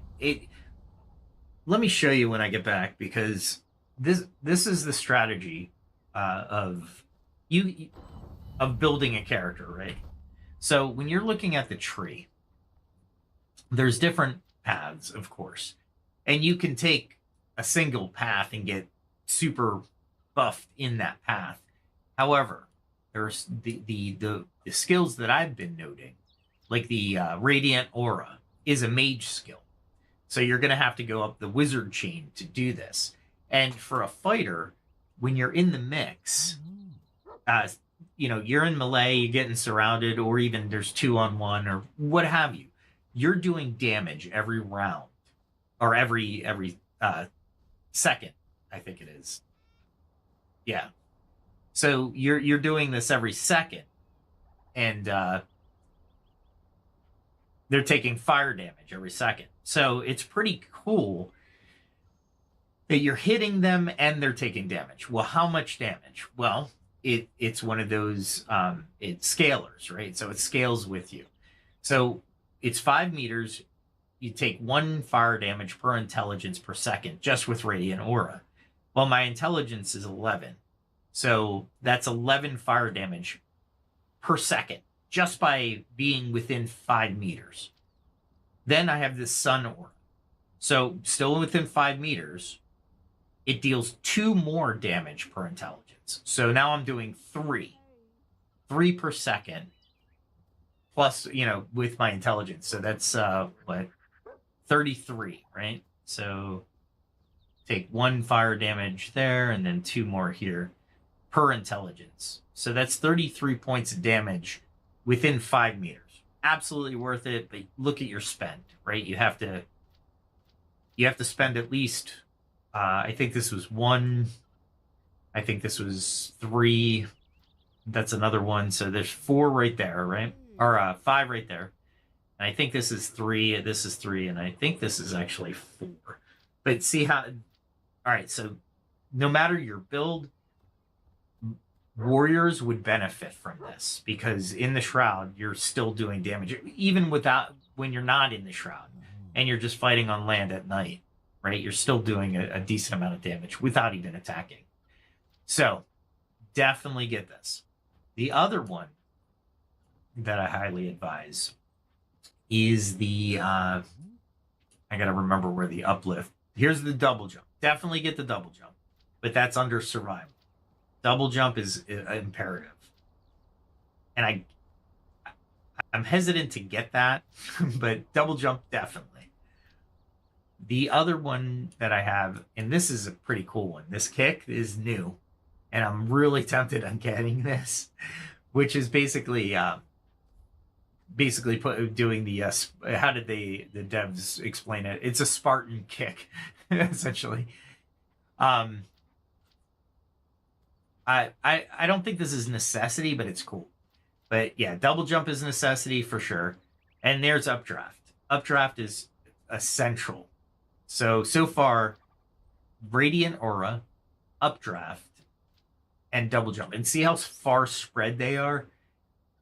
me show you when I get back, because this is the strategy of building a character, right? So when you're looking at the tree, there's different paths, of course, and you can take a single path and get super buffed in that path. However, there's the skills that I've been noting, like the Radiant Aura is a mage skill. So you're going to have to go up the wizard chain to do this. And for a fighter, when you're in the mix, you're in melee, you're getting surrounded, or even there's 2-on-1 or what have you. You're doing damage every round, or every second, I think it is. Yeah. So you're doing this every second, and they're taking fire damage every second. So it's pretty cool that you're hitting them and they're taking damage. Well, how much damage? Well, it's one of those it's scalers, right? So it scales with you. So it's 5 meters. You take 1 fire damage per intelligence per second, just with Radiant Aura. Well, my intelligence is 11. So that's 11 fire damage per second, just by being within 5 meters. Then I have this Sun Aura. So still within 5 meters, it deals 2 more damage per intelligence. So now I'm doing 3 per second, plus, with my intelligence. So that's, 33, right? So take 1 fire damage there, and then 2 more here per intelligence. So that's 33 points of damage within 5 meters. Absolutely worth it, but look at your spend, right? You have to spend at least I think this was 1, I think this was 3, that's another one. So there's 4 right there, right? Or 5 right there. And I think this is 3, this is 3, and I think this is actually 4. But see how, all right, so no matter your build, warriors would benefit from this because in the shroud, you're still doing damage, even without, when you're not in the shroud and you're just fighting on land at night, right? You're still doing a decent amount of damage without even attacking. So definitely get this. The other one that I highly advise is the, I got to remember where the uplift. Here's the double jump. Definitely get the double jump, but that's under survival. Double jump is imperative. And I'm hesitant to get that, but double jump, definitely. The other one that I have, and this is a pretty cool one. This kick is new, and I'm really tempted on getting this, which is basically doing the how did the devs explain it? It's a Spartan kick, essentially. I don't think this is necessity, but it's cool. But yeah, double jump is a necessity for sure. And there's updraft. Updraft is essential. So far, Radiant Aura, updraft, and double jump. And see how far spread they are?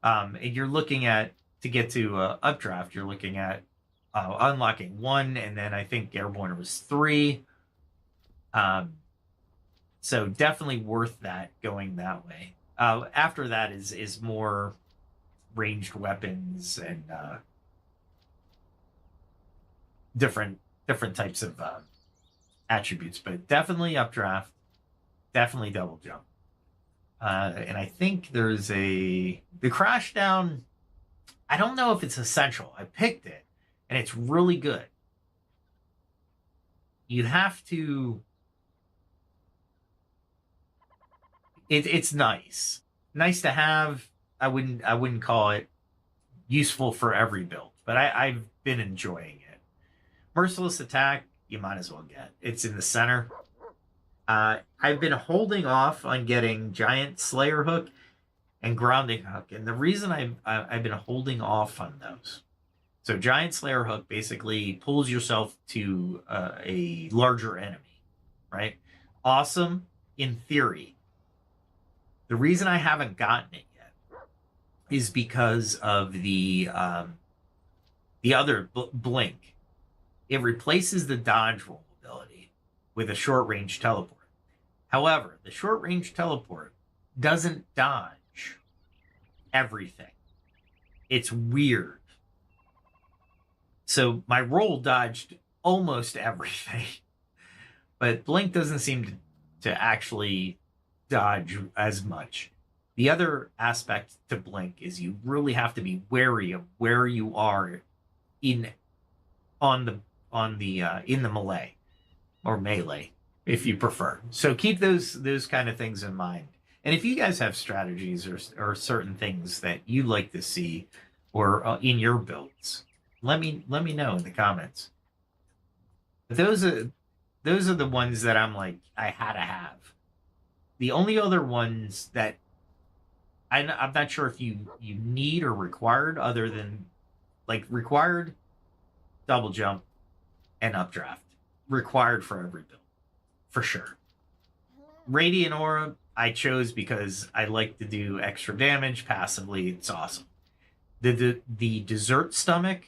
And you're looking at, to get to updraft, you're looking at unlocking 1, and then I think Airborne was 3. So definitely worth that going that way. After that is more ranged weapons and different types of attributes, but definitely updraft, definitely double jump. And I think there's the crash down. I don't know if it's essential. I picked it, and it's really good. You have to. It's nice to have. I wouldn't call it useful for every build, but I've been enjoying it. Merciless attack, you might as well get. It's in the center. I've been holding off on getting Giant Slayer Hook and Grounding Hook, and the reason I've been holding off on those. So Giant Slayer Hook basically pulls yourself to a larger enemy, right? Awesome in theory. The reason I haven't gotten it yet is because of the other blink. It replaces the dodge roll ability with a short range teleport. However, the short range teleport doesn't dodge everything. It's weird. So my roll dodged almost everything, but blink doesn't seem to actually dodge as much. The other aspect to blink is you really have to be wary of where you are in the melee or melee, if you prefer. So keep those kind of things in mind. And if you guys have strategies or certain things that you like to see or in your builds, let me know in the comments. Those are the ones that I'm like, I had to have. The only other ones that I'm not sure if you need or required, other than like required, double jump and updraft, required for every build, for sure. Radiant Aura I chose because I like to do extra damage passively. It's awesome. The Dessert Stomach,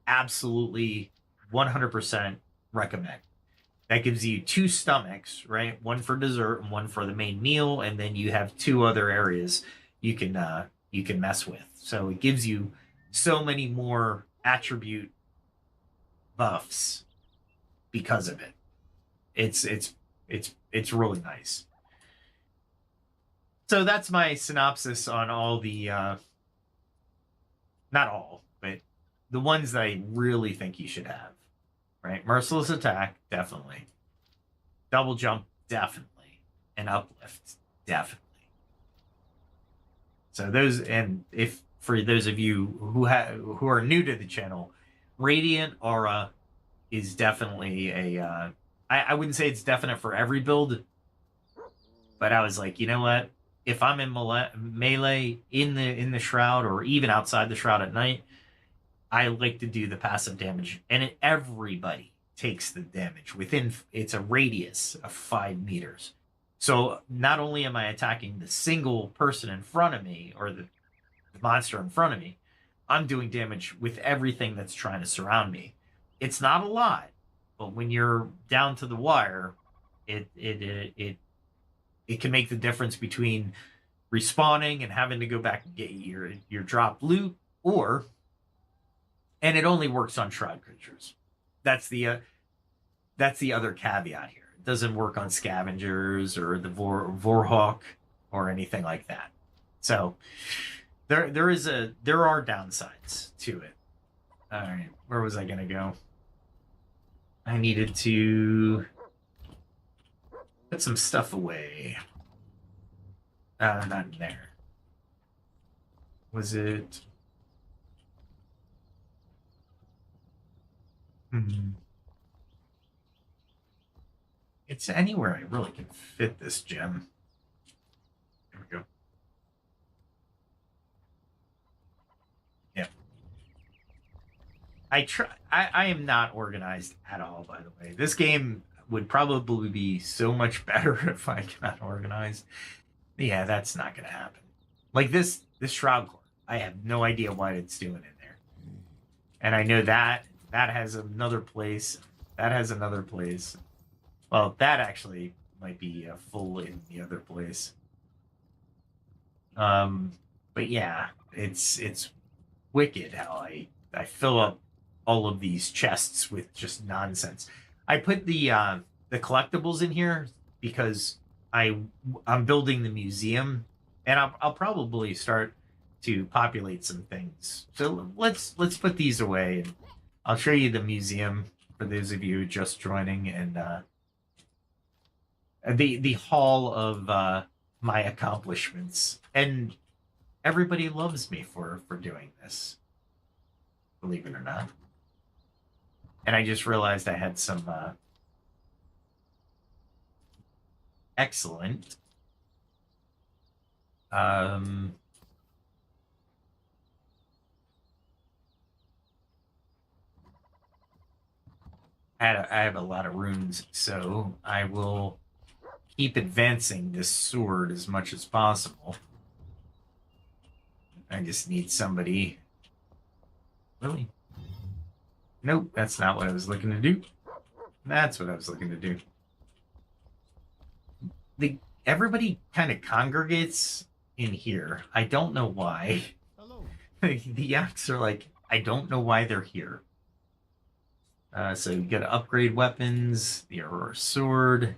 absolutely 100% recommend. That gives you 2 stomachs, right? One for dessert and one for the main meal, and then you have 2 other areas you can mess with. So it gives you so many more attribute buffs because of it. It's really nice. So that's my synopsis on all the not all, but the ones that I really think you should have. Right? Merciless attack, definitely. Double jump, definitely. And uplift, definitely. So those, and if for those of you who are new to the channel, Radiant Aura is definitely a. I wouldn't say it's definite for every build, but I was like, you know what? If I'm in melee in the shroud or even outside the shroud at night, I like to do the passive damage, and everybody takes the damage within. It's a radius of 5 meters. So not only am I attacking the single person in front of me or the monster in front of me, I'm doing damage with everything that's trying to surround me. It's not a lot, but when you're down to the wire, it can make the difference between respawning and having to go back and get your drop loot, or, and it only works on shroud creatures. That's the other caveat here. It doesn't work on scavengers or the Vorhawk or anything like that. So there are downsides to it. All right, where was I gonna go? I needed to put some stuff away. Not in there. Was it? It's anywhere I really can fit this gem. There we go. Yeah. I am not organized at all, by the way. This game would probably be so much better if I got organized. Yeah, that's not gonna happen. Like this Shroud Core, I have no idea what it's doing in there. And I know that has another place. That has another place. Well, that actually might be full in the other place. But yeah, it's wicked how I fill up all of these chests with just nonsense. I put the collectibles in here because I'm building the museum, and I'll probably start to populate some things. So let's put these away, and I'll show you the museum for those of you just joining, and the hall of my accomplishments. And everybody loves me for doing this, believe it or not. And I just realized I had some excellent I have a lot of runes, so I will keep advancing this sword as much as possible. I just need somebody. Really? Nope, that's not what I was looking to do. That's what I was looking to do. Everybody kind of congregates in here. I don't know why. Hello. The yaks are like, I don't know why they're here. So you got to upgrade weapons, the Aurora Sword.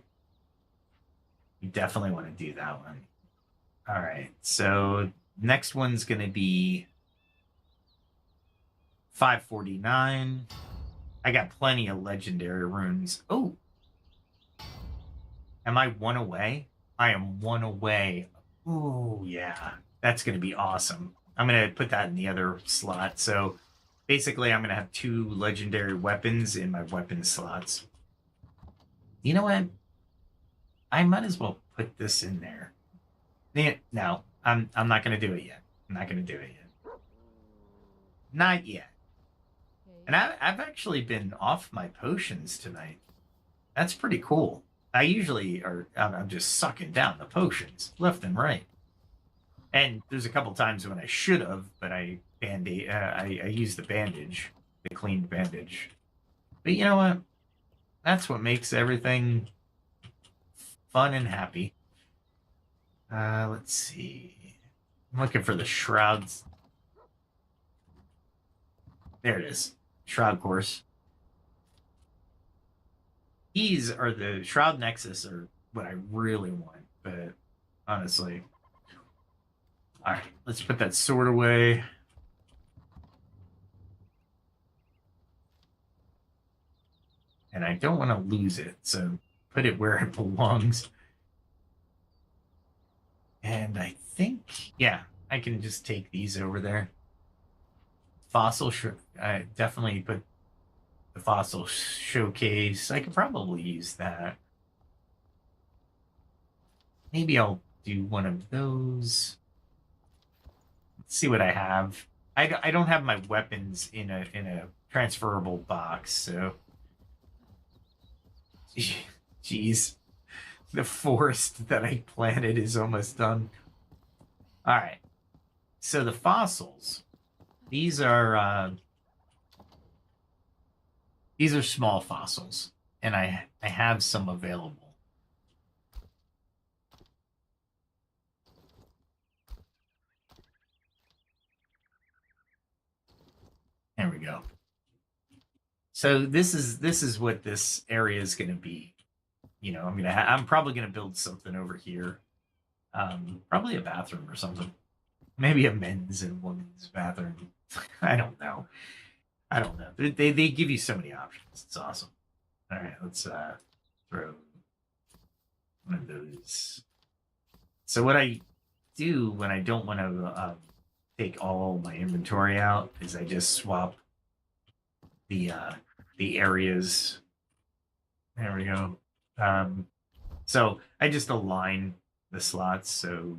You definitely want to do that one. All right, so next one's going to be 549. I got plenty of legendary runes. Oh, am I one away? I am one away. Oh, yeah. That's going to be awesome. I'm going to put that in the other slot. So basically, I'm going to have 2 legendary weapons in my weapon slots. You know what? I might as well put this in there. No, I'm not going to do it yet. I'm not going to do it yet. Not yet. And I've actually been off my potions tonight. That's pretty cool. I usually I'm just sucking down the potions left and right. And there's a couple times when I should have, but I used the bandage, the cleaned bandage. But you know what? That's what makes everything fun and happy. Let's see. I'm looking for the shrouds. There it is. Shroud course. These are the Shroud Nexus are what I really want, but honestly. Alright, let's put that sword away. And I don't want to lose it, so put it where it belongs. And I think, yeah, I can just take these over there. Fossil, I definitely put the fossil showcase. I could probably use that. Maybe I'll do one of those. Let's see what I have. I don't have my weapons in a transferable box, so jeez, the forest that I planted is almost done. All right, so the fossils. These are small fossils, and I have some available. There we go. So this is what this area is going to be. You know, I'm probably gonna build something over here. Probably a bathroom or something. Maybe a men's and women's bathroom. I don't know. I don't know. They give you so many options. It's awesome. All right, let's throw one of those. So what I do when I don't want to take all my inventory out is I just swap the areas. There we go. So I just align the slots so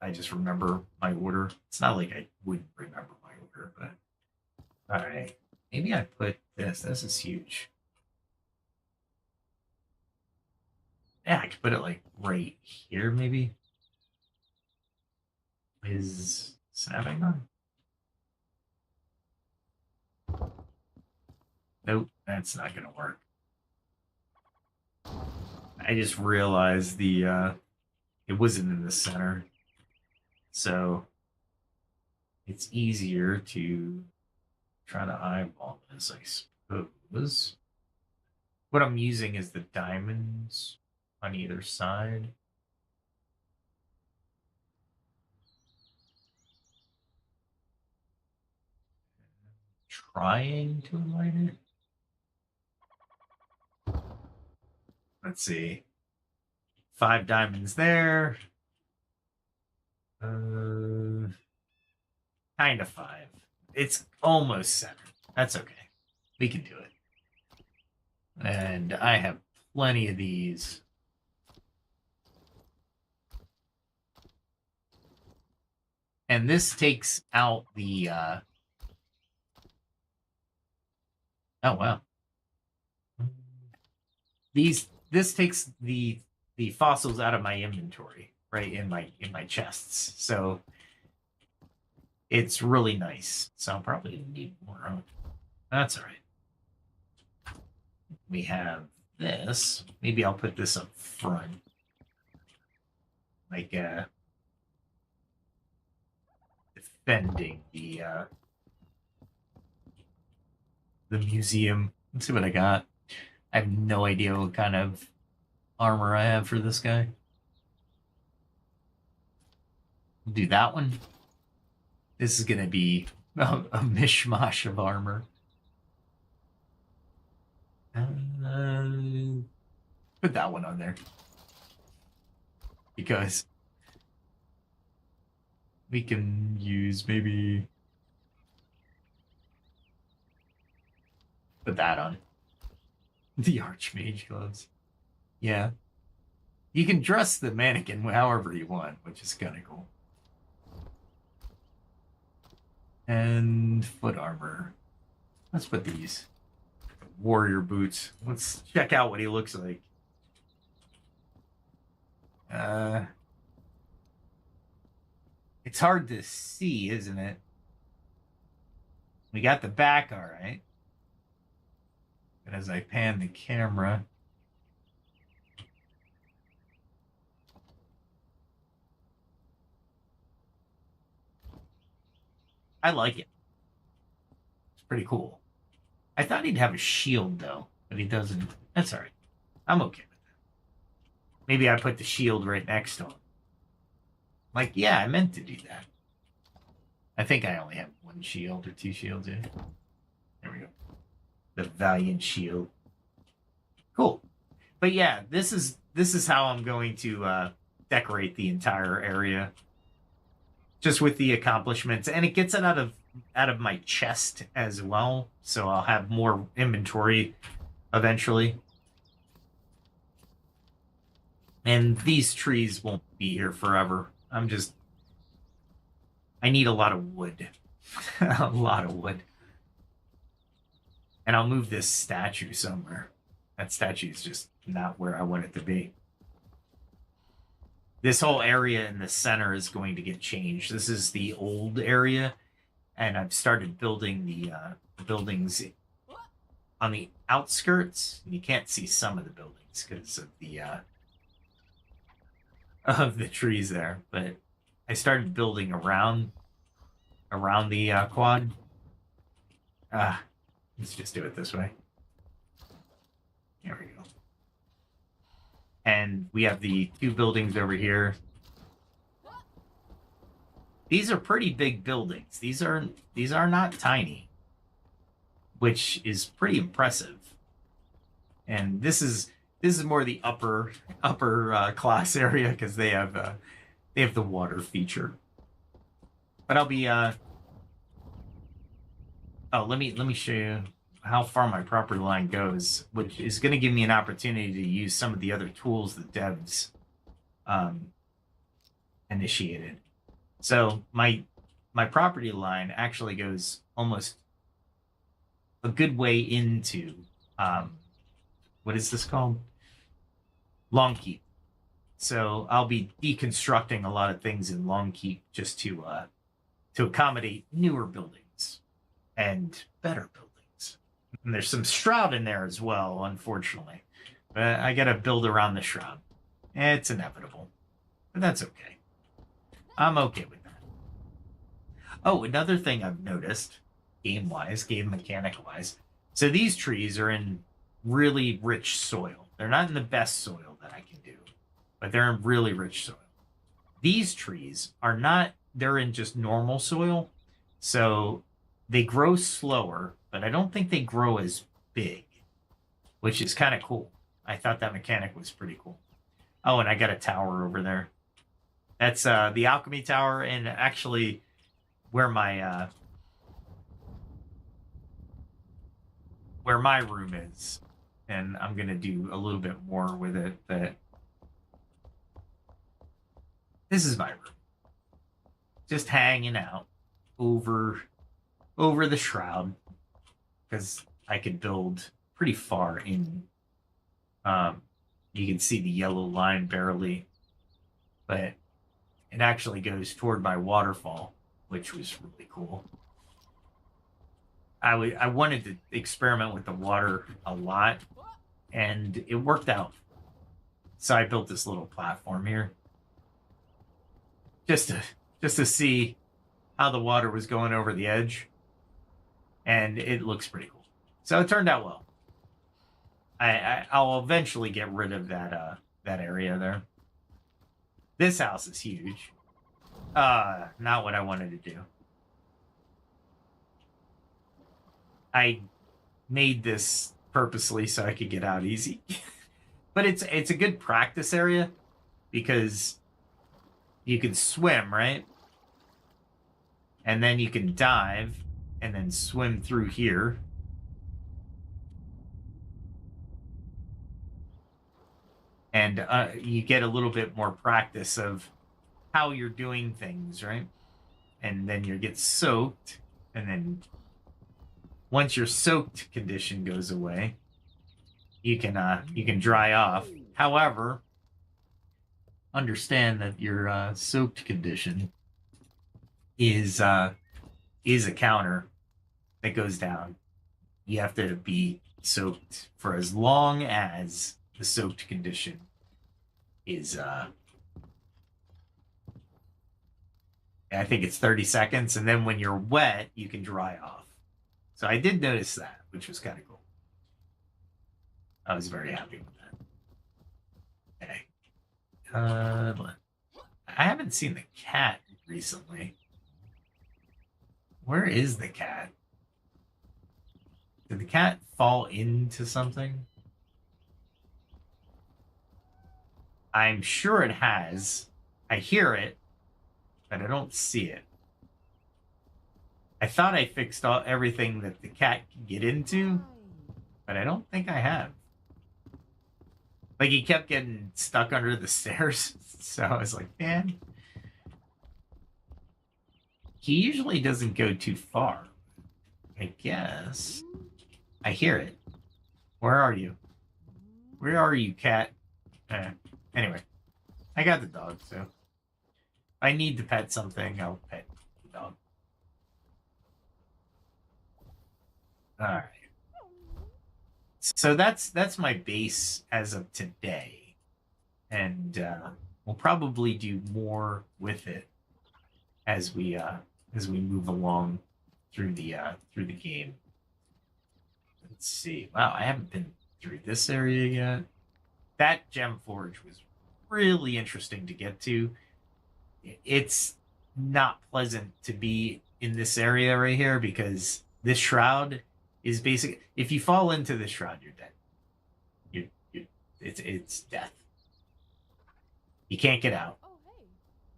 I just remember my order. It's not like I wouldn't remember my order, but all right. Maybe I put this. This is huge. Yeah, I could put it like right here, maybe. Is snapping on? Nope, that's not gonna work. I just realized it wasn't in the center. So it's easier to try to eyeball this, I suppose. What I'm using is the diamonds on either side. Trying to align it. Let's see. 5 diamonds there. Kind of 5. It's almost 7. That's okay. We can do it. And I have plenty of these. And this takes out the oh wow. This takes the fossils out of my inventory, right, in my chests. So it's really nice. So I'll probably need more. That's all right. We have this. Maybe I'll put this up front. Like defending the museum. Let's see what I got. I have no idea what kind of armor I have for this guy. We'll do that one. This is gonna be a mishmash of armor. Put that one on there. Because we can use maybe put that on. The Archmage gloves. Yeah. You can dress the mannequin however you want, which is kind of cool. And foot armor. Let's put these. Warrior boots. Let's check out what he looks like. It's hard to see, isn't it? We got the back all right. But as I pan the camera, I like it. It's pretty cool. I thought he'd have a shield though, but he doesn't. That's all right. I'm okay with that. Maybe I put the shield right next to him. Like, yeah, I meant to do that. I think I only have 1 shield or 2 shields in. There we go. The Valiant Shield. Cool. But yeah, this is how I'm going to decorate the entire area. just with the accomplishments, and it gets it out of my chest as well, so I'll have more inventory eventually. And these trees won't be here forever. I need a lot of wood. A lot of wood. And I'll move this statue somewhere. That statue is just not where I want it to be. This whole area in the center is going to get changed. This is the old area, and I've started building the buildings on the outskirts. You can't see some of the buildings because of the trees there, but I started building around the quad. Let's just do it this way. There we go. And we have the 2 buildings over here. These are pretty big buildings. These are not tiny, which is pretty impressive. And this is more the upper class area because they have the water feature. But I'll be oh, let me show you how far my property line goes, which is going to give me an opportunity to use some of the other tools the devs initiated. So my property line actually goes almost a good way into what is this called? Longkeep. So I'll be deconstructing a lot of things in Longkeep just to accommodate newer buildings and better buildings. And there's some shroud in there as well, unfortunately. But I gotta build around the shroud. It's inevitable. But that's okay. I'm okay with that. Oh, another thing I've noticed, game-wise, game mechanic-wise. So these trees are in really rich soil. They're not in the best soil that I can do, but they're in really rich soil. These trees are not, they're in just normal soil. So they grow slower, but I don't think they grow as big, which is kind of cool. I thought that mechanic was pretty cool. Oh, and I got a tower over there. That's the alchemy tower, and actually where my room is. And I'm going to do a little bit more with it, but this is my room. Just hanging out over the shroud, because I could build pretty far in. You can see the yellow line barely, but it actually goes toward my waterfall, which was really cool. I wanted to experiment with the water a lot, and it worked out. So I built this little platform here, just to see how the water was going over the edge, and it looks pretty cool. So it turned out well. I'll eventually get rid of that area there. This house is huge. Not what I wanted to do. I made this purposely so I could get out easy. But it's a good practice area because you can swim, right? And then you can dive and then swim through here. And you get a little bit more practice of how you're doing things, right? And then you get soaked, and then once your soaked condition goes away, you can dry off. However, understand that your soaked condition is a counter that goes down. You have to be soaked for as long as the soaked condition is I think it's 30 seconds, and then when you're wet you can dry off. So I did notice that, which was kind of cool. I was very happy with that. Okay. I haven't seen the cat recently. Where is the cat? Did the cat fall into something? I'm sure it has. I hear it. but I don't see it. I thought I fixed everything that the cat could get into, but I don't think I have. Like, he kept getting stuck under the stairs, so I was like, man. He usually doesn't go too far. I guess. I hear it. Where are you? Where are you, cat? Anyway, I got the dog, so if I need to pet something, I'll pet the dog. All right. So that's my base as of today, and we'll probably do more with it as we move along through the game. Let's see. Wow, I haven't been through this area yet. That gem forge was really interesting to get to. It's not pleasant to be in this area right here because this shroud is basic. If you fall into the shroud, you're dead. It's death. You can't get out.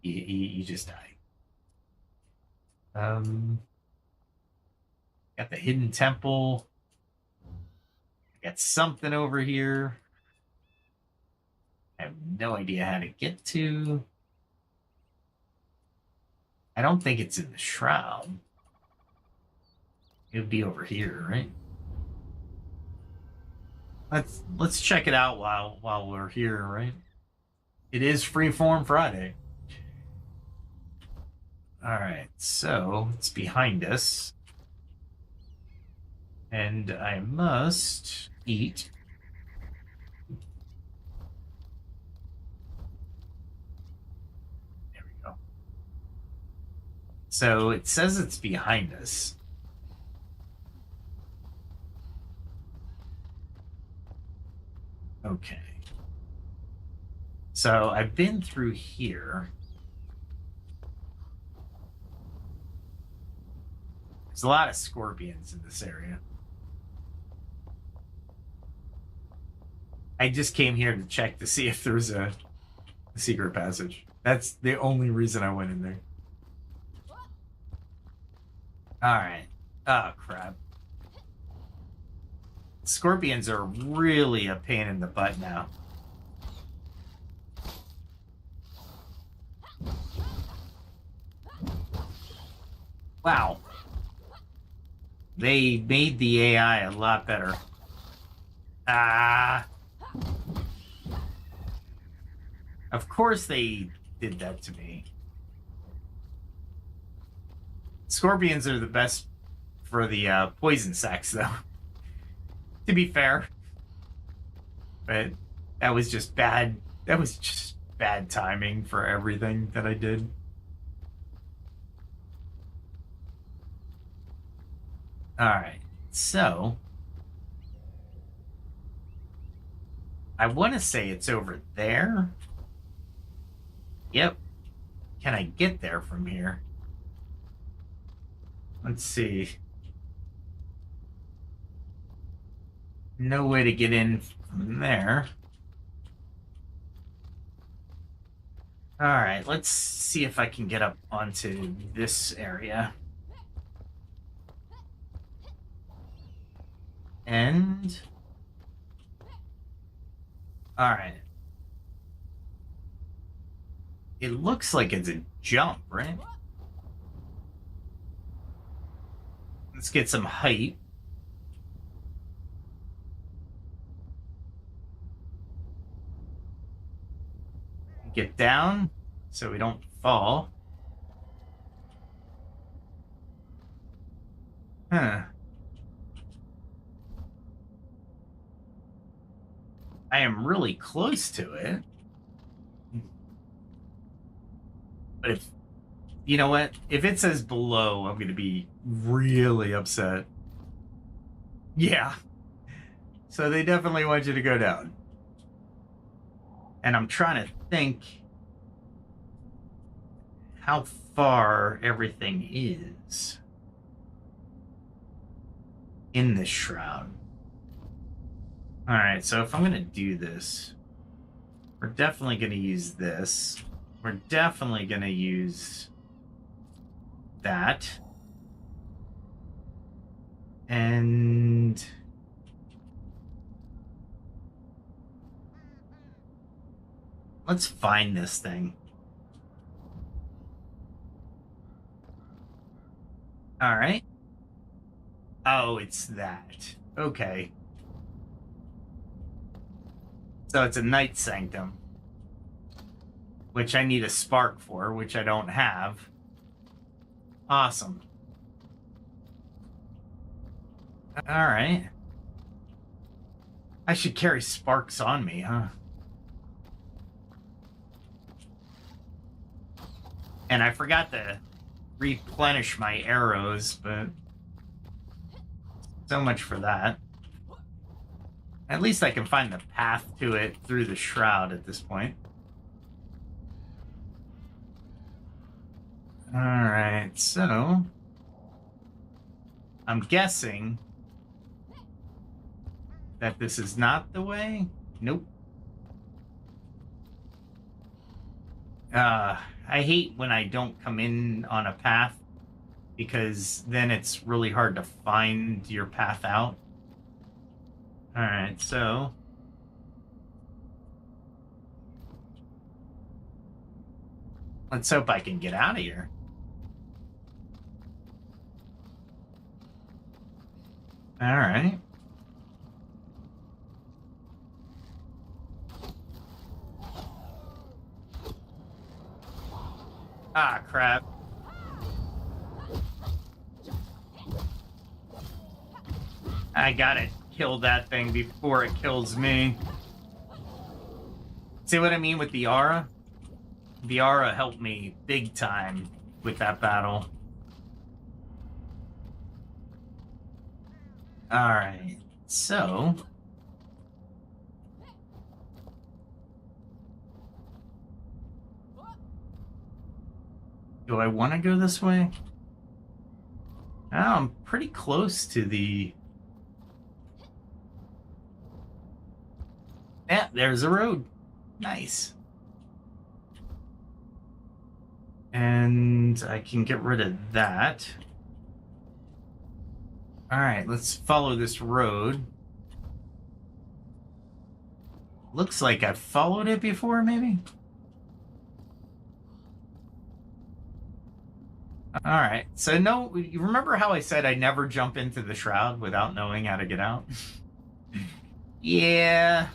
You just die. Got the hidden temple. Got something over here. I have no idea how to get to. I don't think it's in the shroud. It would be over here, right? Let's check it out while we're here, right? It is Freeform Friday. All right, so it's behind us. And I must eat. There we go. So it says it's behind us. Okay. So I've been through here. There's a lot of scorpions in this area. I just came here to check to see if there's a secret passage. That's the only reason I went in there. Alright. Oh, crap. Scorpions are really a pain in the butt now. Wow. They made the AI a lot better. Of course they did that to me. Scorpions are the best for the poison sacks, though. To be fair. But that was just bad. That was just bad timing for everything that I did. Alright, so I want to say it's over there. Yep. Can I get there from here? Let's see. No way to get in from there. Alright, let's see if I can get up onto this area. And... Alright. It looks like it's a jump, right? Let's get some height. Get down so we don't fall. Huh. I am really close to it. But if, you know what? If it says below, I'm going to be really upset. Yeah. So they definitely want you to go down. And I'm trying to think how far everything is in this shroud. Alright, so if I'm going to do this, we're definitely going to use this. We're definitely going to use that. And let's find this thing. All right. Oh, it's that. Okay. So it's a Night Sanctum, which I need a spark for, which I don't have. Awesome. All right. I should carry sparks on me, huh? And I forgot to replenish my arrows, but so much for that. At least I can find the path to it through the shroud at this point. All right, so I'm guessing that this is not the way. Nope. I hate when I don't come in on a path, because then it's really hard to find your path out. All right, so let's hope I can get out of here. All right. Ah, crap. I gotta kill that thing before it kills me. See what I mean with the aura? The aura helped me big time with that battle. Alright, so do I want to go this way? Oh, I'm pretty close to the... Yeah, there's a road. Nice. And I can get rid of that. All right, let's follow this road. Looks like I've followed it before, maybe? All right, so no, you remember how I said I never jump into the shroud without knowing how to get out? Yeah.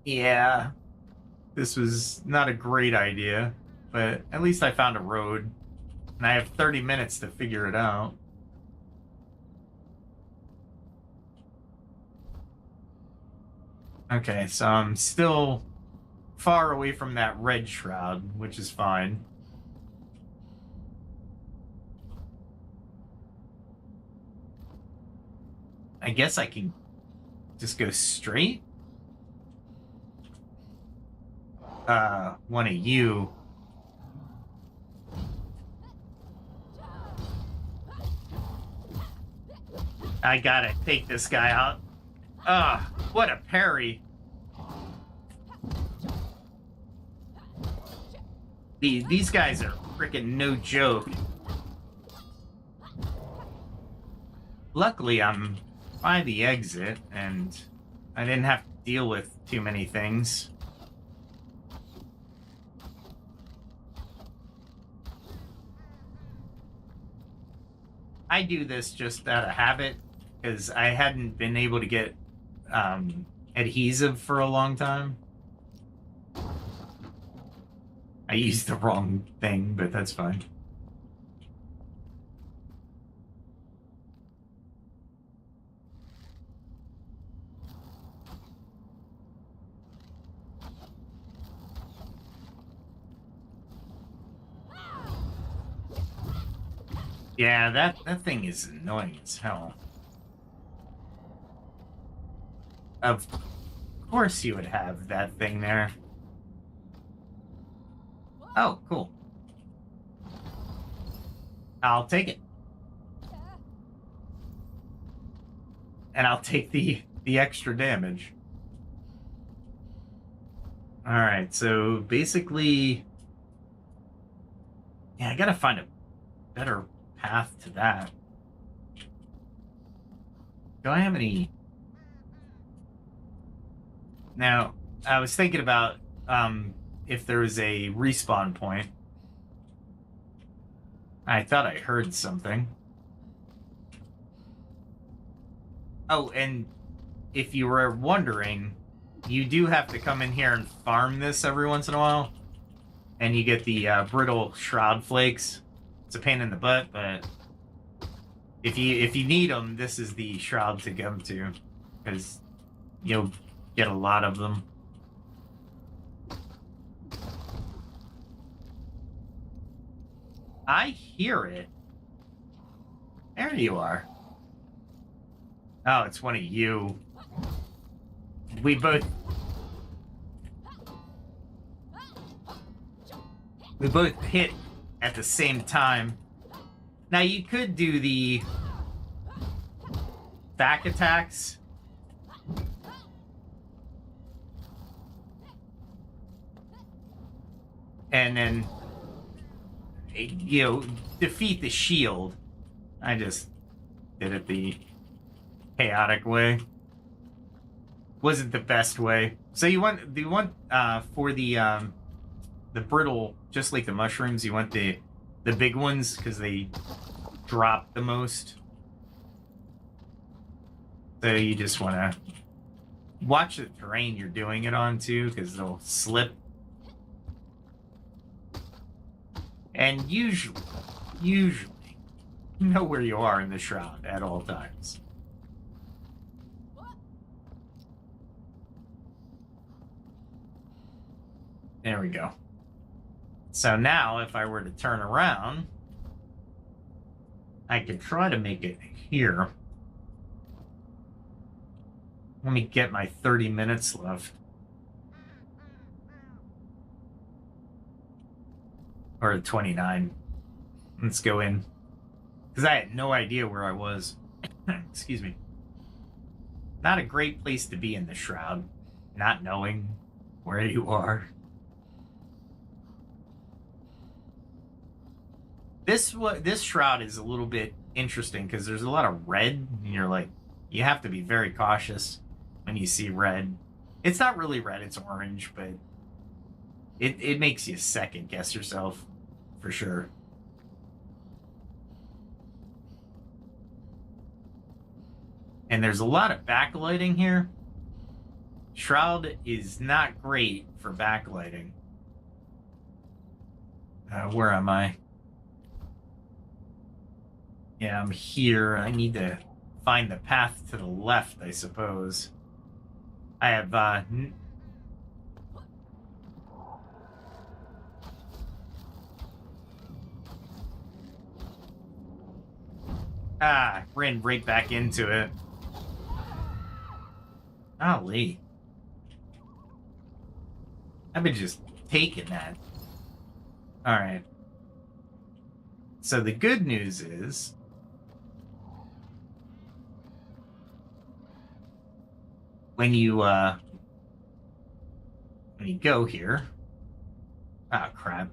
Yeah. This was not a great idea, but at least I found a road, and I have 30 minutes to figure it out. Okay, so I'm still far away from that red shroud, which is fine. I guess I can just go straight. One of you. I gotta take this guy out. Ah, what a parry. These guys are freaking no joke. Luckily, I'm by the exit, and I didn't have to deal with too many things. I do this just out of habit, because I hadn't been able to get adhesive for a long time. I used the wrong thing, but that's fine. Yeah, that thing is annoying as hell. Of course you would have that thing there. Oh, cool. I'll take it. And I'll take the extra damage. Alright, so basically... Yeah, I gotta find a better path to that. Do I have any... Now, I was thinking about if there was a respawn point. I thought I heard something. Oh, and if you were wondering, you do have to come in here and farm this every once in a while. And you get the brittle shroud flakes. It's a pain in the butt, but if you need them, this is the shroud to come to, because you'll get a lot of them. I hear it. There you are. Oh, it's one of you. We both hit at the same time. Now you could do the back attacks. And then, you know, defeat the shield. I just did it the chaotic way. Wasn't the best way. So you want for the brittle, just like the mushrooms, you want the big ones because they drop the most. So you just want to watch the terrain you're doing it on too, because they'll slip. And usually know where you are in the shroud at all times. There we go. So now, if I were to turn around, I could try to make it here. Let me get my 30 minutes left. Or 29. Let's go in. Because I had no idea where I was. Excuse me. Not a great place to be in the shroud. Not knowing where you are. This shroud is a little bit interesting because there's a lot of red, and you're like, you have to be very cautious when you see red. It's not really red, it's orange, but it makes you second guess yourself for sure. And there's a lot of backlighting here. Shroud is not great for backlighting. Where am I? Yeah, I'm here. I need to find the path to the left, I suppose. I have, ran right back into it. Golly. I've been just taking that. Alright. So the good news is... when you go here... Oh, crap.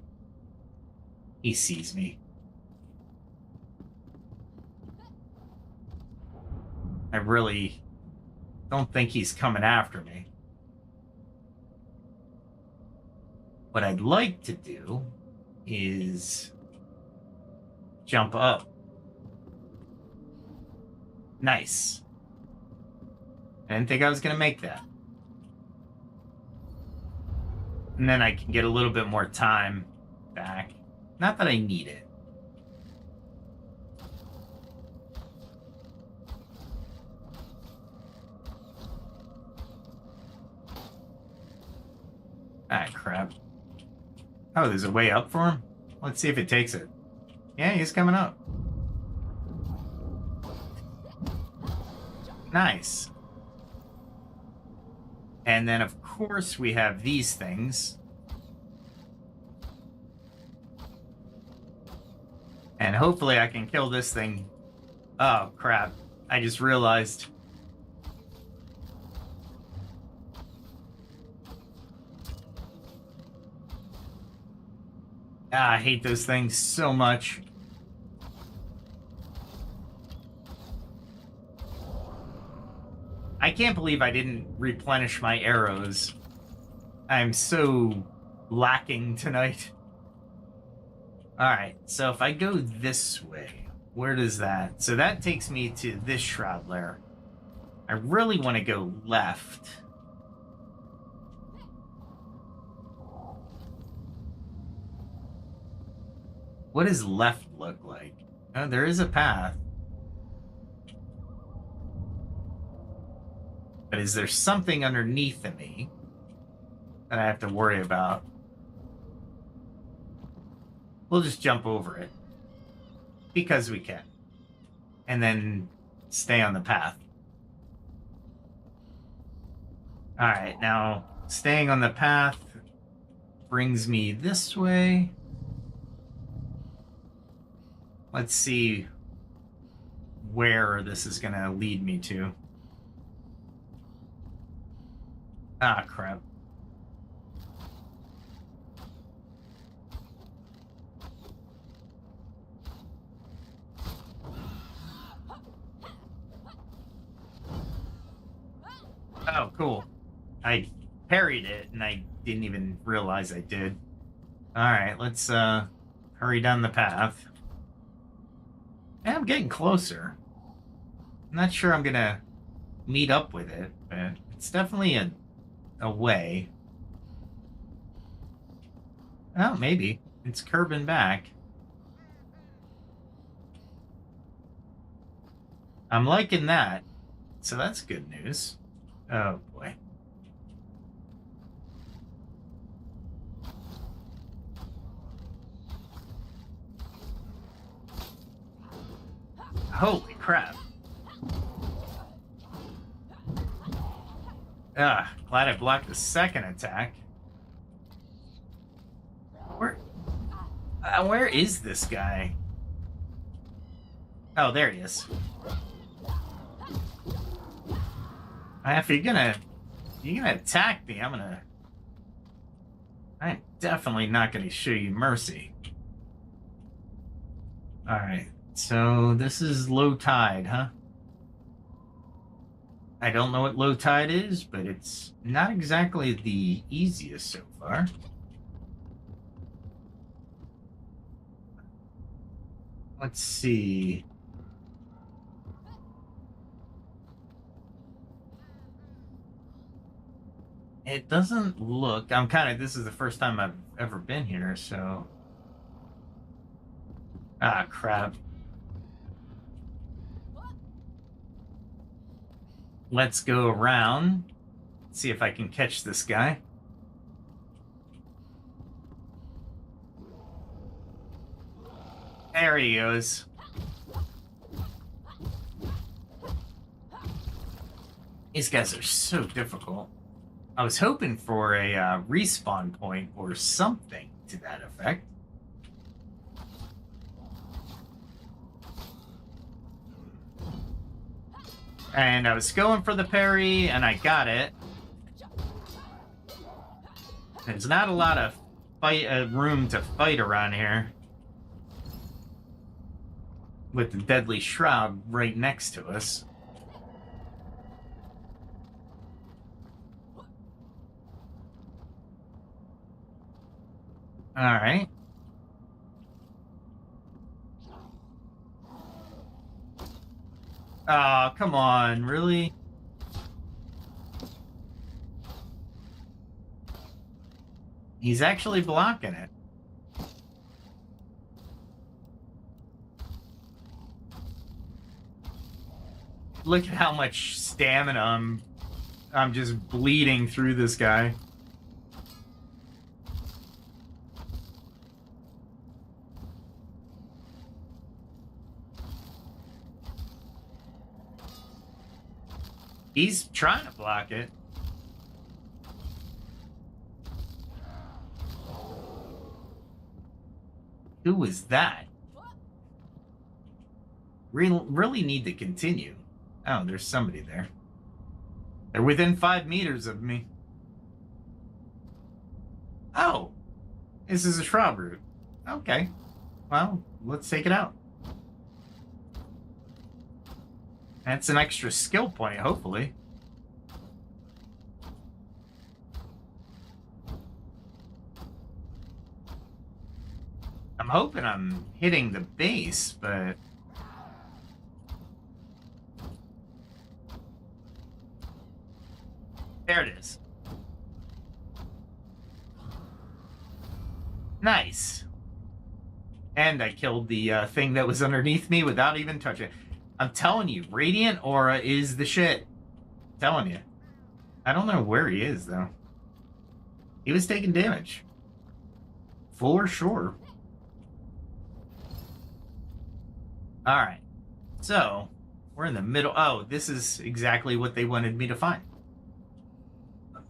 He sees me. I really don't think he's coming after me. What I'd like to do is jump up. Nice. I didn't think I was going to make that. And then I can get a little bit more time back. Not that I need it. Ah, crap. Oh, there's a way up for him? Let's see if it takes it. Yeah, he's coming up. Nice. And then, of course, we have these things. And hopefully I can kill this thing. Oh, crap. I just realized. Ah, I hate those things so much. I can't believe I didn't replenish my arrows. I'm so lacking tonight. Alright, so if I go this way, where does that... So that takes me to this shroud lair. I really want to go left. What does left look like? Oh, there is a path. But is there something underneath of me that I have to worry about? We'll just jump over it. Because we can. And then stay on the path. Alright, now staying on the path brings me this way. Let's see where this is going to lead me to. Ah, crap. Oh, cool. I parried it, and I didn't even realize I did. Alright, let's hurry down the path. And I'm getting closer. I'm not sure I'm gonna meet up with it, but it's definitely a way. Oh, maybe. It's curving back. I'm liking that. So that's good news. Oh, boy. Holy crap. Ah, glad I blocked the second attack. Where is this guy? Oh, there he is. If you're gonna attack me, I'm definitely not gonna show you mercy. Alright, so this is low tide, huh? I don't know what low tide is, but it's not exactly the easiest so far. Let's see. It doesn't look... this is the first time I've ever been here, so... Ah, crap. Let's go around. See if I can catch this guy. There he goes. These guys are so difficult. I was hoping for a respawn point or something to that effect. And I was going for the parry, and I got it. There's not a lot of room to fight around here. With the deadly shroud right next to us. Alright. Oh, come on, really? He's actually blocking it. Look at how much stamina I'm just bleeding through this guy. He's trying to block it. Who was that? Really need to continue. Oh, there's somebody there. They're within 5 meters of me. Oh, this is a shroud root. Okay. Well, let's take it out. That's an extra skill point, hopefully. I'm hoping I'm hitting the base, but... There it is. Nice. And I killed the thing that was underneath me without even touching it. I'm telling you, Radiant Aura is the shit. I'm telling you. I don't know where he is, though. He was taking damage. For sure. Alright. So, we're in the middle. Oh, this is exactly what they wanted me to find.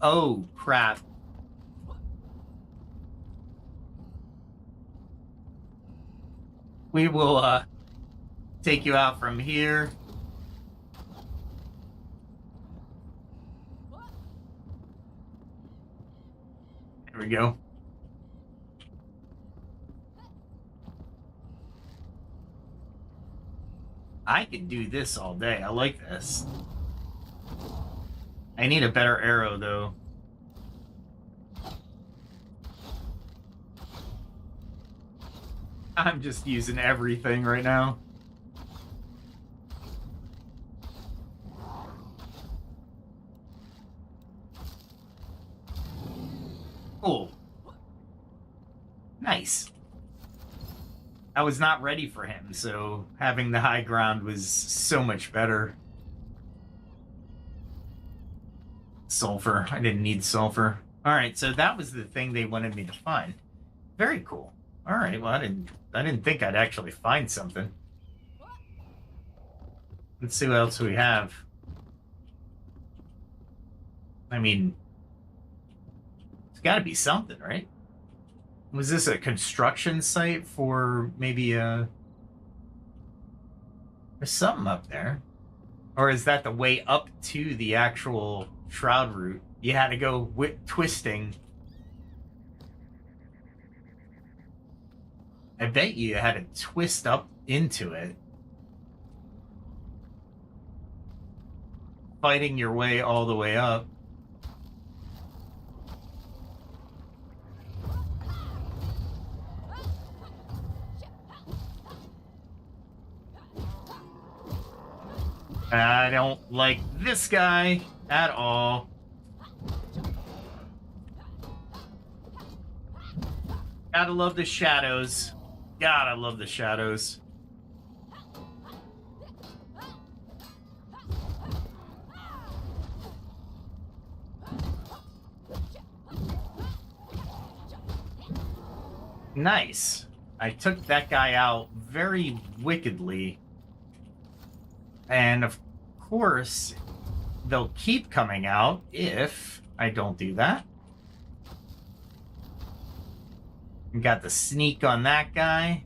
Oh, crap. We will, take you out from here. There we go. I could do this all day. I like this. I need a better arrow, though. I'm just using everything right now. Cool. Nice. I was not ready for him, so having the high ground was so much better. Sulfur. I didn't need sulfur. All right, so that was the thing they wanted me to find. Very cool. All right, well, I didn't think I'd actually find something. Let's see what else we have. I mean, it's got to be something, right? Was this a construction site for maybe a... There's something up there. Or is that the way up to the actual shroud route? You had to go twisting. I bet you had to twist up into it. Fighting your way all the way up. I don't like this guy at all. Gotta love the shadows. God, I love the shadows. Nice. I took that guy out very wickedly. And of course, they'll keep coming out if I don't do that. We got the sneak on that guy.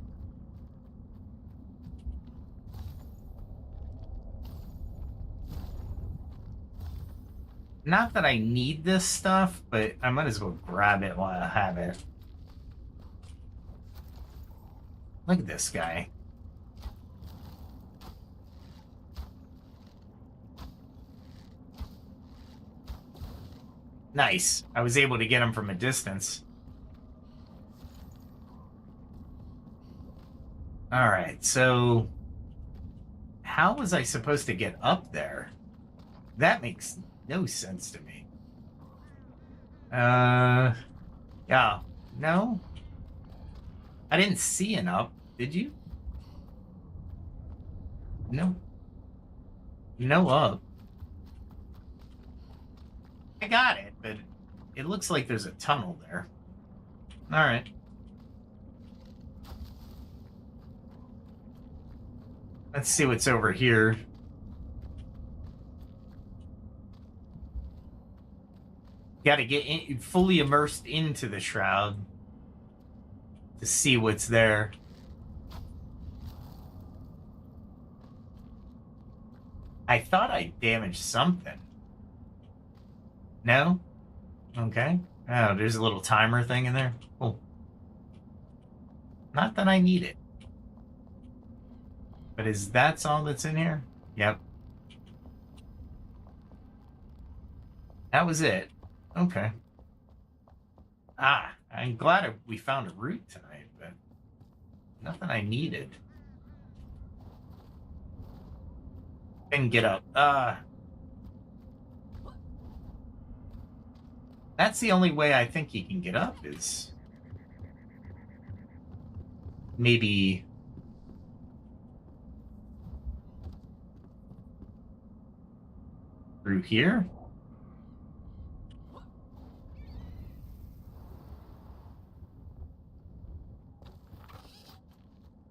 Not that I need this stuff, but I might as well grab it while I have it. Look at this guy. Nice. I was able to get him from a distance. All right, so how was I supposed to get up there? That makes no sense to me. Yeah, no? I didn't see an up, did you? No. No up. I got it, but it looks like there's a tunnel there. All right. Let's see what's over here. Got to get fully immersed into the shroud to see what's there. I thought I damaged something. No? Okay. Oh, there's a little timer thing in there. Cool. Not that I need it. But is that all that's in here? Yep. That was it. Okay. Ah, I'm glad we found a route tonight, but nothing I needed. Didn't get up. That's the only way I think he can get up is maybe through here.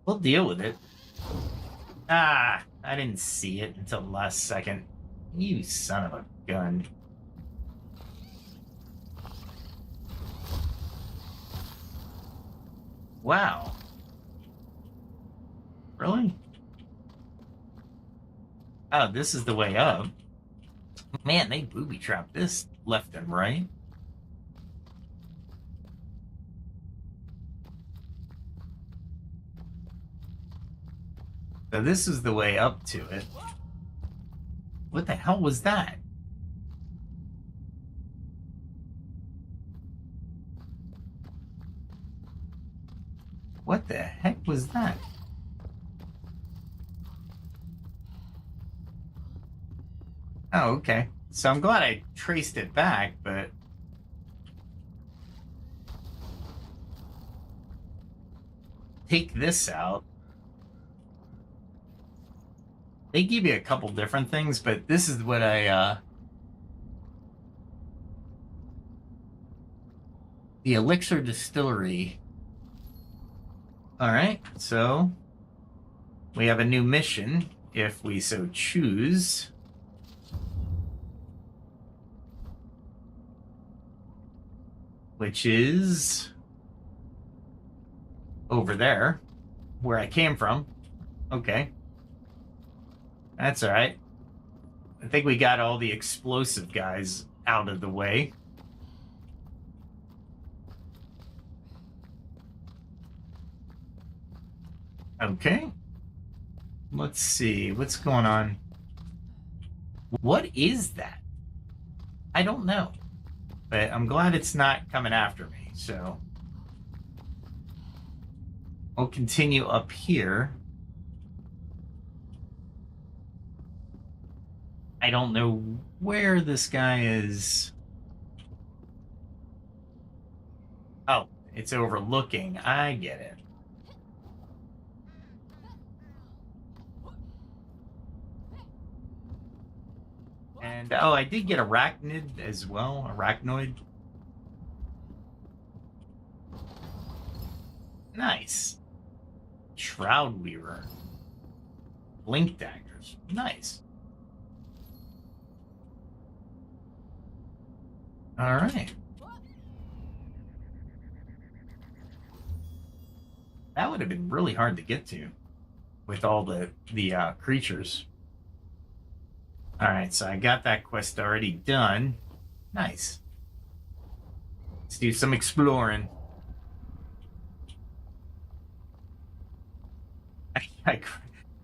We'll deal with it. Ah, I didn't see it until the last second. You son of a gun. Wow. Really? Oh, this is the way up. Man, they booby-trapped this left and right. So this is the way up to it. What the hell was that? What the heck was that? Oh, okay. So I'm glad I traced it back, but... Take this out. They give you a couple different things, but this is what I, the Elixir Distillery. Alright, so... We have a new mission, if we so choose. Which is... over there, where I came from. Okay. That's all right. I think we got all the explosive guys out of the way. Okay. Let's see. What's going on? What is that? I don't know. But I'm glad it's not coming after me, so... I'll continue up here. I don't know where this guy is. Oh, it's overlooking. I get it. And, oh, I did get arachnid as well. Arachnoid. Nice. Shroud Weaver. Blink daggers. Nice. All right. That would have been really hard to get to with all the creatures. All right, so I got that quest already done. Nice. Let's do some exploring.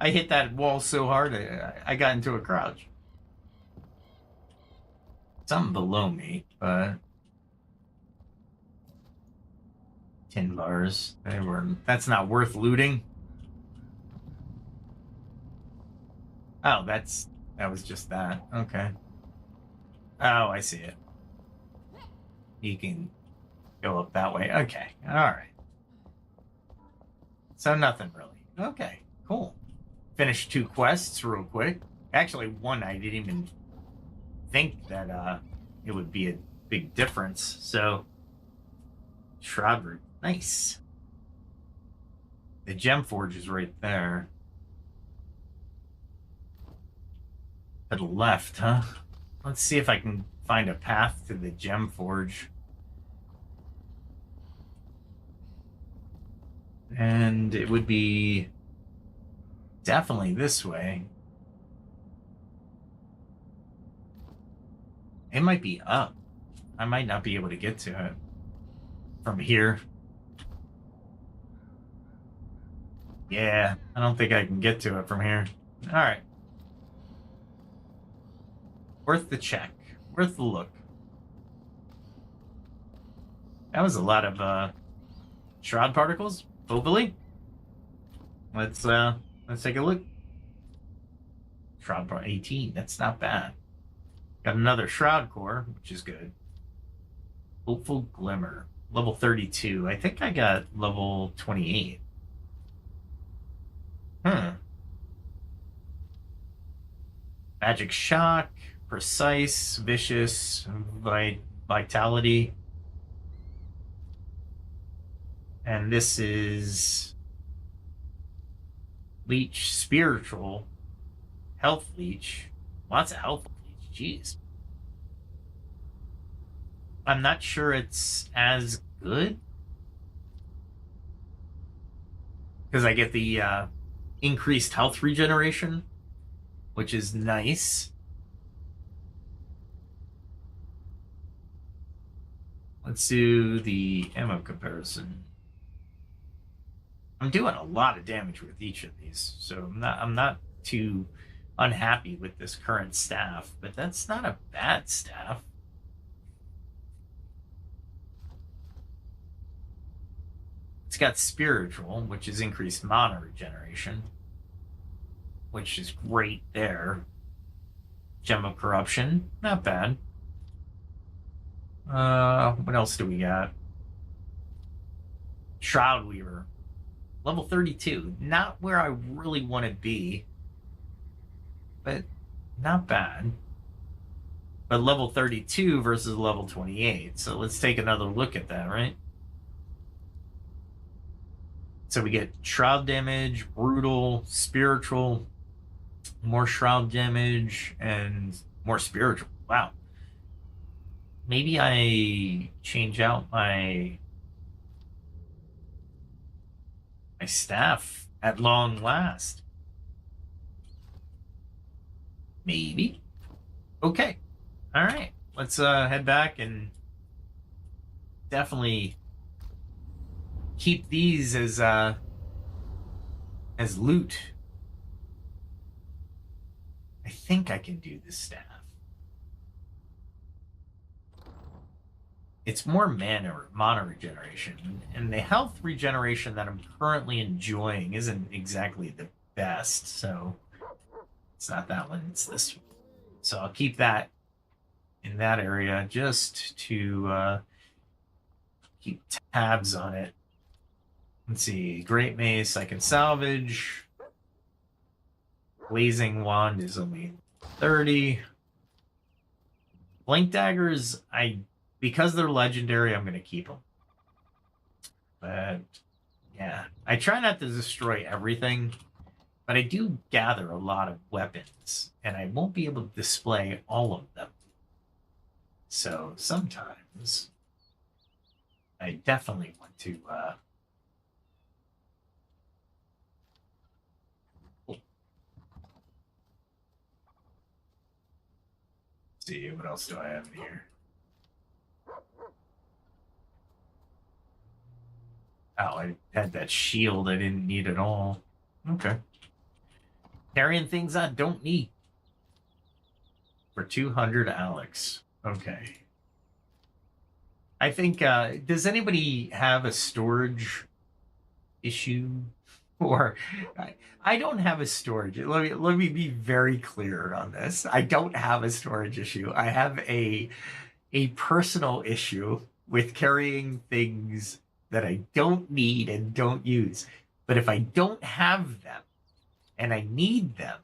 I hit that wall so hard, I got into a crouch. Something below me, but 10 bars. That's not worth looting. Oh, that was just that. Okay. Oh, I see it. You can go up that way. Okay. All right. So nothing really. Okay. Cool. Finished 2 quests real quick. Actually, one I didn't even think that it would be a big difference. So Shroud Root. Nice. The Gem Forge is right there. To the left, huh? Let's see if I can find a path to the Gem Forge. And it would be definitely this way. It might be up. I might not be able to get to it from here. Yeah, I don't think I can get to it from here. All right. Worth the check. Worth the look. That was a lot of shroud particles, hopefully. Let's take a look. Shroud part 18, that's not bad. Got another shroud core, which is good. Hopeful glimmer. Level 32. I think I got level 28. Magic shock, precise, vicious, vitality. And this is leech, spiritual, health leech. Lots of health leech. Jeez. I'm not sure it's as good. Because I get the increased health regeneration, which is nice. Let's do the ammo comparison. I'm doing a lot of damage with each of these, so I'm not too unhappy with this current staff, but that's not a bad staff. It's got spiritual, which is increased mana regeneration, which is great there. Gem of corruption, not bad. What else do we got? Shroud Weaver, level 32. Not where I really want to be, but not bad. But level 32 versus level 28. So let's take another look at that, right? So we get shroud damage, brutal, spiritual, more shroud damage, and more spiritual. Wow. Maybe I change out my staff at long last. Maybe. Okay. All right. Let's head back and definitely keep these as loot. I think I can do this staff. It's more mana regeneration, and the health regeneration that I'm currently enjoying isn't exactly the best, so it's not that one, it's this one. So I'll keep that in that area just to keep tabs on it. Let's see, Great Mace I can salvage. Blazing Wand is only 30. Blink Daggers, because they're legendary, I'm going to keep them. But, yeah. I try not to destroy everything, but I do gather a lot of weapons, and I won't be able to display all of them. So, sometimes, I definitely want to, see, what else do I have in here? Oh, I had that shield I didn't need at all. Okay. Carrying things I don't need. For 200 Alex. Okay. I think, does anybody have a storage issue? Or, I don't have a storage. Let me be very clear on this. I don't have a storage issue. I have a personal issue with carrying things that I don't need and don't use. But if I don't have them and I need them,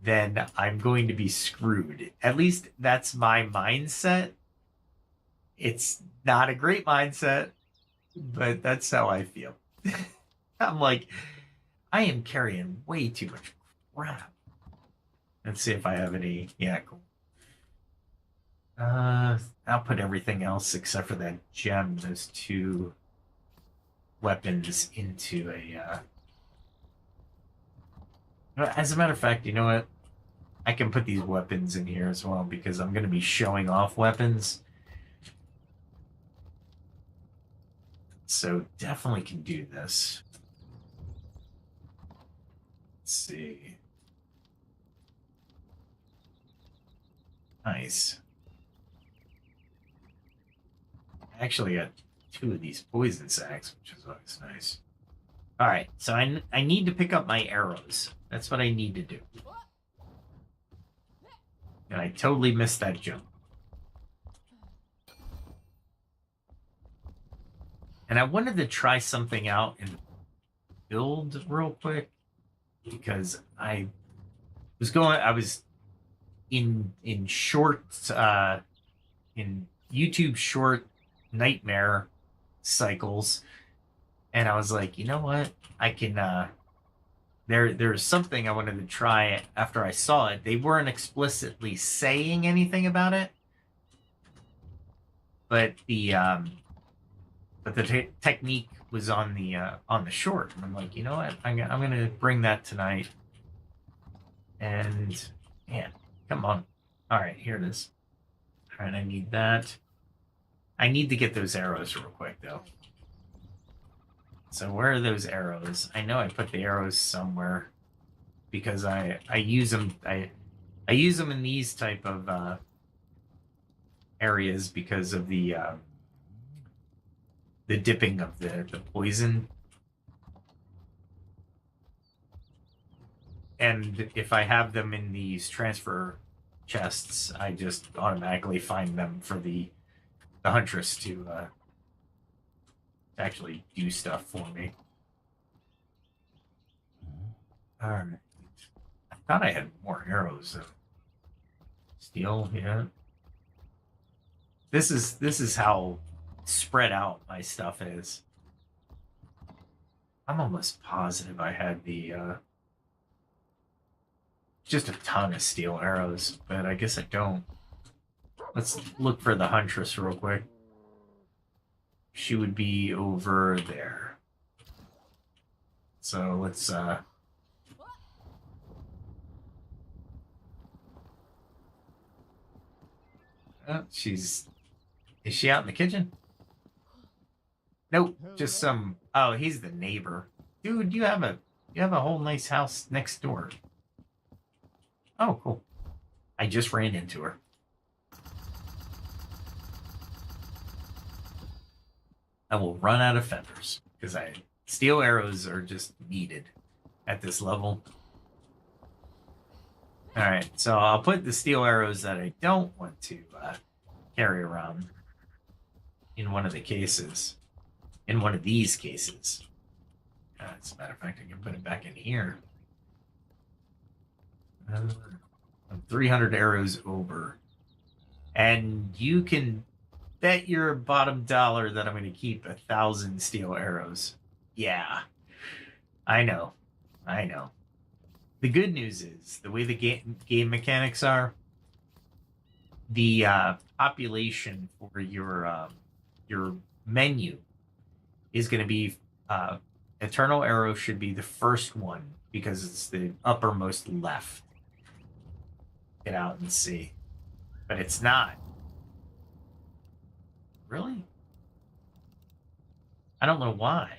then I'm going to be screwed. At least that's my mindset. It's not a great mindset, but that's how I feel. I'm like, I am carrying way too much crap. Let's see if I have any. Yeah, cool. I'll put everything else except for that gem, those two weapons, into a as a matter of fact, you know what? I can put these weapons in here as well because I'm going to be showing off weapons. So definitely can do this. Let's see. Nice. I actually got 2 of these poison sacks, which is always nice. All right, so I need to pick up my arrows. That's what I need to do. And I totally missed that jump. And I wanted to try something out and build real quick because I was in short in YouTube short nightmare cycles, and I was like, you know what? I can there's something I wanted to try after I saw it. They weren't explicitly saying anything about it, but the technique was on the short, and I'm like, you know what? I'm gonna bring that tonight. And man, come on. All right, here it is. All right, I need that. I need to get those arrows real quick though. So where are those arrows? I know I put the arrows somewhere because I use them. I use them in these type of areas because of the dipping of the poison. And if I have them in these transfer chests, I just automatically find them for the huntress to actually do stuff for me. All right. I thought I had more arrows though. Steel, yeah. This is how spread out my stuff is. I'm almost positive I had the just a ton of steel arrows, but I guess I don't. Let's look for the huntress real quick. She would be over there. So let's oh, is she out in the kitchen? Nope, just some. Oh, he's the neighbor. Dude, you have a whole nice house next door. Oh, cool. I just ran into her. I will run out of feathers because steel arrows are just needed at this level. All right, so I'll put the steel arrows that I don't want to carry around in one of the cases. In one of these cases. As a matter of fact, I can put it back in here. I'm 300 arrows over. And you can bet your bottom dollar that I'm going to keep 1,000 steel arrows. Yeah. I know. The good news is, the way the game mechanics are, the population for your menu is going to be Eternal Arrow should be the first one because it's the uppermost left. Get out and see. But it's not. Really? I don't know why.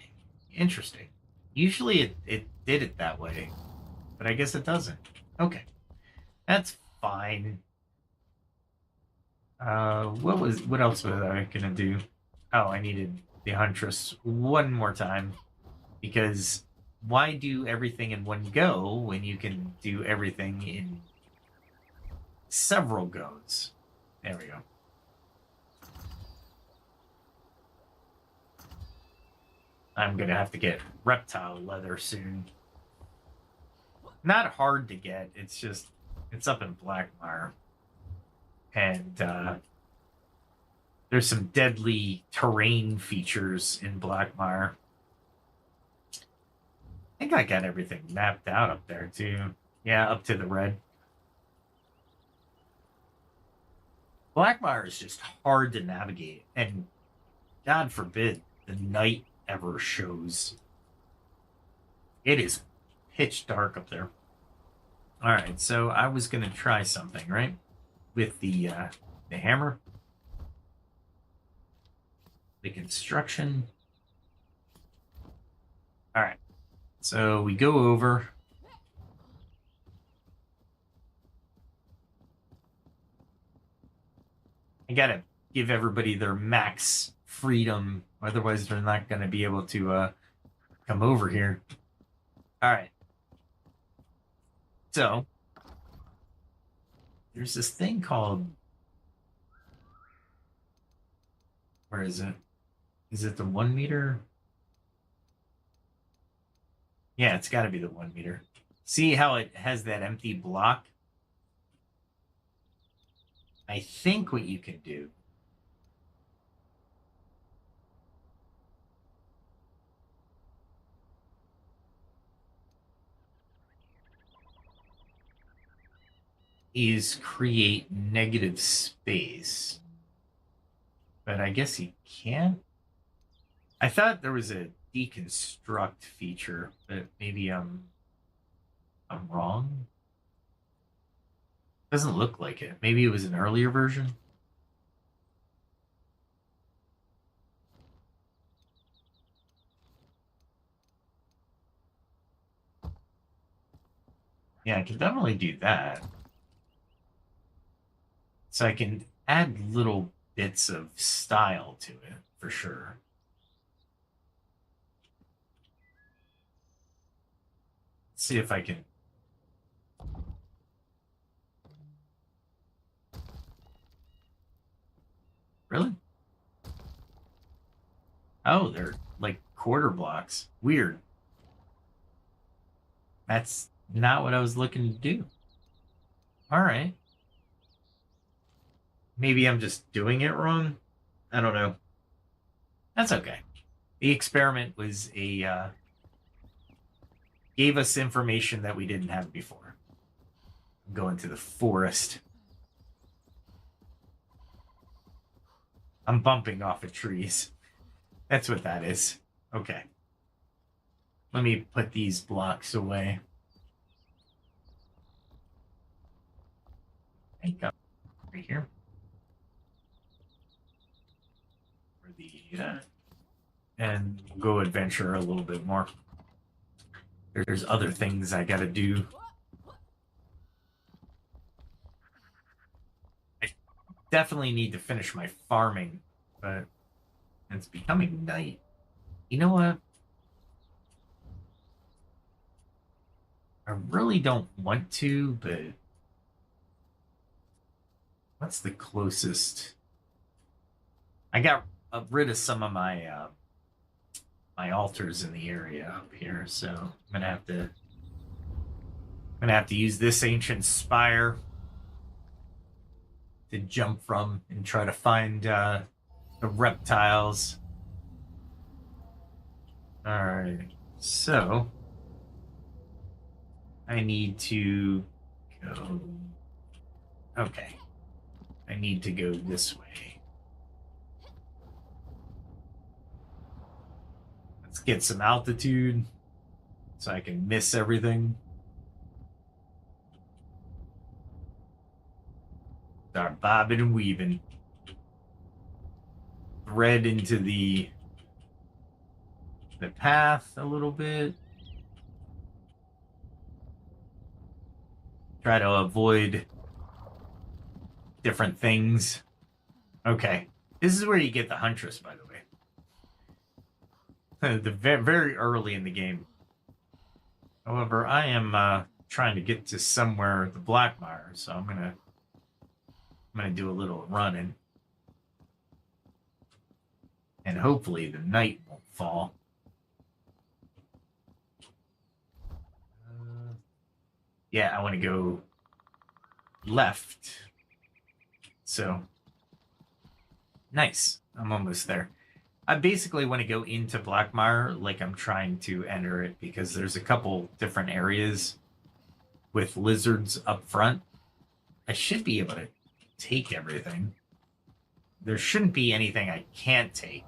Interesting. Usually it did it that way, but I guess it doesn't. Okay. That's fine. What else was I gonna do? Oh, I needed the huntress one more time because why do everything in one go when you can do everything in several goes? There we go. I'm gonna have to get reptile leather soon. Not hard to get. It's just it's up in Blackmire, and there's some deadly terrain features in Blackmire. I think I got everything mapped out up there too. Yeah, up to the red. Blackmire is just hard to navigate, and God forbid the night ever shows. It is pitch dark up there. All right, so I was gonna try something, right? With the hammer, the construction. All right, so we go over. I gotta give everybody their max freedom, otherwise they're not gonna be able to come over here. All right. So there's this thing called, where is it? Is it the 1 meter? Yeah, it's got to be the 1 meter. See how it has that empty block? I think what you can do is create negative space. But I guess you can't. I thought there was a deconstruct feature, but maybe I'm wrong. Doesn't look like it. Maybe it was an earlier version. Yeah, I can definitely do that. So I can add little bits of style to it, for sure. Let's see if I can. Really? Oh, they're like quarter blocks. Weird. That's not what I was looking to do. All right. Maybe I'm just doing it wrong. I don't know. That's okay. The experiment was gave us information that we didn't have before. I'm going to the forest. I'm bumping off of trees. That's what that is. Okay. Let me put these blocks away. I think right here. For the and we'll go adventure a little bit more. There's other things I gotta do. I definitely need to finish my farming, but it's becoming night. You know what? I really don't want to, but what's the closest? I got rid of some of my my altars in the area up here, so I'm gonna have to use this ancient spire to jump from and try to find the reptiles. All right, so I need to go. Okay, I need to go this way. Let's get some altitude so I can miss everything. Start bobbing and weaving. Thread into the path a little bit. Try to avoid different things. Okay. This is where you get the Huntress, by the way. Very early in the game. However, I am trying to get to somewhere the Blackmire, so I'm gonna do a little running. And hopefully the night won't fall. Yeah, I want to go left. So, nice. I'm almost there. I basically want to go into Blackmire like I'm trying to enter it because there's a couple different areas with lizards up front. I should be able to take everything. There shouldn't be anything I can't take.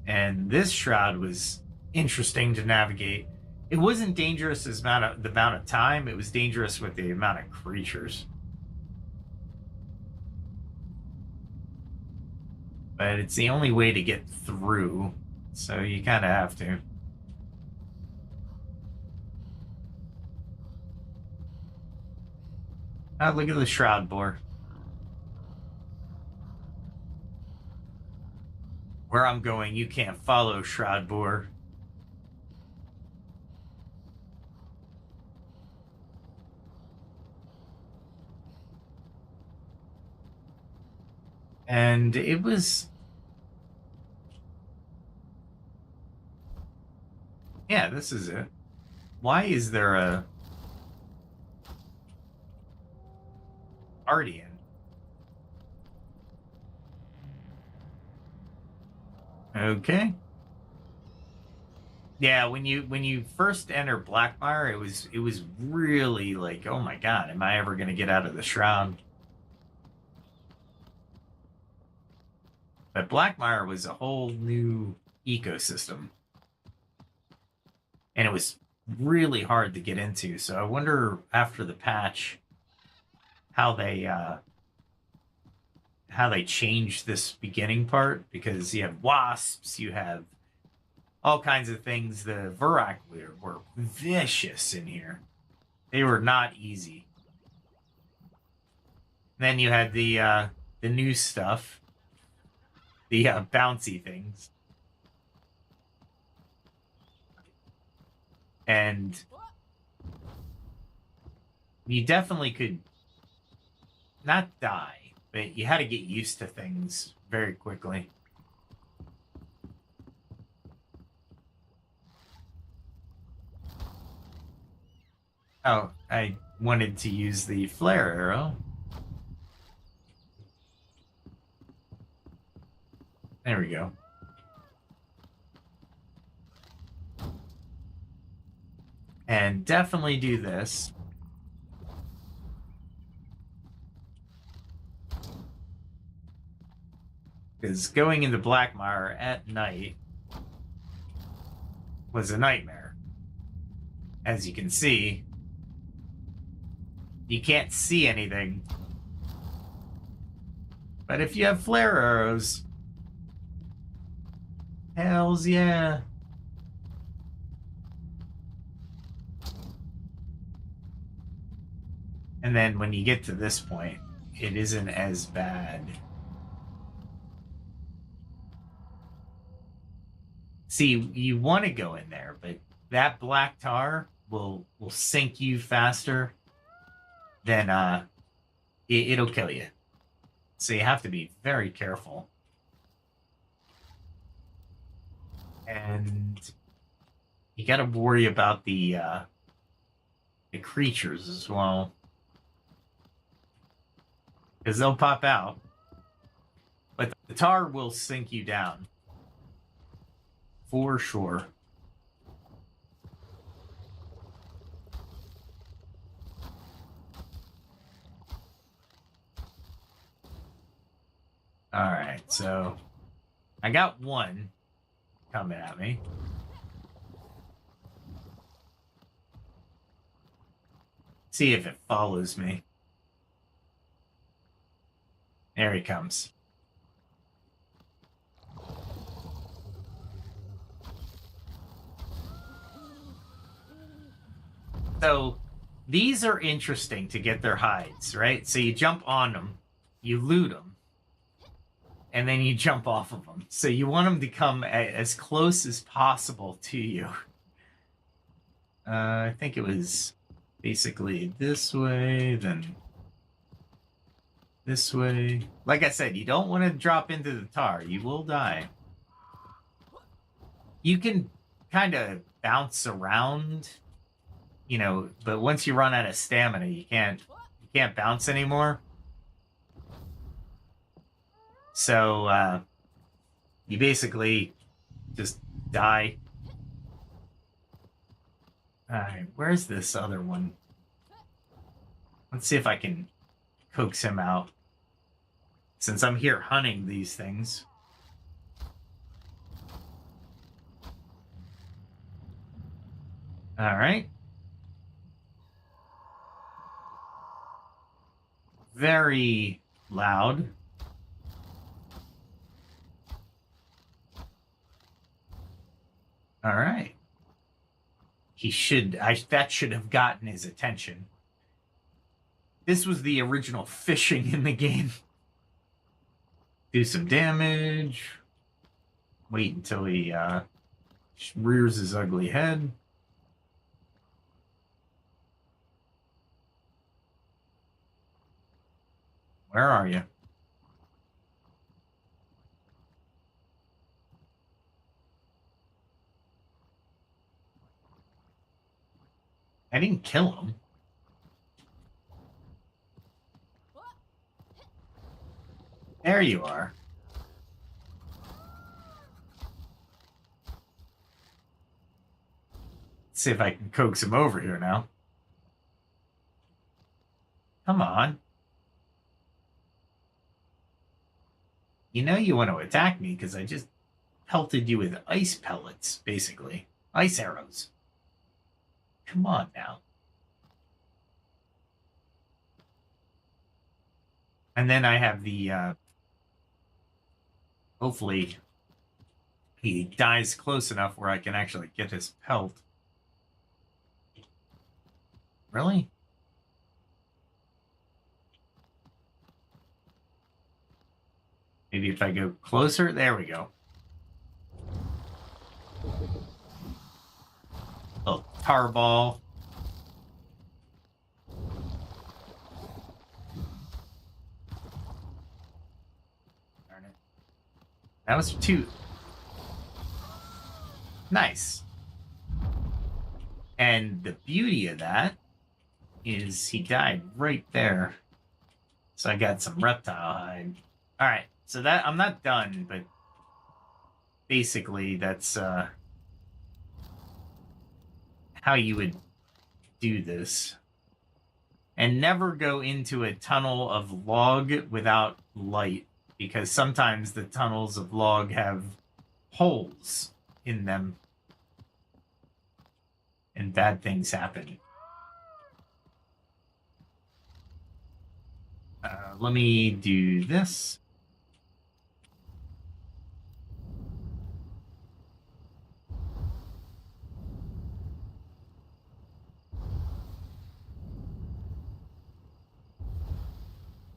And this shroud was interesting to navigate. It wasn't dangerous as the amount of time. It was dangerous with the amount of creatures. But it's the only way to get through. So you kind of have to. Ah, look at the shroud boar. Where I'm going, you can't follow, shroud boar. And it was... Yeah, this is it. Why is there a guardian? Okay. Yeah, when you first enter Blackmire, it was really like, oh my god, am I ever gonna get out of the shroud? But Blackmire was a whole new ecosystem, and it was really hard to get into. So I wonder after the patch how they changed this beginning part, because you have wasps, you have all kinds of things. The Vurak were vicious in here. They were not easy. Then you had the new stuff, the bouncy things, and you definitely could not die, but you had to get used to things very quickly. Oh, I wanted to use the flare arrow. There we go. And definitely do this. Because going into Blackmire at night was a nightmare. As you can see, you can't see anything. But if you have flare arrows, hells yeah. And then when you get to this point, it isn't as bad. See, you want to go in there, but that black tar will sink you faster than it'll kill you. So you have to be very careful. And you got to worry about the creatures as well, because they'll pop out. But the tar will sink you down for sure. All right, so I got one coming at me. See if it follows me. There he comes. So these are interesting to get their hides, right? So you jump on them, you loot them, and then you jump off of them. So you want them to come as close as possible to you. I think it was basically this way, then this way. Like I said, you don't want to drop into the tar. You will die. You can kind of bounce around, but once you run out of stamina, you can't bounce anymore. So you basically just die. All right, where's this other one? Let's see if I can coax him out, since I'm here hunting these things. All right. Very loud. All right. That should have gotten his attention. This was the original fishing in the game. Do some damage. Wait until he rears his ugly head. Where are you? I didn't kill him. There you are. Let's see if I can coax him over here now. Come on. You know you want to attack me because I just pelted you with ice pellets, basically. Ice arrows. Come on now. And then I have the, hopefully he dies close enough where I can actually get his pelt. Really? Maybe if I go closer, there we go. Little tar ball. Darn it. That was 2. Nice. And the beauty of that is he died right there. So I got some reptile hide. All right. So that I'm not done, but basically that's how you would do this. And never go into a tunnel of log without light, because sometimes the tunnels of log have holes in them and bad things happen. Let me do this.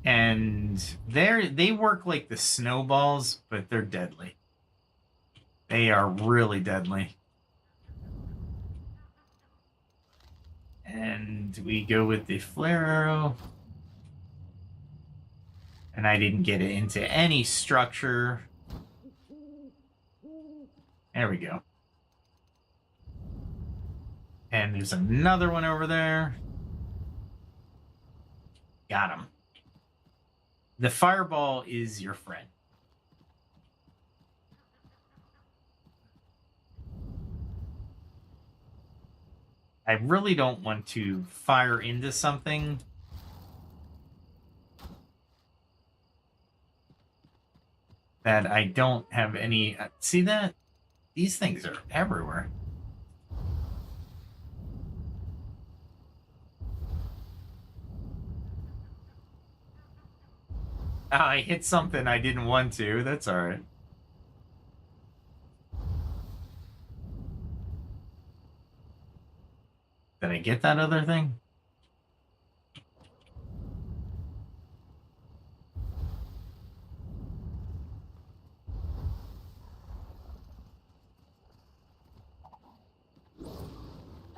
And they work like the snowballs, but they're deadly. They are really deadly. And we go with the flare arrow. And I didn't get it into any structure. There we go. And there's another one over there. Got him. The fireball is your friend. I really don't want to fire into something that I don't have any... See that? These things are everywhere. I hit something I didn't want to. That's all right. Did I get that other thing?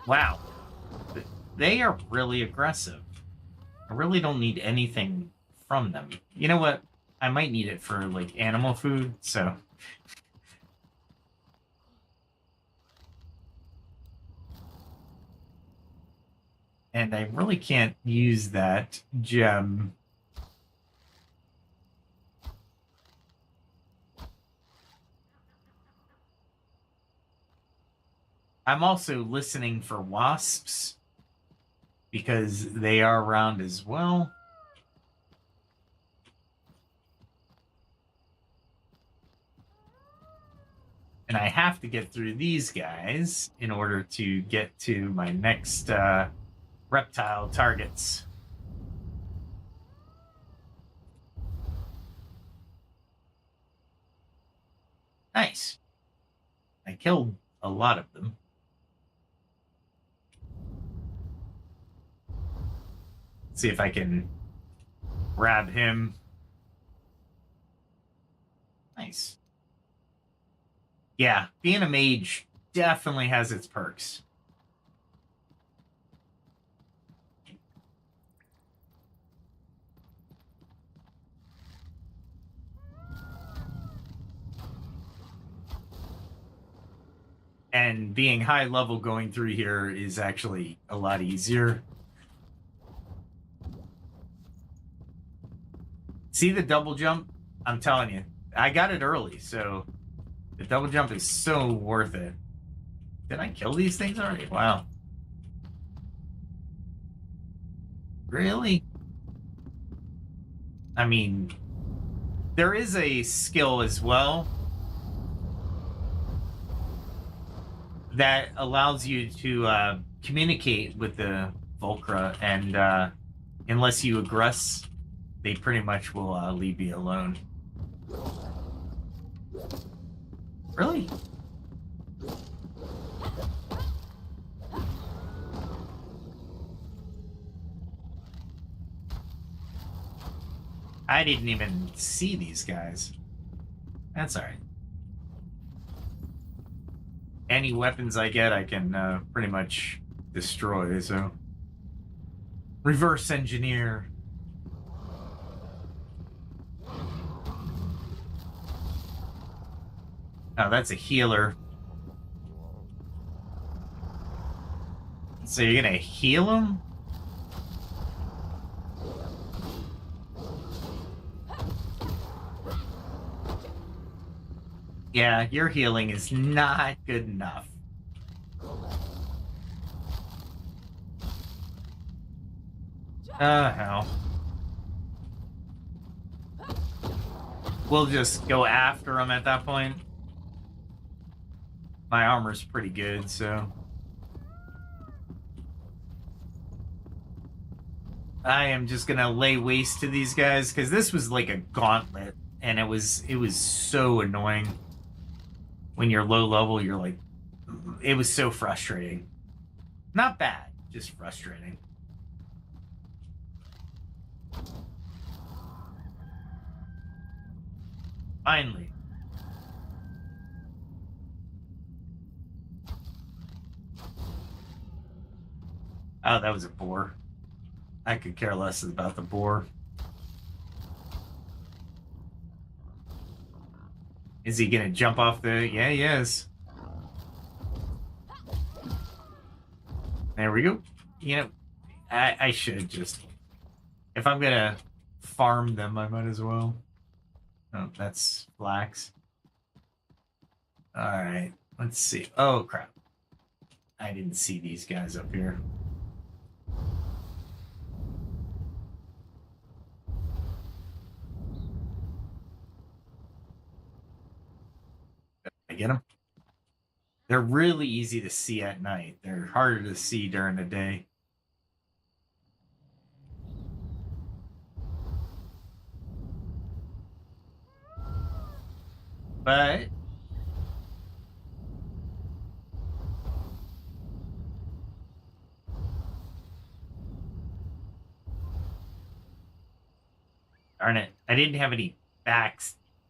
Wow. They are really aggressive. I really don't need anything from them. You know what? I might need it for, like, animal food, so... And I really can't use that gem. I'm also listening for wasps, because they are around as well. And I have to get through these guys in order to get to my next reptile targets. Nice. I killed a lot of them. See if I can grab him. Nice. Yeah, being a mage definitely has its perks. And being high level going through here is actually a lot easier. See the double jump? I'm telling you, I got it early, so the double jump is so worth it. Did I kill these things already? Wow. Really? I mean, there is a skill as well that allows you to communicate with the Volcra, and unless you aggress, they pretty much will leave you alone. Really? I didn't even see these guys. That's all right. Any weapons I get, I can pretty much destroy, so... Reverse engineer. Oh, that's a healer. So you're gonna heal him? Yeah, your healing is not good enough. Hell. We'll just go after him at that point. My armor's pretty good, so... I am just gonna lay waste to these guys, because this was like a gauntlet, and it was so annoying. When you're low level, you're like... It was so frustrating. Not bad, just frustrating. Finally. Oh, that was a boar. I could care less about the boar. Is he gonna jump off the... Yeah, he is. There we go. You know, I should just... If I'm gonna farm them, I might as well. Oh, that's flax. Alright, let's see. Oh, crap. I didn't see these guys up here. I get them? They're really easy to see at night. They're harder to see during the day. But... Darn it. I didn't have any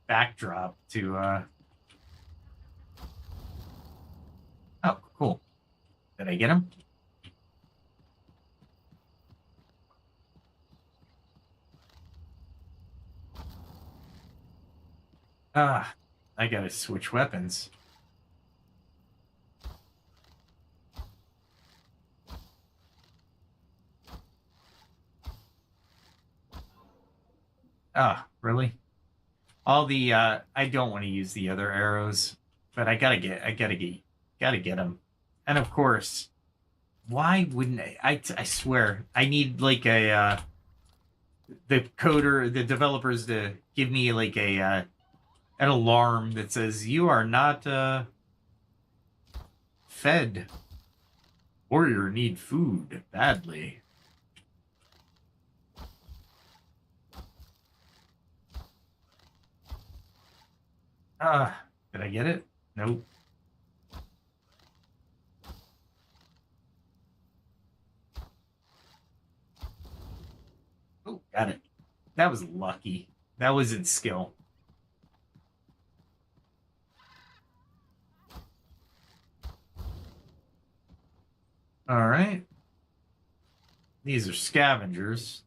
backdrop to, Oh, cool. Did I get him? Ah, I gotta switch weapons. Ah, really? All the I don't want to use the other arrows, but I gotta get them. And of course, why wouldn't I swear I need like a the developers to give me like a an alarm that says you are not fed. Warrior need food badly. Did I get it? Nope. Got it. That was lucky. That wasn't skill. All right. These are scavengers.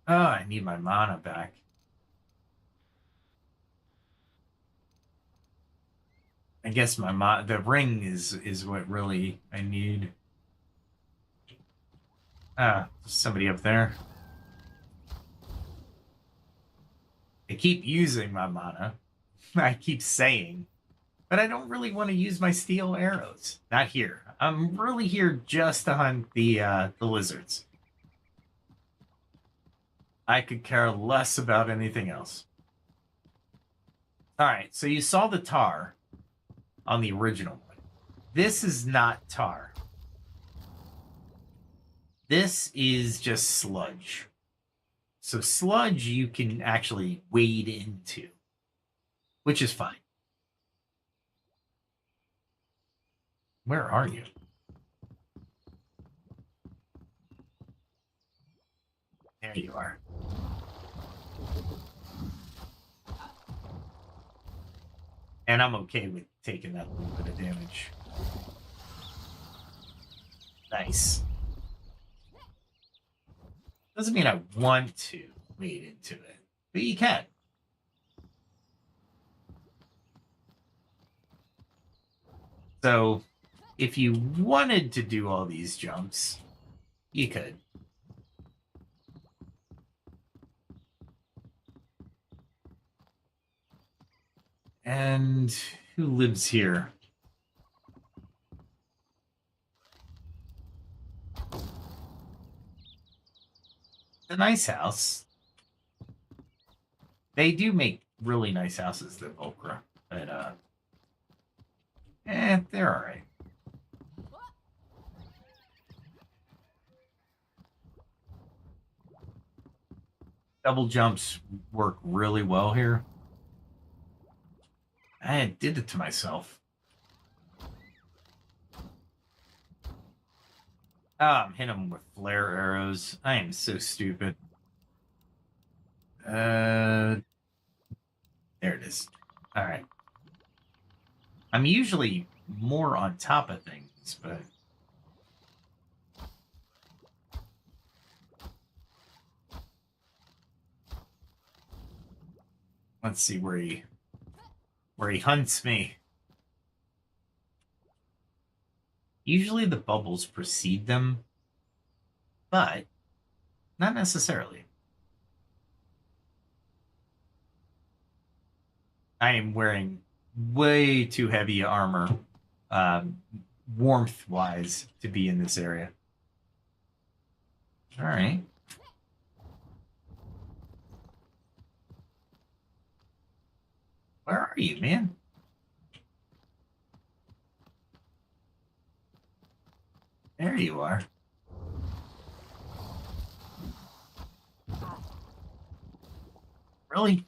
Oh, I need my mana back. I guess the ring is what really I need. Ah, somebody up there. I keep using my mana. I keep saying, but I don't really want to use my steel arrows. Not here. I'm really here just to hunt the lizards. I could care less about anything else. All right, so you saw the tar on the original one. This is not tar. This is just sludge. So sludge you can actually wade into, which is fine. Where are you? There you are. And I'm okay with taking that little bit of damage. Nice. Doesn't mean I want to wade into it, but you can. So if you wanted to do all these jumps, you could. And who lives here? A nice house. They do make really nice houses, the Volcra, but they're all right. Double jumps work really well here. I did it to myself. I'm hitting him with flare arrows. I am so stupid. There it is. All right. I'm usually more on top of things, but let's see where he hunts me. Usually the bubbles precede them, but not necessarily. I am wearing way too heavy armor, warmth-wise, to be in this area. All right. Where are you, man? There you are. Really?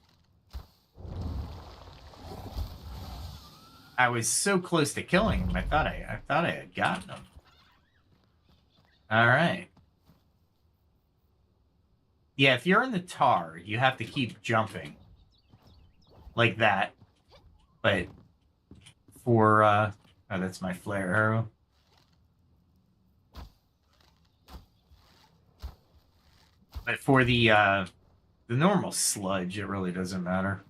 I was so close to killing him. I thought I had gotten him. All right. Yeah, if you're in the tar, you have to keep jumping like that. But for oh, that's my flare arrow. But for the normal sludge, it really doesn't matter.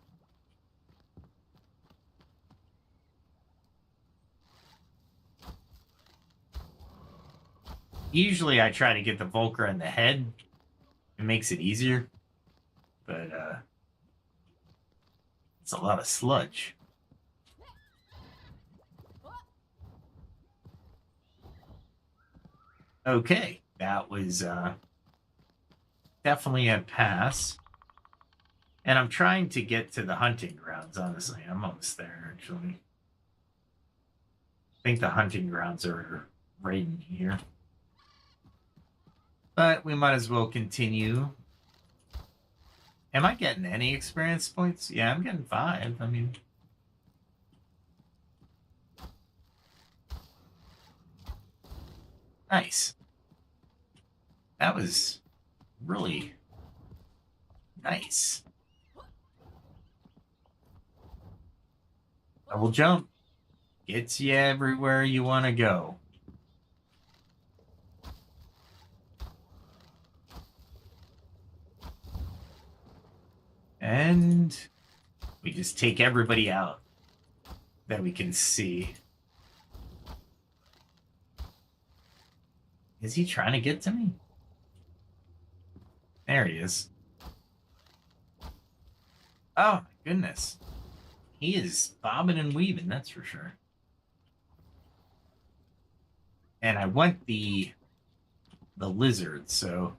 Usually I try to get the Volcra in the head. It makes it easier. But it's a lot of sludge. Okay, that was definitely a pass. And I'm trying to get to the hunting grounds, honestly. I'm almost there, actually. I think the hunting grounds are right in here. But we might as well continue. Am I getting any experience points? Yeah, I'm getting 5. I mean... Nice. That was really nice. Double jump. Gets you everywhere you want to go. And we just take everybody out that we can see. Is he trying to get to me? There he is. Oh, my goodness. He is bobbing and weaving, that's for sure. And I want the lizard, so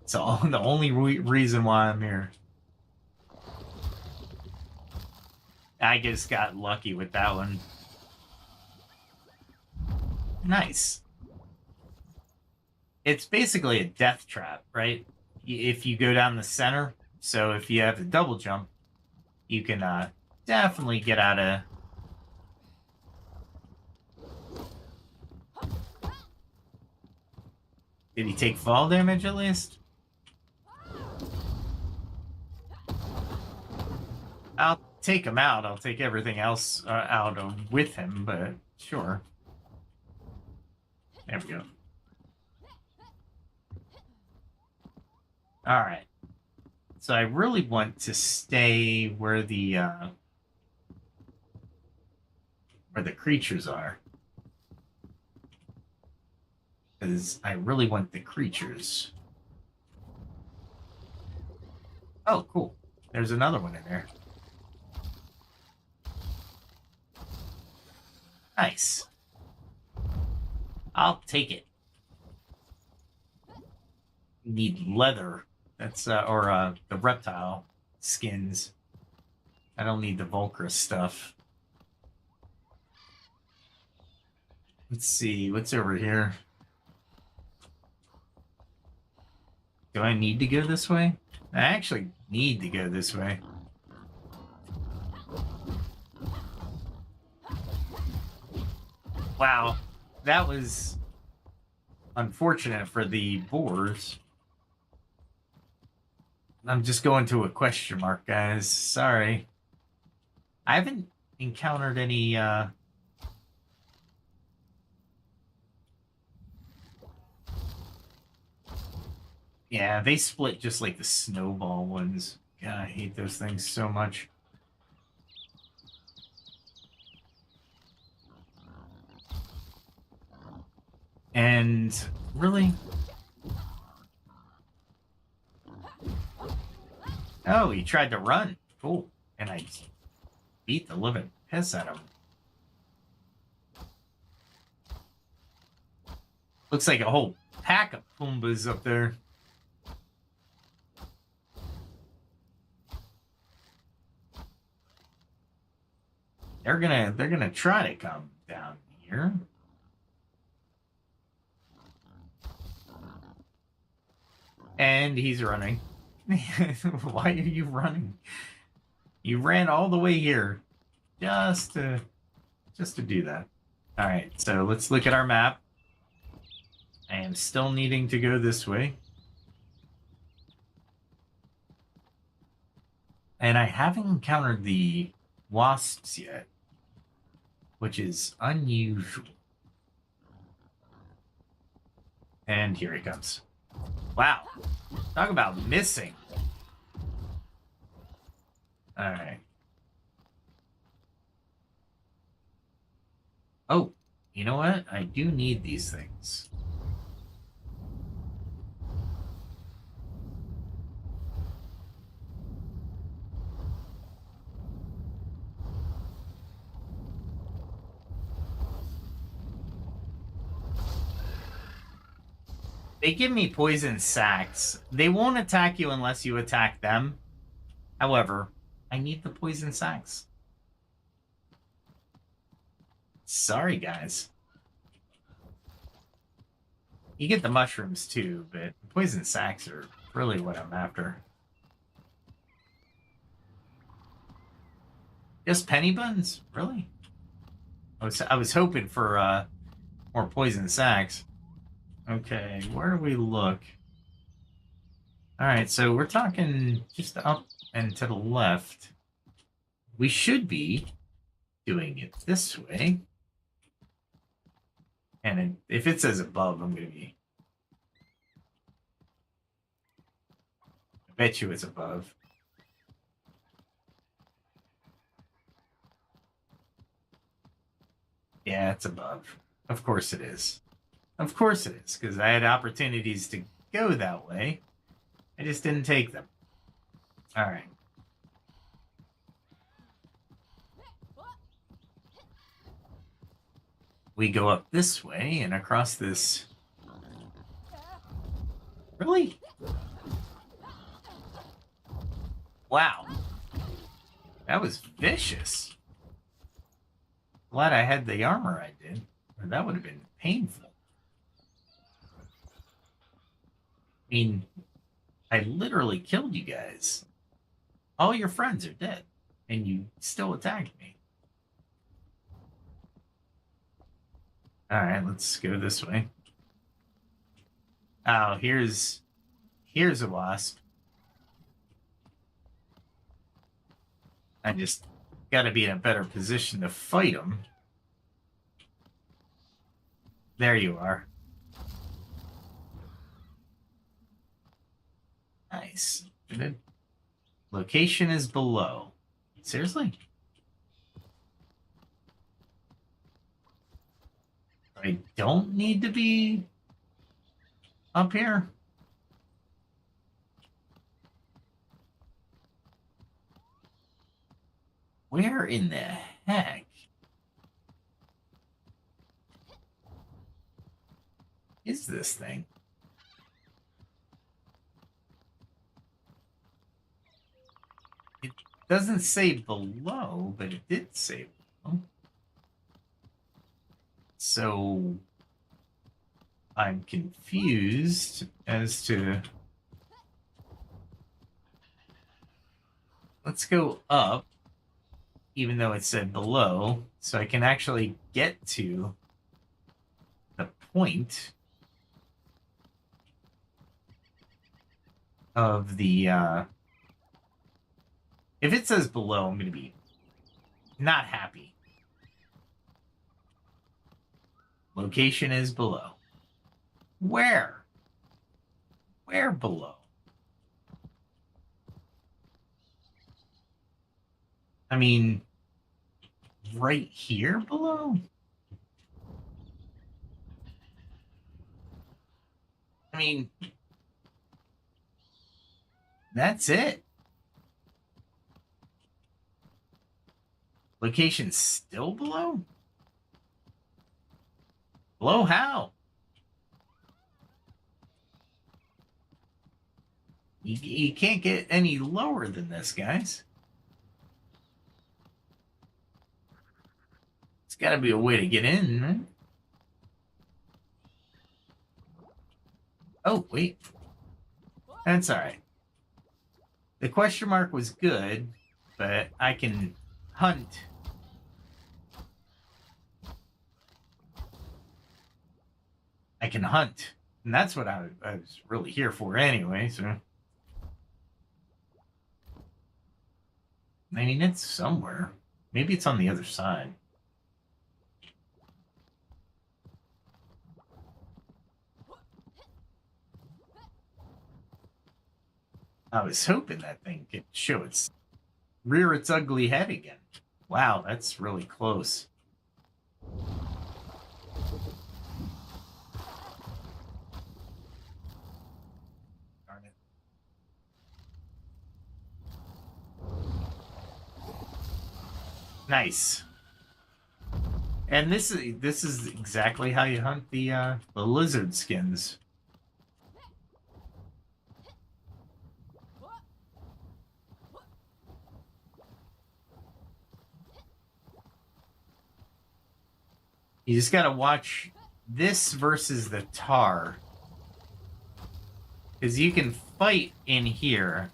it's all the only reason why I'm here. I just got lucky with that one. Nice. It's basically a death trap, right? If you go down the center, so if you have a double jump, you can definitely get out of... Did he take fall damage at least? I'll take him out. I'll take everything else out with him, but sure. There we go. All right. So I really want to stay where the creatures are. Because I really want the creatures. Oh, cool. There's another one in there. Nice. I'll take it. Need leather. That's or the reptile skins. I don't need the Volcra stuff. Let's see what's over here. Do I need to go this way? I actually need to go this way. Wow, that was unfortunate for the boars. I'm just going to a question mark, guys. Sorry. I haven't encountered any, Yeah, they split just like the snowball ones. God, I hate those things so much. And really? Oh, he tried to run. Cool. And I beat the living piss out of him. Looks like a whole pack of Pumbas up there. They're gonna try to come down here. And he's running. Why are you running? You ran all the way here just to do that. All right, so let's look at our map. I am still needing to go this way. And I haven't encountered the wasps yet, which is unusual. And here he comes. Wow. Talk about missing. All right. Oh, you know what? I do need these things. They give me poison sacks. They won't attack you unless you attack them. However, I need the poison sacks. Sorry, guys. You get the mushrooms too, but poison sacks are really what I'm after. Just penny buns? Really? I was hoping for Or poison sacks. Okay, where do we look? Alright, so we're talking just up and to the left. We should be doing it this way. And if it says above, I'm going to be... I bet you it's above. Yeah, it's above. Of course it is. Of course it is, because I had opportunities to go that way. I just didn't take them. All right. We go up this way and across this... Really? Wow. That was vicious. Glad I had the armor I did, or that would have been painful. I mean, I literally killed you guys. All your friends are dead, and you still attacked me. Alright, let's go this way. Oh, here's a wasp. I just gotta be in a better position to fight him. There you are. Nice. Good. Location is below. Seriously? I don't need to be up here. Where in the heck is this thing? It doesn't say below, but it did say below. So I'm confused as to... Let's go up, even though it said below, so I can actually get to the point of the... If it says below, I'm going to be not happy. Location is below. Where? Where below? I mean, right here below? I mean, that's it. Location still below? Below how? You can't get any lower than this, guys. It's got to be a way to get in, right? Oh, wait. That's all right. The question mark was good, but I can hunt. I can hunt. And that's what I was really here for anyway, so... I mean, it's somewhere. Maybe it's on the other side. I was hoping that thing could rear its ugly head again. Wow, that's really close. Darn it. Nice. And this is exactly how you hunt the lizard skins. You just gotta watch this versus the tar. Because you can fight in here.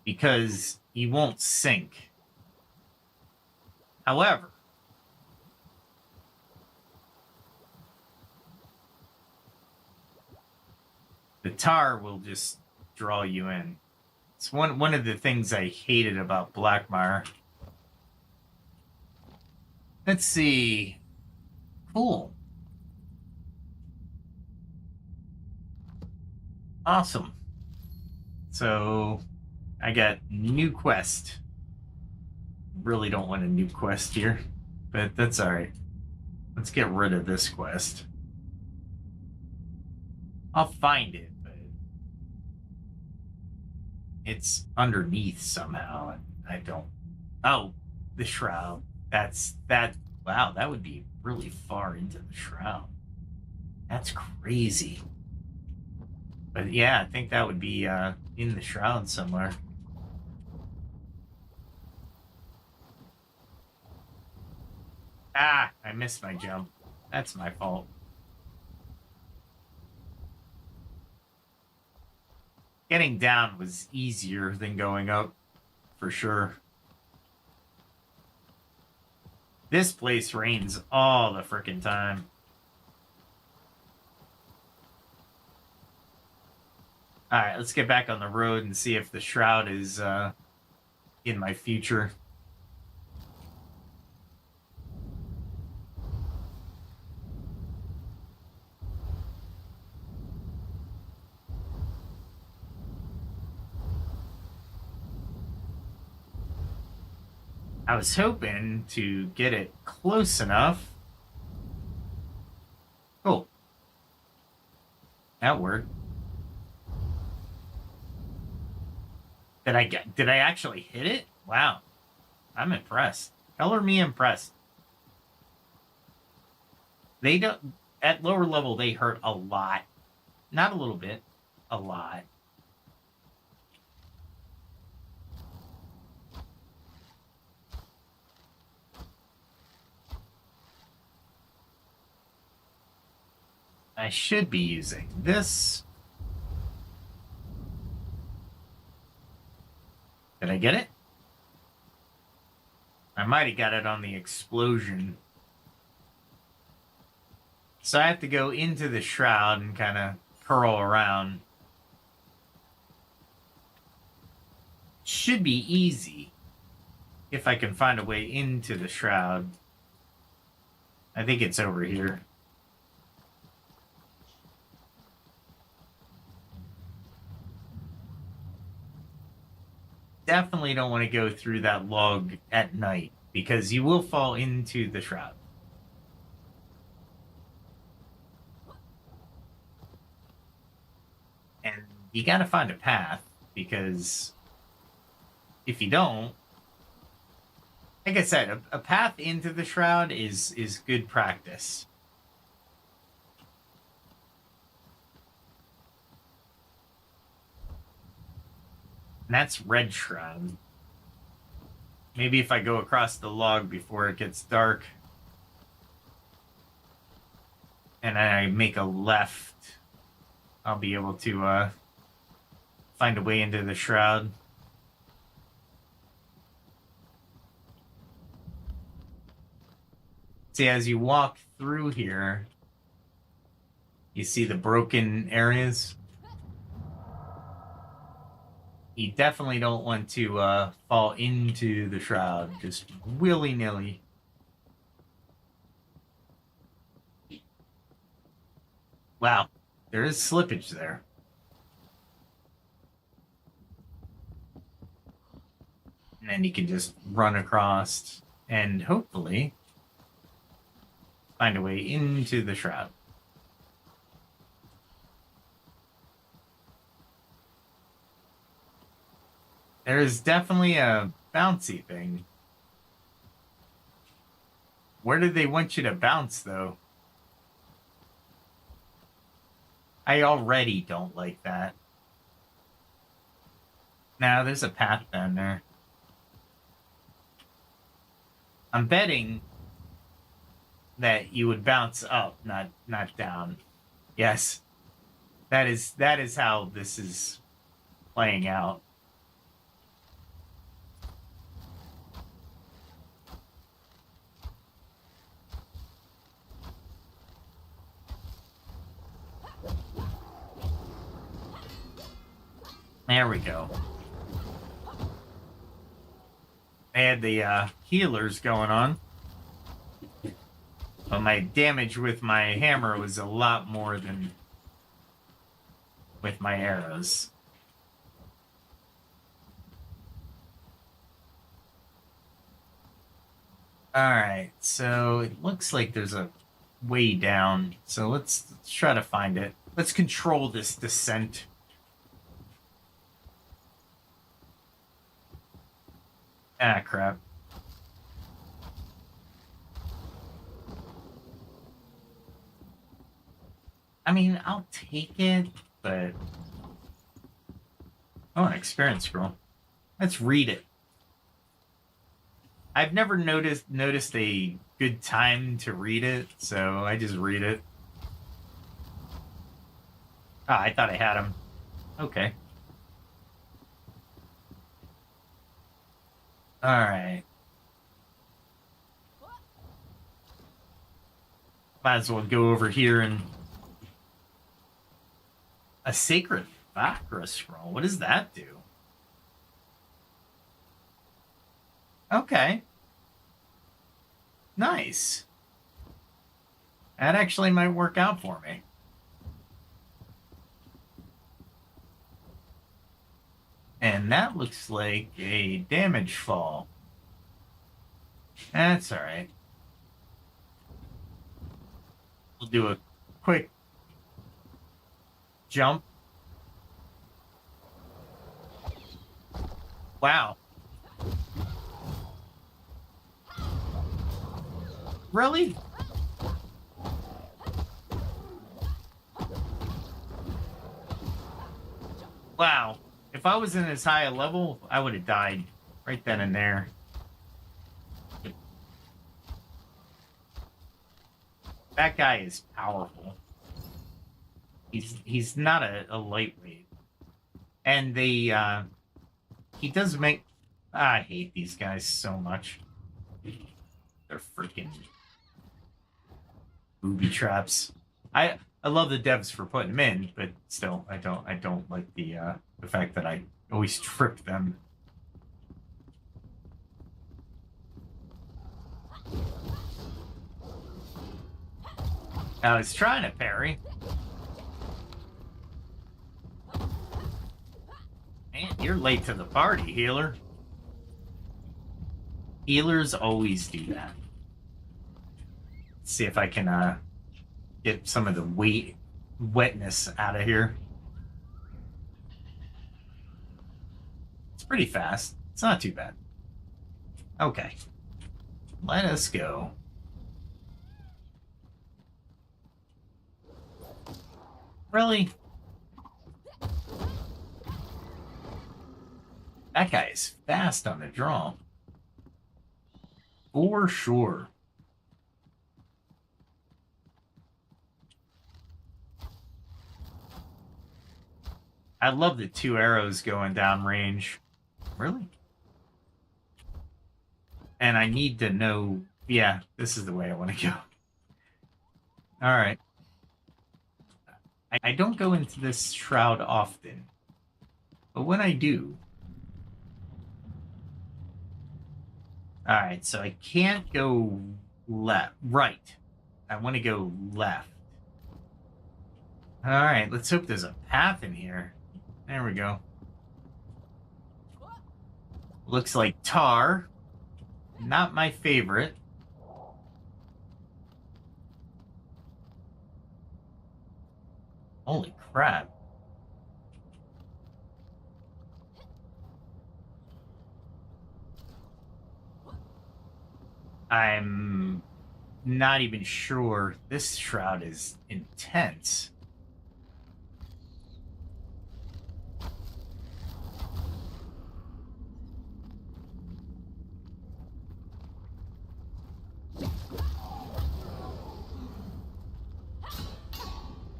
because he won't sink. However, the tar will just draw you in. It's one of the things I hated about Blackmire. Let's see. Cool. Awesome. So I got new quest. Really don't want a new quest here, but that's all right. Let's get rid of this quest. I'll find it, but it's underneath somehow. I don't. Oh, the shroud. That's that. Wow, that would be really far into the shroud. That's crazy. But yeah, I think that would be in the shroud somewhere. Ah, I missed my jump. That's my fault. Getting down was easier than going up, for sure. This place rains all the frickin' time. Alright, let's get back on the road and see if the shroud is in my future. I was hoping to get it close enough. Cool. That worked. Did I actually hit it? Wow. I'm impressed. Color me impressed. They don't, at lower level, they hurt a lot. Not a little bit, a lot. I should be using this. Did I get it? I might have got it on the explosion. So I have to go into the shroud and kind of curl around. Should be easy if I can find a way into the shroud. I think it's over here. Definitely don't want to go through that log at night because you will fall into the shroud. And you got to find a path because if you don't, like I said, a path into the shroud is good practice. And that's red shroud. Maybe if I go across the log before it gets dark and I make a left, I'll be able to find a way into the shroud. See, as you walk through here, you see the broken areas. You definitely don't want to fall into the shroud just willy-nilly. Wow, there is slippage there. And then you can just run across and hopefully find a way into the shroud. There is definitely a bouncy thing. Where did they want you to bounce, though? I already don't like that. Now, there's a path down there. I'm betting that you would bounce up, not down. Yes. That is how this is playing out. There we go. They had the healers going on. But my damage with my hammer was a lot more than with my arrows. Alright, so it looks like there's a way down. So let's try to find it. Let's control this descent. Ah, crap. I mean, I'll take it, but... Oh, an experience scroll. Let's read it. I've never noticed a good time to read it, so I just read it. Ah, I thought I had him. Okay. Alright. Might as well go over here and... A sacred Vakra scroll? What does that do? Okay. Nice. That actually might work out for me. And that looks like a damage fall. That's alright. We'll do a quick jump. Wow. Really? Wow. If I was in as high a level, I would have died right then and there. That guy is powerful. He's not a lightweight. And he does make... I hate these guys so much. They're freaking booby traps. I love the devs for putting them in, but still, I don't like the fact that I always trip them. I was trying to parry. Man, you're late to the party, healer. Healers always do that. Let's see if I can get some of the wetness out of here. It's pretty fast. It's not too bad. Okay. Let us go. Really? That guy is fast on the draw. For sure. I love the 2 arrows going down range. Really? And I need to know... Yeah, this is the way I want to go. Alright. I don't go into this shroud often. But when I do... Alright, so I can't go right. I want to go left. Alright, let's hope there's a path in here. There we go. Looks like tar. Not my favorite. Holy crap. I'm not even sure. This shroud is intense.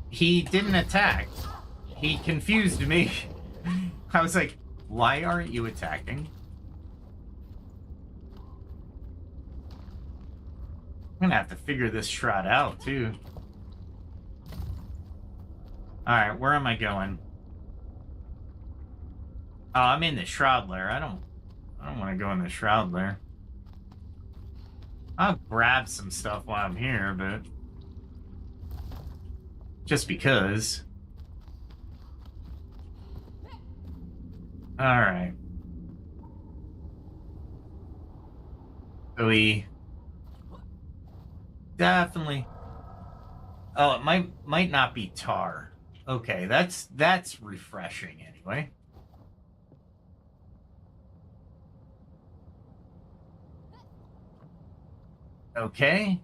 He didn't attack. He confused me. I was like, why aren't you attacking? I'm gonna have to figure this shroud out, too. Alright, where am I going? Oh, I'm in the Shroud Lair. I don't want to go in the Shroud Lair. I'll grab some stuff while I'm here, but just because. All right. So we definitely. Oh, it might not be tar. Okay, that's refreshing anyway. Okay.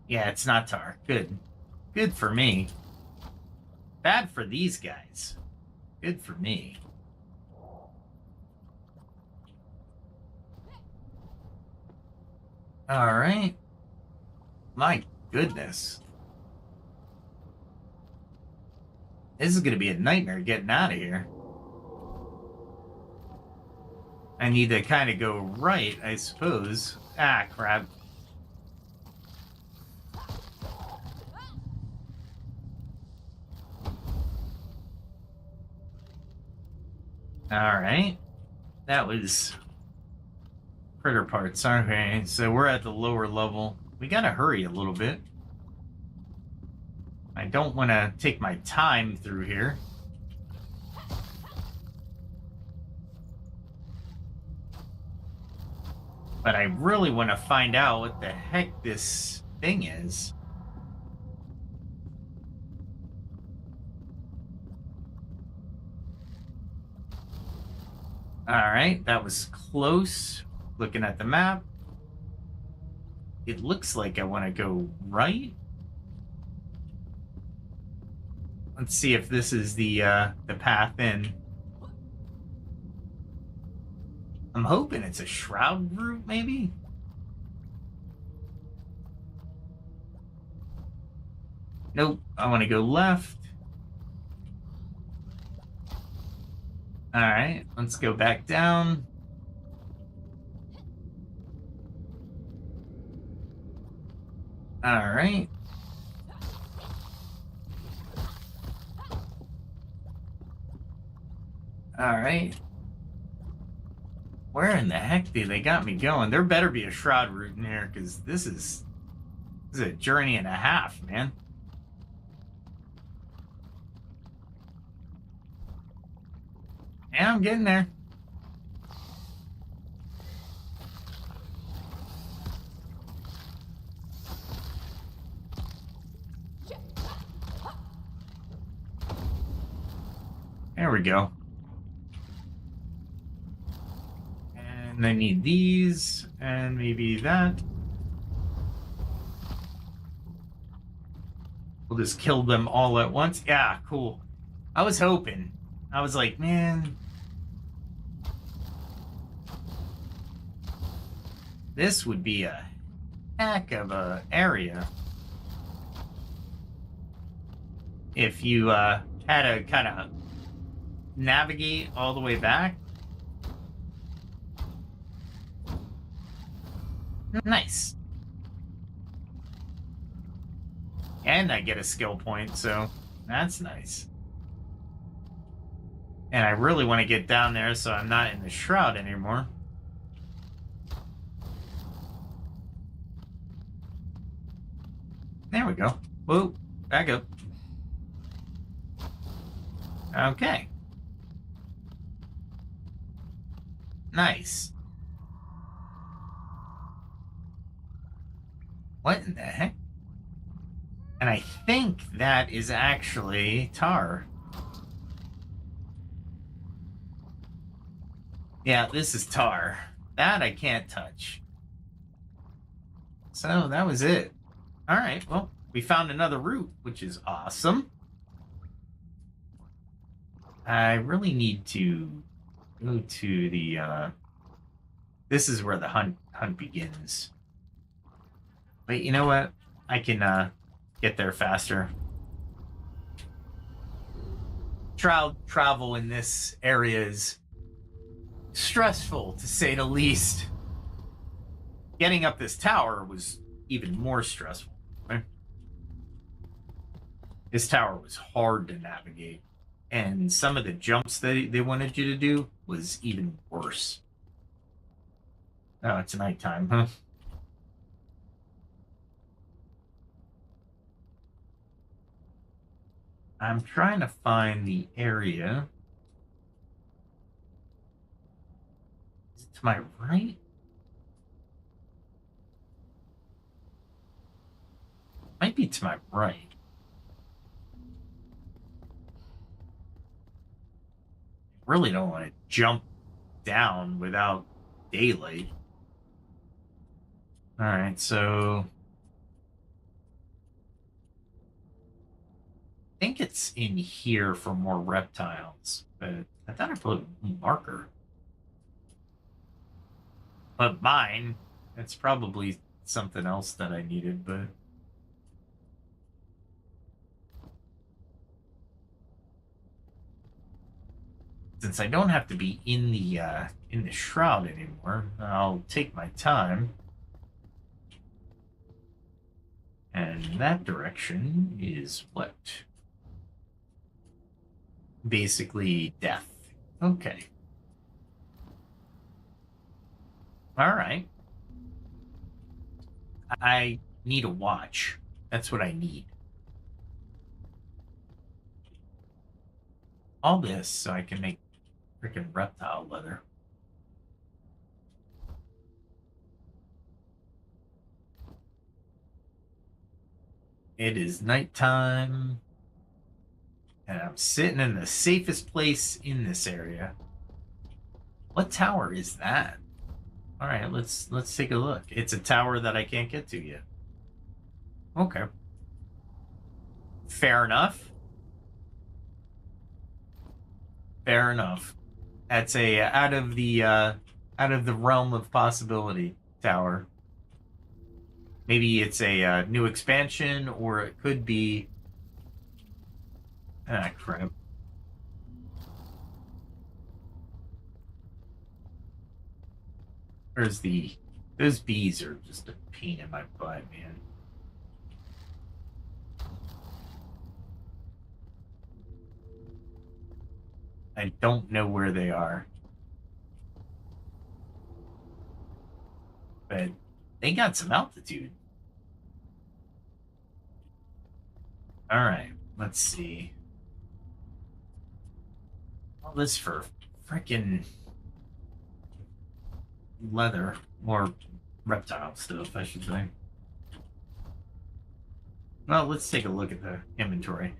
Yeah, it's not tar. Good. Good for me. Bad for these guys. Good for me. All right. My goodness. This is going to be a nightmare getting out of here. I need to kind of go right, I suppose. Ah, crap. All right. That was critter parts. Okay, so we're at the lower level. We got to hurry a little bit. I don't want to take my time through here. But I really want to find out what the heck this thing is. All right, that was close. Looking at the map. It looks like I want to go right. Let's see if this is the path in. I'm hoping it's a shroud route, maybe? Nope, I want to go left. All right, let's go back down. All right. All right. Where in the heck do they got me going? There better be a shroud route in here, because this is a journey and a half, man. Yeah, I'm getting there. There we go. And I need these, and maybe that. We'll just kill them all at once. Yeah, cool. I was hoping. I was like, man. This would be a heck of a area. If you had to kind of navigate all the way back. Nice. And I get a skill point, so that's nice. And I really want to get down there so I'm not in the shroud anymore. There we go. Whoa, back up. Okay. Nice. What in the heck? And I think that is actually tar. Yeah, this is tar. That I can't touch. So that was it. All right, well, we found another route, which is awesome. I really need to go to the, this is where the hunt begins. But you know what? I can, get there faster. Travel in this area is stressful, to say the least. Getting up this tower was even more stressful. Right? This tower was hard to navigate. And some of the jumps that they wanted you to do was even worse. Oh, it's nighttime, huh? I'm trying to find the area. Is it to my right? Might be to my right. I really don't want to jump down without daylight. All right, so I think it's in here for more reptiles, but I thought I put a marker. But mine, it's probably something else that I needed, but since I don't have to be in the shroud anymore, I'll take my time. And that direction is what? Basically death. Okay. All right. I need a watch. That's what I need. All this so I can make freaking reptile leather. It is nighttime. And I'm sitting in the safest place in this area. What tower is that? All right, let's take a look. It's a tower that I can't get to yet. Okay. Fair enough. Fair enough. That's a out of the realm of possibility tower. Maybe it's a new expansion, or it could be. Ah, crap. Where's the? Those bees are just a pain in my butt, man. I don't know where they are. But they got some altitude. All right, let's see. All this for freaking leather or reptile stuff, I should say. Well, let's take a look at the inventory.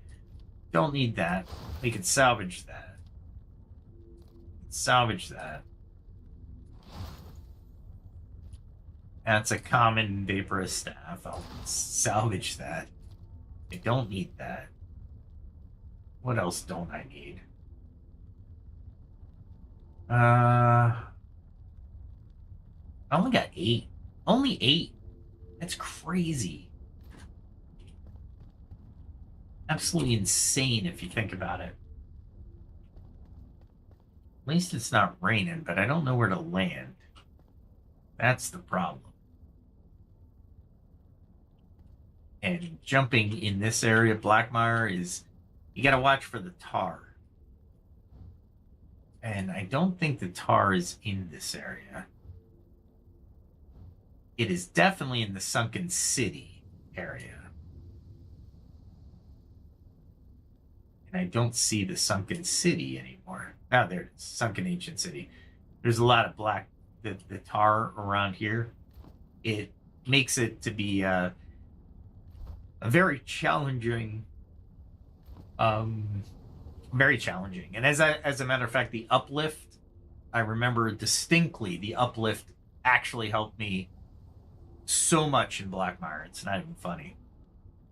Don't need that. We could salvage that. Salvage that. That's a common vaporous staff. I'll salvage that. I don't need that. What else don't I need? I only got 8. Only 8. That's crazy. Absolutely insane if you think about it. At least it's not raining, but I don't know where to land. That's the problem. And jumping in this area, Blackmire, is you gotta watch for the tar. And I don't think the tar is in this area. It is definitely in the Sunken City area. And I don't see the Sunken City anymore. Oh, there it is. Sunken Ancient City. There's a lot of the tar around here. It makes it to be a very challenging, very challenging. And as a matter of fact, the uplift, I remember distinctly, the uplift actually helped me so much in Blackmire. It's not even funny.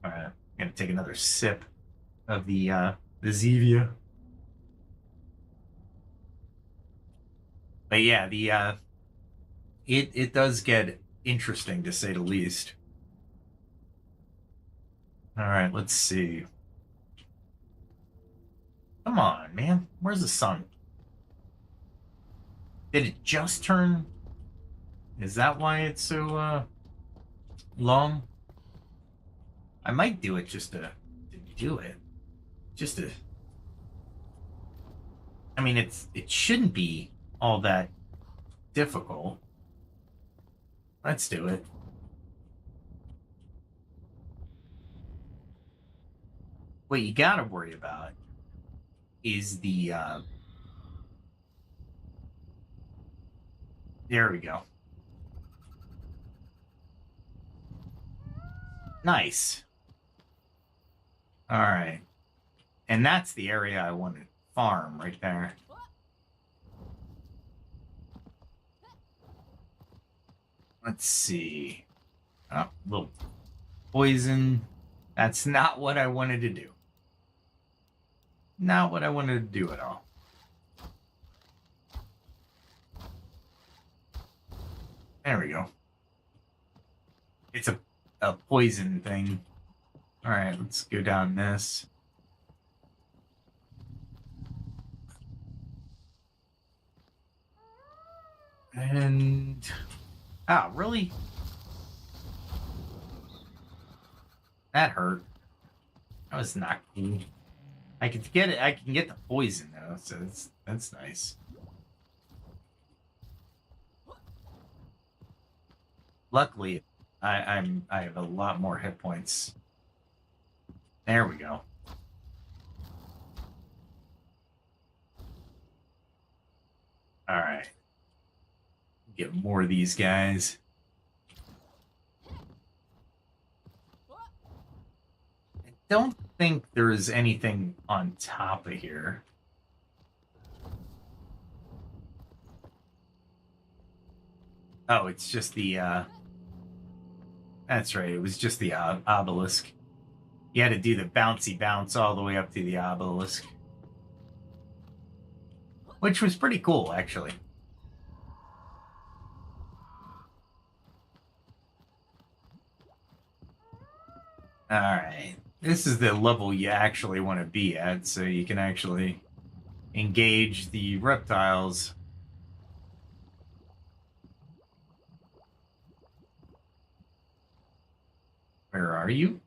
All right, I'm gonna take another sip of the Zevia. But yeah, it does get interesting to say the least. All right, let's see. Come on, man. Where's the sun? Did it just turn? Is that why it's so long? I might do it just to do it. Just to I mean, it shouldn't be all that difficult. Let's do it. What you gotta worry about is the there we go. Nice. All right. And that's the area I want to farm right there. Let's see. Oh, little poison. That's not what I wanted to do. Not what I wanted to do at all. There we go. It's a poison thing. All right, let's go down this. And really? That hurt. That was not cool. I can get it. I can get the poison though, so that's nice. Luckily, I have a lot more hit points. There we go. All right. Get more of these guys. I don't think there is anything on top of here. Oh, it's just the that's right, it was just the obelisk. You had to do the bouncy bounce all the way up to the obelisk. Which was pretty cool, actually. Alright. This is the level you actually want to be at, so you can actually engage the reptiles. Where are you?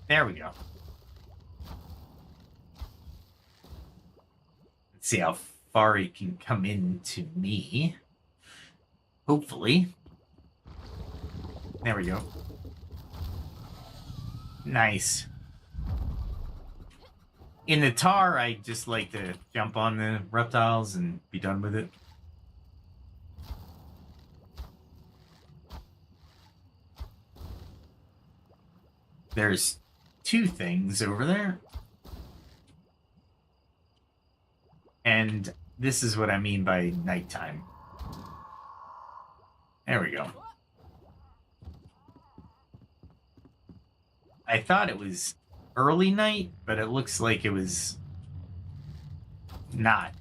There we go. Let's see how far he can come into me. Hopefully. There we go. Nice. In the tar, I just like to jump on the reptiles and be done with it. There's two things over there. And this is what I mean by nighttime. There we go. I thought it was early night, but it looks like it was not.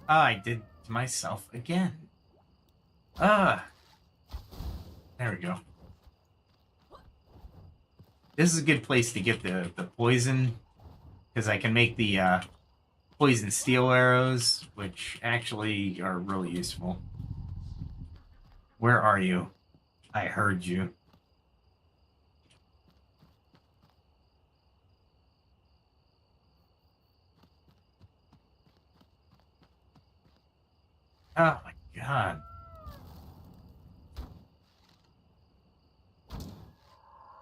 Oh, I did to myself again. There we go. This is a good place to get the poison, because I can make the poison steel arrows, which actually are really useful. Where are you? I heard you. Oh my god.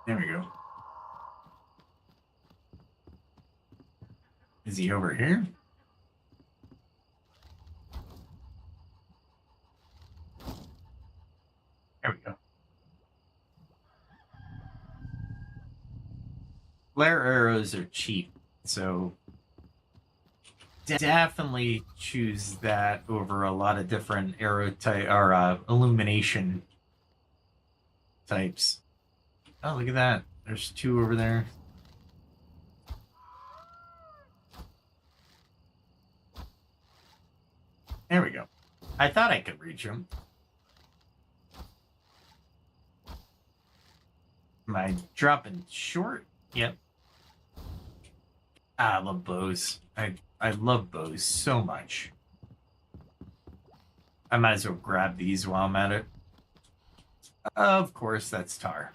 There we go. Is he over here? There we go. Flare arrows are cheap, so definitely choose that over a lot of different arrow type or illumination types. Oh, look at that. There's two over there. There we go. I thought I could reach him. Am I dropping short? Yep. I love bows. I love bows so much. I might as well grab these while I'm at it. Of course, that's tar.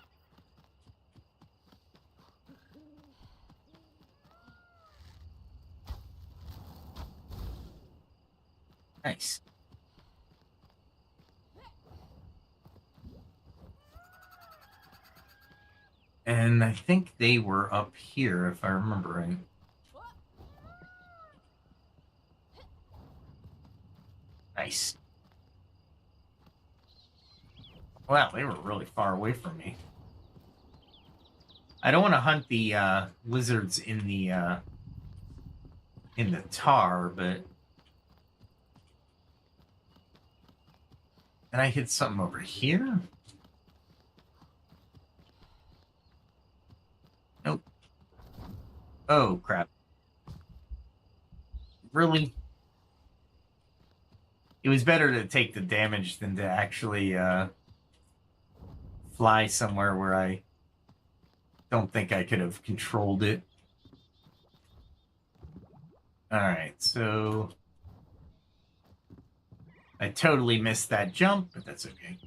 Nice. And I think they were up here, if I remember right. Nice. Wow, they were really far away from me. I don't want to hunt the lizards in the tar, but... And I hit something over here? Nope. Oh, crap. Really? It was better to take the damage than to actually fly somewhere where I don't think I could have controlled it. Alright, so... I totally missed that jump, but that's okay.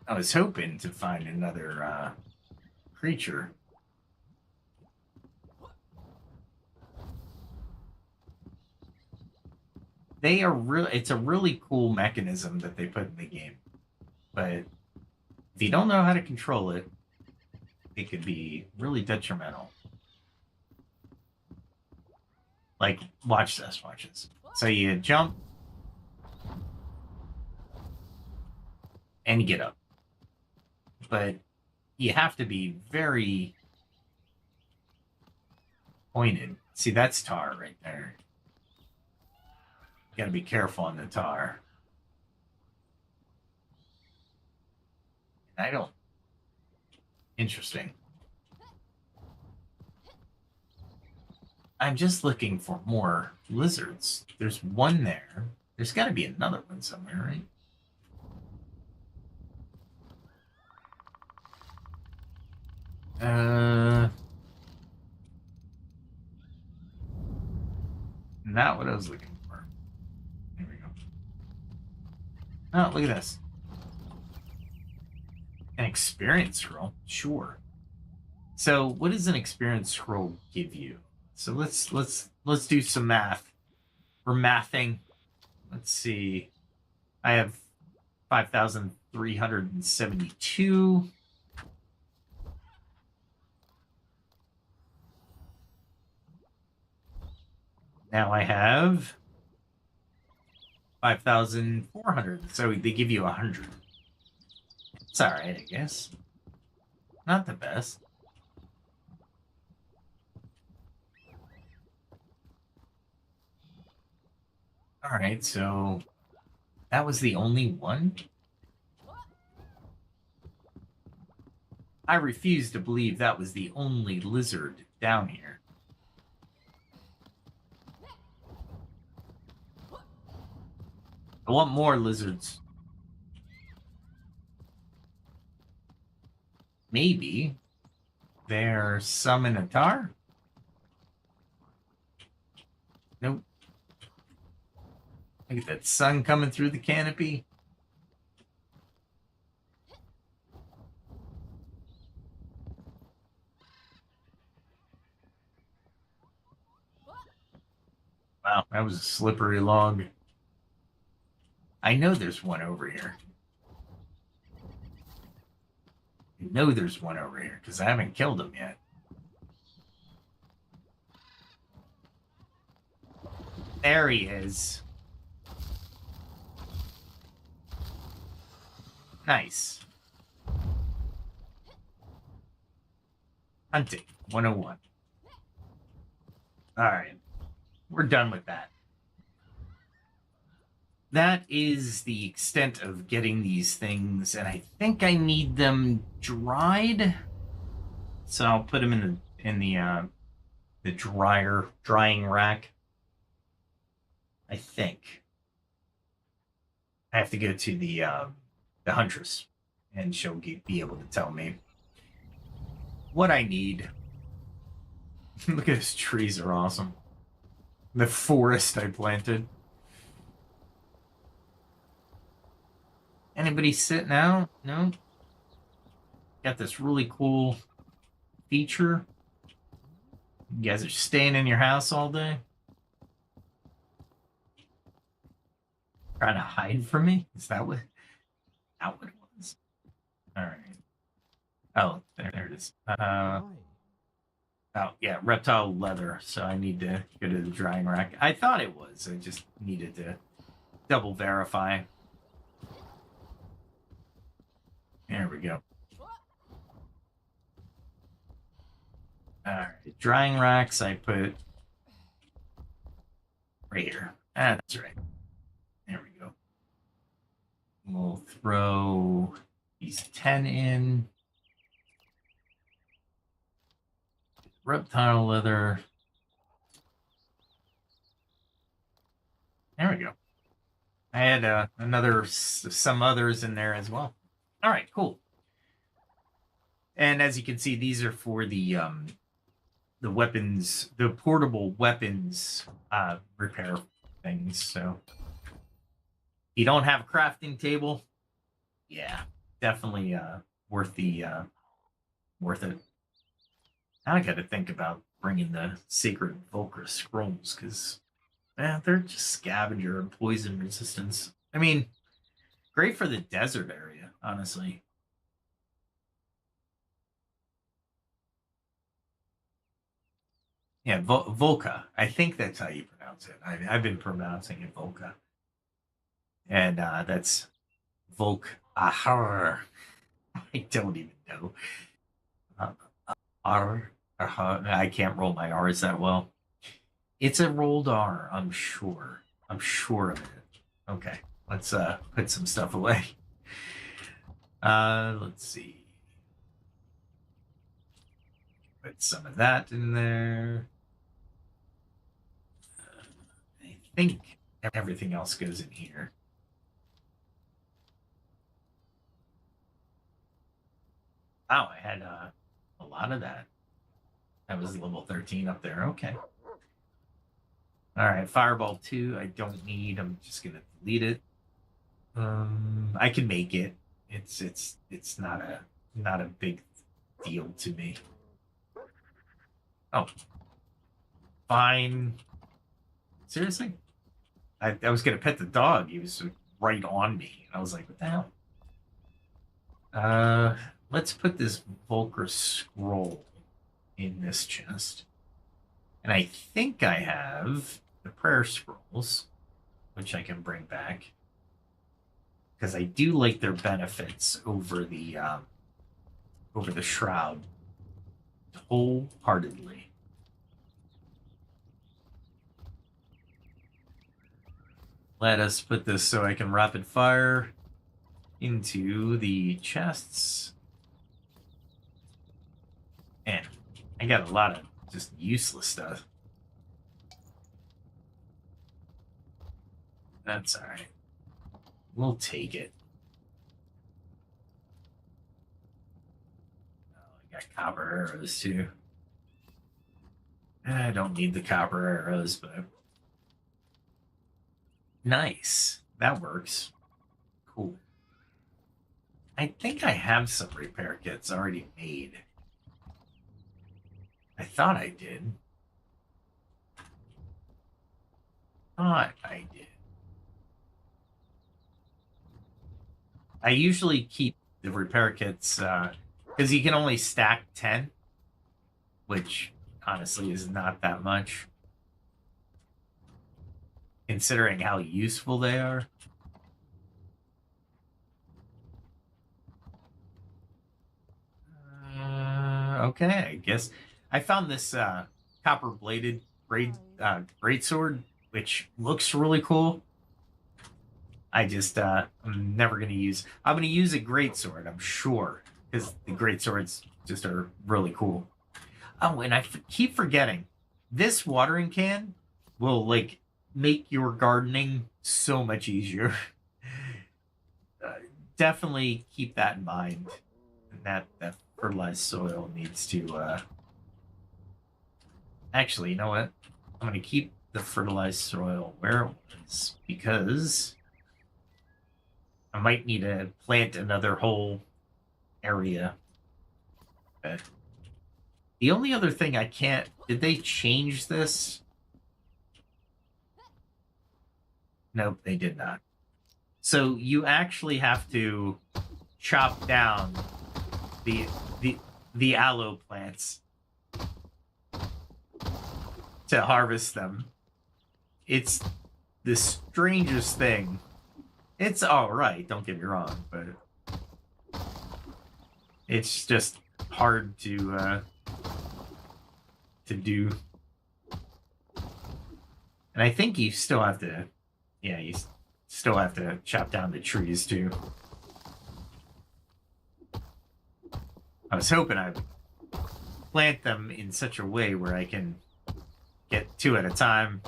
I was hoping to find another creature. They are really... It's a really cool mechanism that they put in the game. But if you don't know how to control it, it could be really detrimental. Like, watch this, watch this. So you jump, and you get up. But you have to be very pointed. See, that's tar right there. You gotta be careful on the tar. I don't... Interesting. I'm just looking for more lizards. There's one there. There's got to be another one somewhere, right? Not what I was looking for. There we go. Oh, look at this. An experience scroll? Sure. So what does an experience scroll give you? So let's do some math. We're mathing. Let's see. I have 5,372. Now I have 5,400. So they give you 100. It's all right, I guess. Not the best. All right, so that was the only one? I refuse to believe that was the only lizard down here. I want more lizards. Maybe there's some in a tar? Nope. Look at that sun coming through the canopy. Wow, that was a slippery log. I know there's one over here. I know there's one over here because I haven't killed him yet. There he is. Nice. Hunting 101. All right. We're done with that. That is the extent of getting these things, and I think I need them dried. So I'll put them in the drying rack. I think I have to go to the huntress, and she'll be able to tell me what I need. Look at those trees, are awesome. The forest I planted. Anybody sitting out? No? Got this really cool feature. You guys are staying in your house all day? Trying to hide from me? Is that what it was? Alright. Oh, there it is. Oh, yeah, reptile leather. So I need to go to the drying rack. I thought it was. I just needed to double verify. There we go. Alright, drying racks I put right here. That's right. There we go. We'll throw these 10 in. Reptile leather. There we go. I had some others in there as well. All right, cool. And as you can see, these are for the weapons, the portable weapons repair things. So you don't have a crafting table, yeah, definitely worth it. Now I got to think about bringing the sacred Volcra scrolls because they're just scavenger and poison resistance. I mean, great for the desert area, honestly. Yeah, Volca. I think that's how you pronounce it. I've been pronouncing it Volca. And that's Volk. Ahar. I don't even know. R. I can't roll my R's that well. It's a rolled R, I'm sure. I'm sure of it. Okay, let's put some stuff away. Let's see. Put some of that in there. I think everything else goes in here. Wow, I had a lot of that. That was level 13 up there. Okay. All right, Fireball 2, I don't need. I'm just gonna delete it. I can make it. It's not a big deal to me. Oh, fine. Seriously? I was gonna pet the dog. He was right on me. I was like, what the hell? Let's put this Volcra scroll in this chest. And I think I have the prayer scrolls, which I can bring back. Because I do like their benefits over the shroud wholeheartedly. Let us put this so I can rapid fire into the chests. And I got a lot of just useless stuff. That's all right. We'll take it. Oh, I got copper arrows too. I don't need the copper arrows, but nice. That works. Cool. I think I have some repair kits already made. I thought I did. I usually keep the repair kits because you can only stack 10, which honestly is not that much considering how useful they are. Okay, I guess I found this copper bladed great sword, which looks really cool. I just I'm never gonna use. I'm gonna use a great sword, I'm sure, because the great swords just are really cool. Oh, and I keep forgetting, this watering can will like make your gardening so much easier. Definitely keep that in mind. And that fertilized soil needs to. Actually, you know what? I'm gonna keep the fertilized soil where it was because I might need to plant another whole area. Okay. The only other thing I can't... Did they change this? Nope, they did not. So you actually have to chop down the aloe plants to harvest them. It's the strangest thing. It's all right, don't get me wrong, but it's just hard to do. And I think you still have to, yeah, you still have to chop down the trees too. I was hoping I would plant them in such a way where I can get 2 at a time,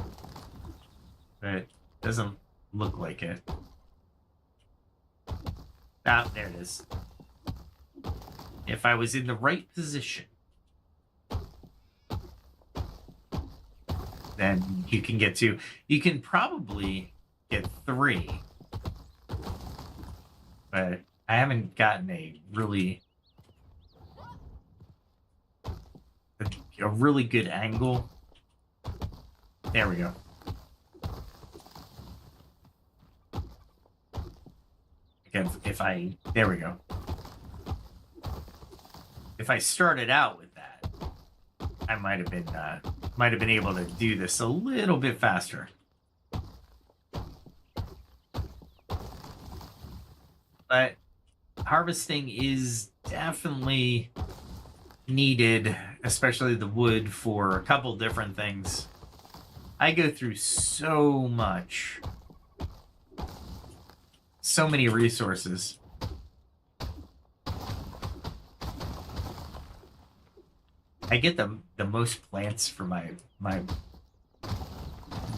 but it doesn't look like it. Ah, there it is. If I was in the right position, then you can get 2. You can probably get 3, but I haven't gotten a really good angle. There we go. Again, there we go. If I started out with that, I might have been able to do this a little bit faster. But harvesting is definitely needed, especially the wood, for a couple different things. I go through so many resources. I get the most plants for the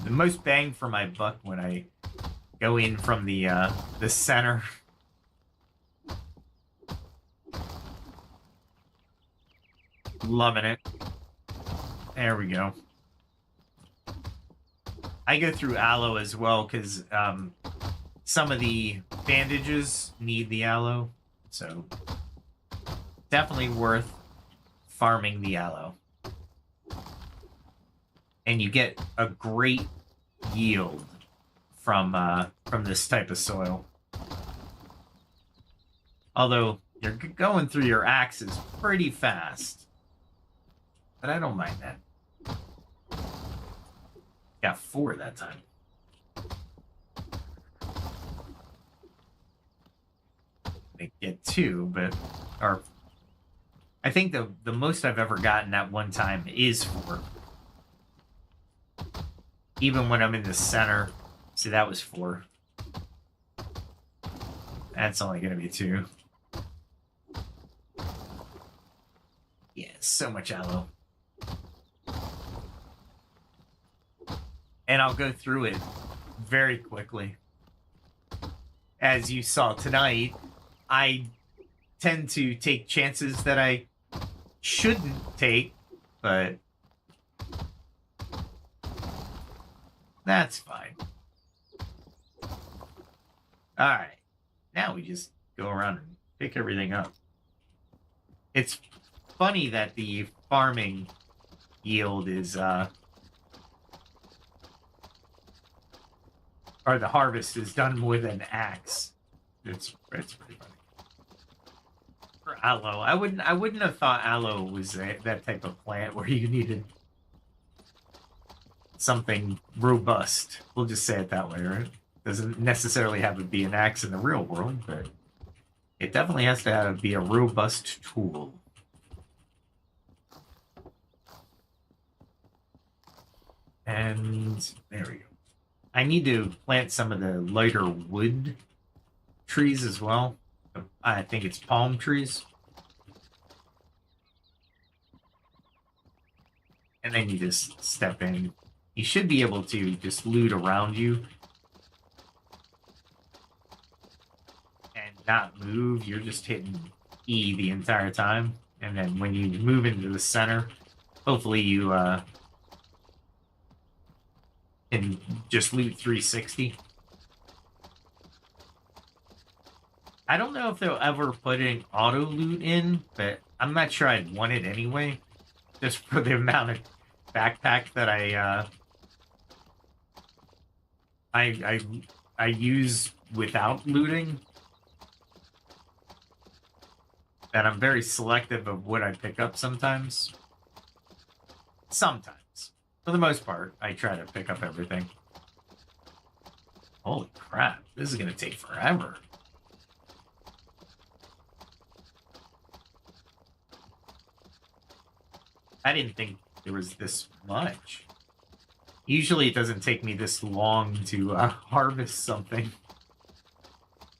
most bang for my buck when I go in from the center. Loving it. There we go. I go through aloe as well because some of the bandages need the aloe, so definitely worth farming the aloe. And you get a great yield from this type of soil. Although you're going through your axes pretty fast. But I don't mind that. Got 4 that time. They get 2, but I think the most I've ever gotten at one time is 4. Even when I'm in the center. See, that was 4. That's only gonna be 2. Yeah, so much aloe. And I'll go through it very quickly. As you saw tonight, I tend to take chances that I shouldn't take, but that's fine. Alright. Now we just go around and pick everything up. It's funny that the farming yield is or the harvest is done with an axe. It's pretty funny. For aloe, I wouldn't have thought aloe was that type of plant where you needed something robust. We'll just say it that way, right? Doesn't necessarily have to be an axe in the real world, but it definitely has to be a robust tool. And there we go. I need to plant some of the lighter wood trees as well. I think it's palm trees. And then you just step in. You should be able to just loot around you. And not move. You're just hitting E the entire time. And then when you move into the center, hopefully you can just loot 360. I don't know if they'll ever put an auto loot in, but I'm not sure I'd want it anyway. just for the amount of backpack that I use without looting. That I'm very selective of what I pick up sometimes. Sometimes. For the most part, I try to pick up everything. Holy crap, this is gonna take forever. I didn't think there was this much. Usually it doesn't take me this long to harvest something.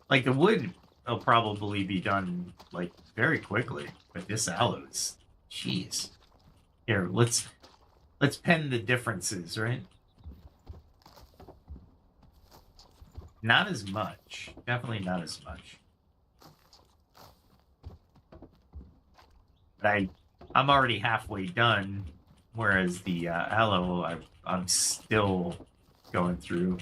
Like the wood will probably be done like very quickly, but this aloes, jeez. Here, let's pen the differences, right? Not as much. Definitely not as much. But I'm already halfway done, whereas the aloe I'm still going through.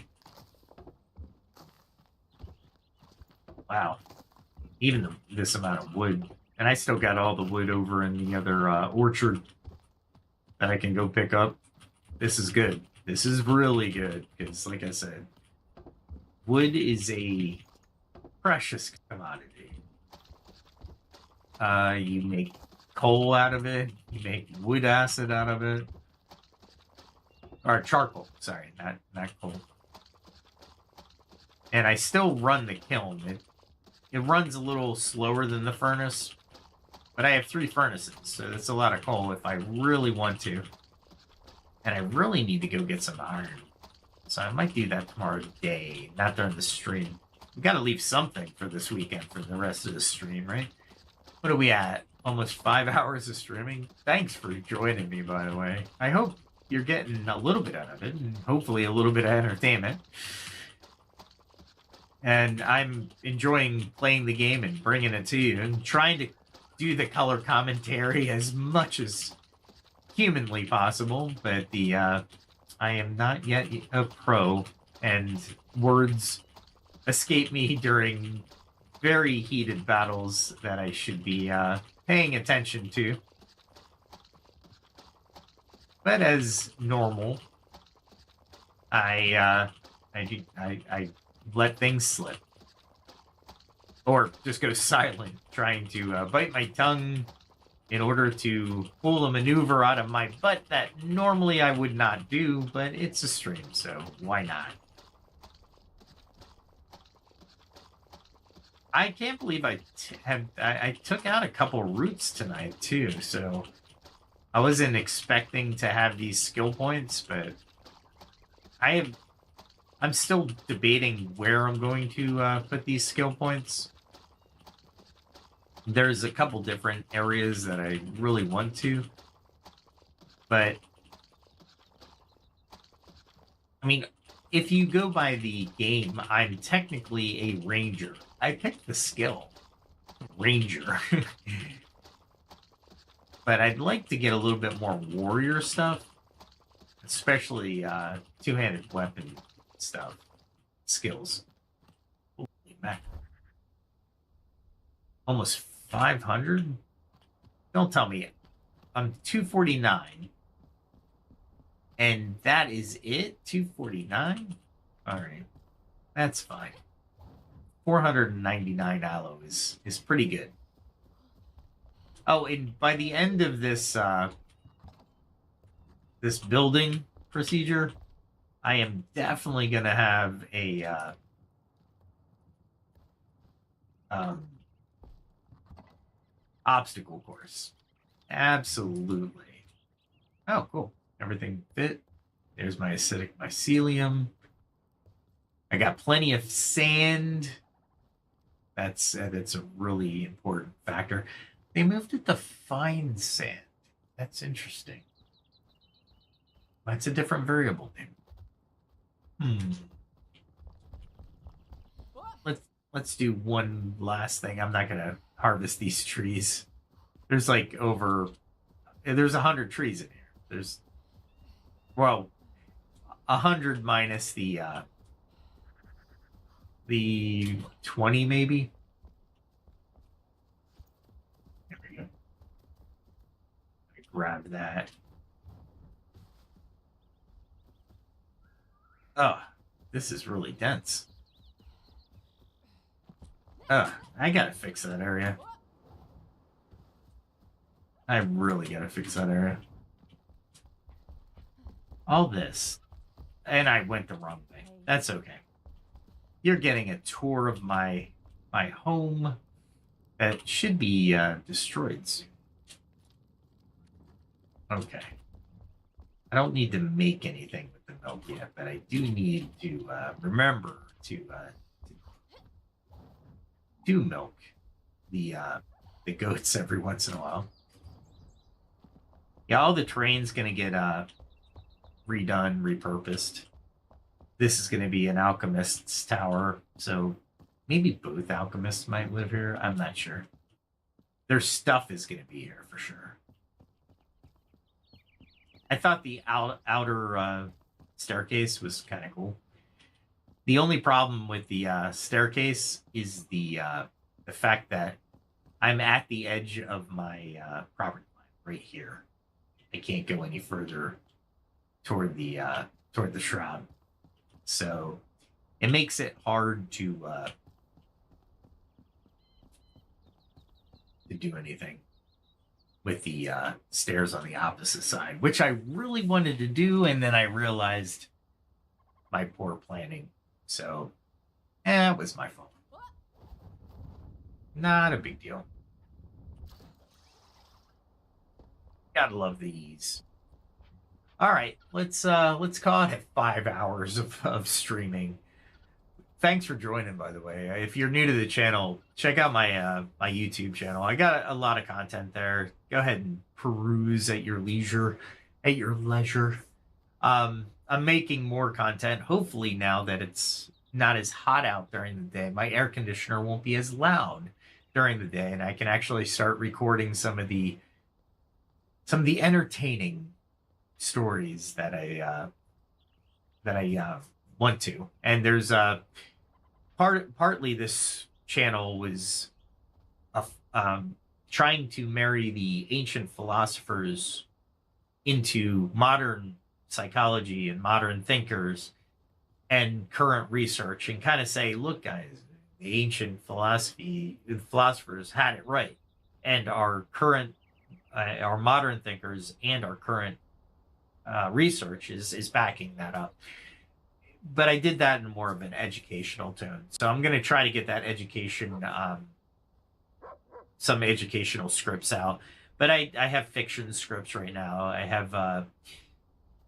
Wow. Even this amount of wood. And I still got all the wood over in the other orchard that I can go pick up. This is good. This is really good because, like I said, wood is a precious commodity. You make coal out of it. You make wood acid out of it. Or charcoal. Sorry, not coal. And I still run the kiln. It runs a little slower than the furnace, but I have 3 furnaces, so that's a lot of coal if I really want to. And I really need to go get some iron. So I might do that tomorrow day, not during the stream. We gotta leave something for this weekend for the rest of the stream, right? What are we at? Almost 5 hours of streaming? Thanks for joining me, by the way. I hope you're getting a little bit out of it, and hopefully a little bit of entertainment. And I'm enjoying playing the game and bringing it to you and trying to do the color commentary as much as humanly possible, but I am not yet a pro, and words escape me during very heated battles that I should be paying attention to. But as normal, I let things slip. Or just go silent, trying to bite my tongue in order to pull a maneuver out of my butt that normally I would not do, but it's a stream, so why not? I can't believe I took out a couple roots tonight, too, so I wasn't expecting to have these skill points, but I'm still debating where I'm going to put these skill points. There's a couple different areas that I really want to, but I mean, if you go by the game, I'm technically a ranger. I picked the skill ranger. But I'd like to get a little bit more warrior stuff, especially two-handed weapon stuff, skills. Holy mackerel. Almost 500? Don't tell me. I'm 249. And that is it? 249? Alright. That's fine. 499 aloe is pretty good. Oh, and by the end of this this building procedure, I am definitely going to have a obstacle course. Absolutely. Oh, cool. Everything fit. There's my acidic mycelium. I got plenty of sand. That's a really important factor. They moved it to fine sand. That's interesting. That's a different variable name. Let's do one last thing. I'm not gonna harvest these trees. There's like there's 100 trees in here. There's 100 minus the 20 maybe. There we go. grab that. Oh, this is really dense. Oh, I gotta fix that area. I really gotta fix that area. All this. And I went the wrong way. That's okay. You're getting a tour of my home that should be destroyed soon. Okay. I don't need to make anything with the milk yet, but I do need to remember to milk the goats every once in a while. Yeah, all the terrain's gonna get redone, repurposed. This is gonna be an alchemist's tower, so maybe both alchemists might live here. I'm not sure. Their stuff is gonna be here for sure. I thought the outer staircase was kind of cool. The only problem with the staircase is the fact that I'm at the edge of my property line right here. I can't go any further toward the shroud, so it makes it hard to do anything with the stairs on the opposite side, which I really wanted to do, and then I realized my poor planning. So, it was my fault. Not a big deal. Gotta love the ease. All right, let's call it 5 hours of streaming. Thanks for joining, by the way. If you're new to the channel, check out my my YouTube channel. I got a lot of content there. Go ahead and peruse at your leisure. I'm making more content. Hopefully, now that it's not as hot out during the day, my air conditioner won't be as loud during the day, and I can actually start recording some of the entertaining stories that I want to. And there's partly this channel was trying to marry the ancient philosophers into modern psychology and modern thinkers and current research, and kind of say, look, guys, the ancient philosophers had it right, and our modern thinkers and our current research is backing that up. But I did that in more of an educational tone. So I'm going to try to get that some educational scripts out. But I have fiction scripts right now. I have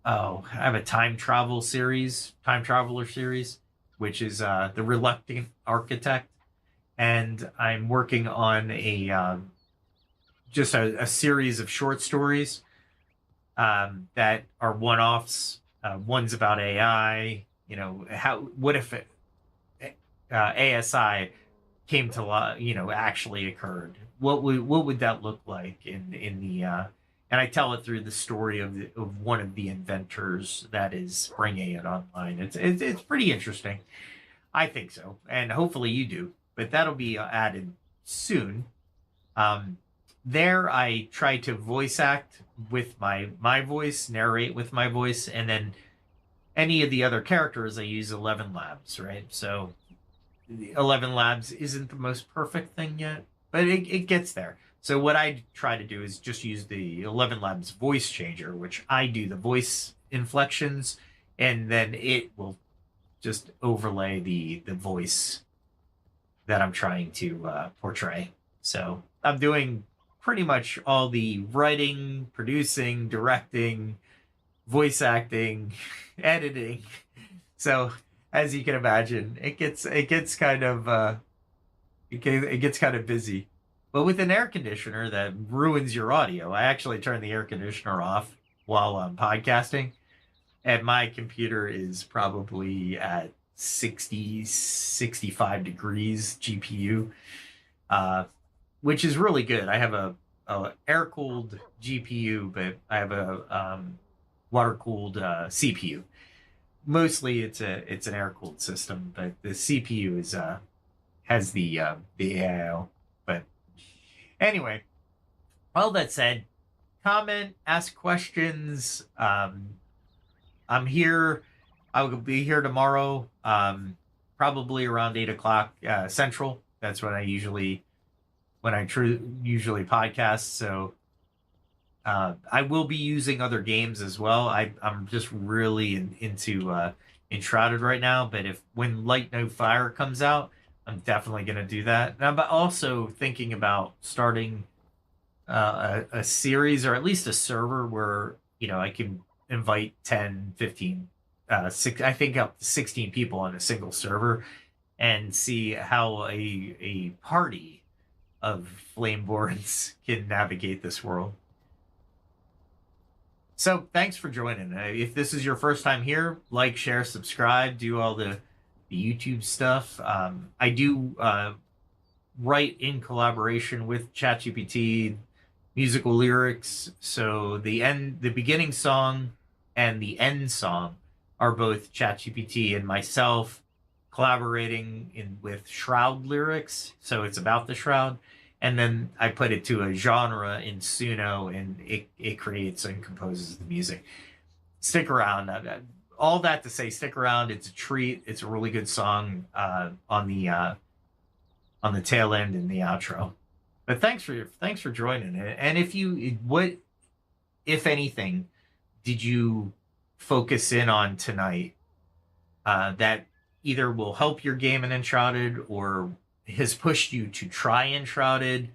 a time traveler series, which is The Reluctant Architect. And I'm working on just a series of short stories that are one-offs. One's about AI. What if ASI came to actually occurred? What would that look like in the and I tell it through the story of one of the inventors that is bringing it online. It's pretty interesting. I think so, and hopefully you do. But that'll be added soon. There I try to voice act with my voice, narrate with my voice, and then any of the other characters I use 11 Labs, right? So 11 Labs isn't the most perfect thing yet, but it gets there. So what I try to do is just use the 11 Labs voice changer, which I do the voice inflections, and then it will just overlay the voice that I'm trying to portray. So I'm doing pretty much all the writing, producing, directing, voice acting, editing. So as you can imagine, it gets kind of it gets kind of busy. But with an air conditioner that ruins your audio, I actually turn the air conditioner off while I'm podcasting, and my computer is probably at 65 degrees GPU, which is really good. I have a air-cooled GPU, but I have a water-cooled CPU. Mostly it's an air-cooled system, but the CPU is has the AIO. But anyway, all that said, comment, ask questions. I'm here. I will be here tomorrow, probably around 8 o'clock Central. That's when I usually podcast. So I will be using other games as well. I'm just really into Enshrouded right now. But when Light No Fire comes out, I'm definitely going to do that. And I'm also thinking about starting a series, or at least a server where I can invite 10, 15, I think up to 16 people on a single server, and see how a party of Flameborns can navigate this world. So thanks for joining. If this is your first time here, like, share, subscribe, do all the YouTube stuff. I do write in collaboration with ChatGPT musical lyrics. So the beginning song and the end song are both ChatGPT and myself collaborating with Shroud lyrics. So it's about the Shroud. And then I put it to a genre in Suno, and it creates and composes the music. Stick around. All that to say, stick around. It's a treat. It's a really good song on the tail end in the outro. But thanks for joining it. And what, if anything, did you focus in on tonight that either will help your game in Enshrouded or has pushed you to try Enshrouded?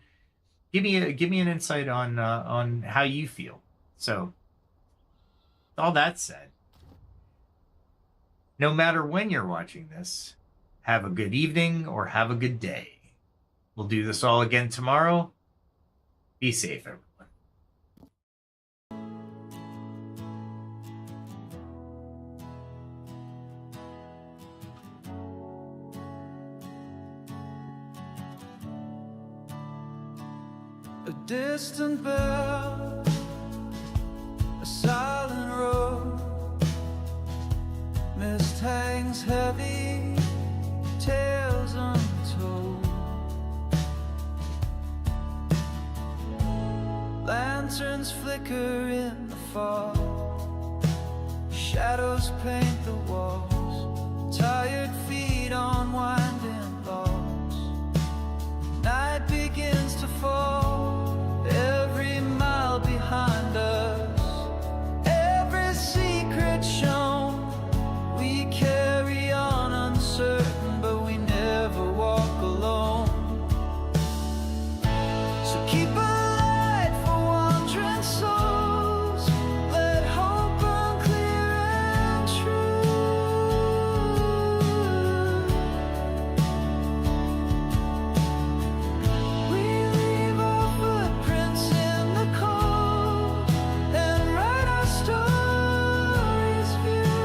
Give me an insight on how you feel. So, all that said, no matter when you're watching this, have a good evening or have a good day. We'll do this all again tomorrow. Be safe, everyone. A distant bell, a silent road, mist hangs heavy, tales untold. Lanterns flicker in the fog, shadows paint the walls, tired feet on winding logs. Night begins to fall, every mile behind us, every secret shown. We carry on uncertain, but we never walk alone. So keep a light for wandering souls, let hope burn clear and true. We leave our footprints in the cold and write our stories view.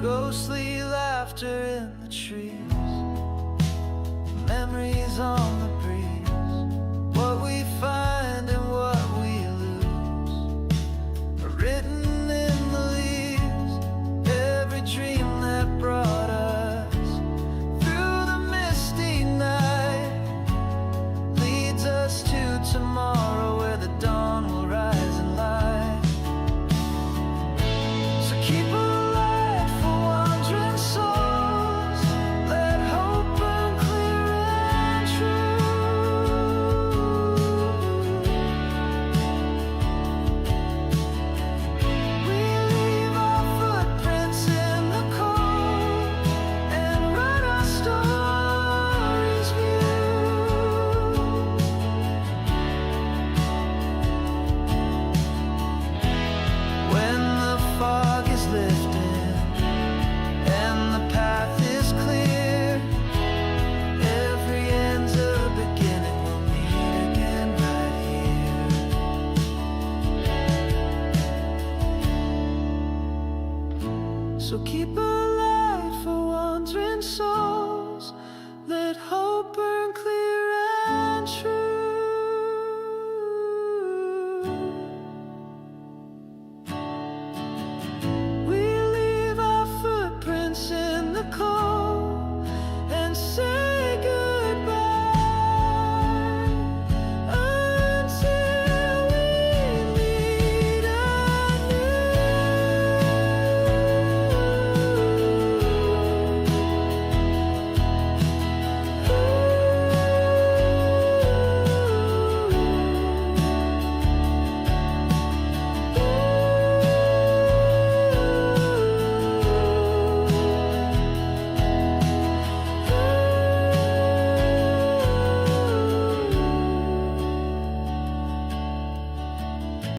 Ghostly laughter in the trees, memories on the breeze. What we find and what we lose are written in the leaves. Every dream that brought us through the misty night leads us to tomorrow, where the dawn will rise in light. So keep a light for wandering souls, let hope burn clear and true. We leave our footprints in the cold and write our stories view. When the fog is lifted and the path is clear, every end's a beginning. We'll meet again right here. So keep a light for wandering souls, let hope burn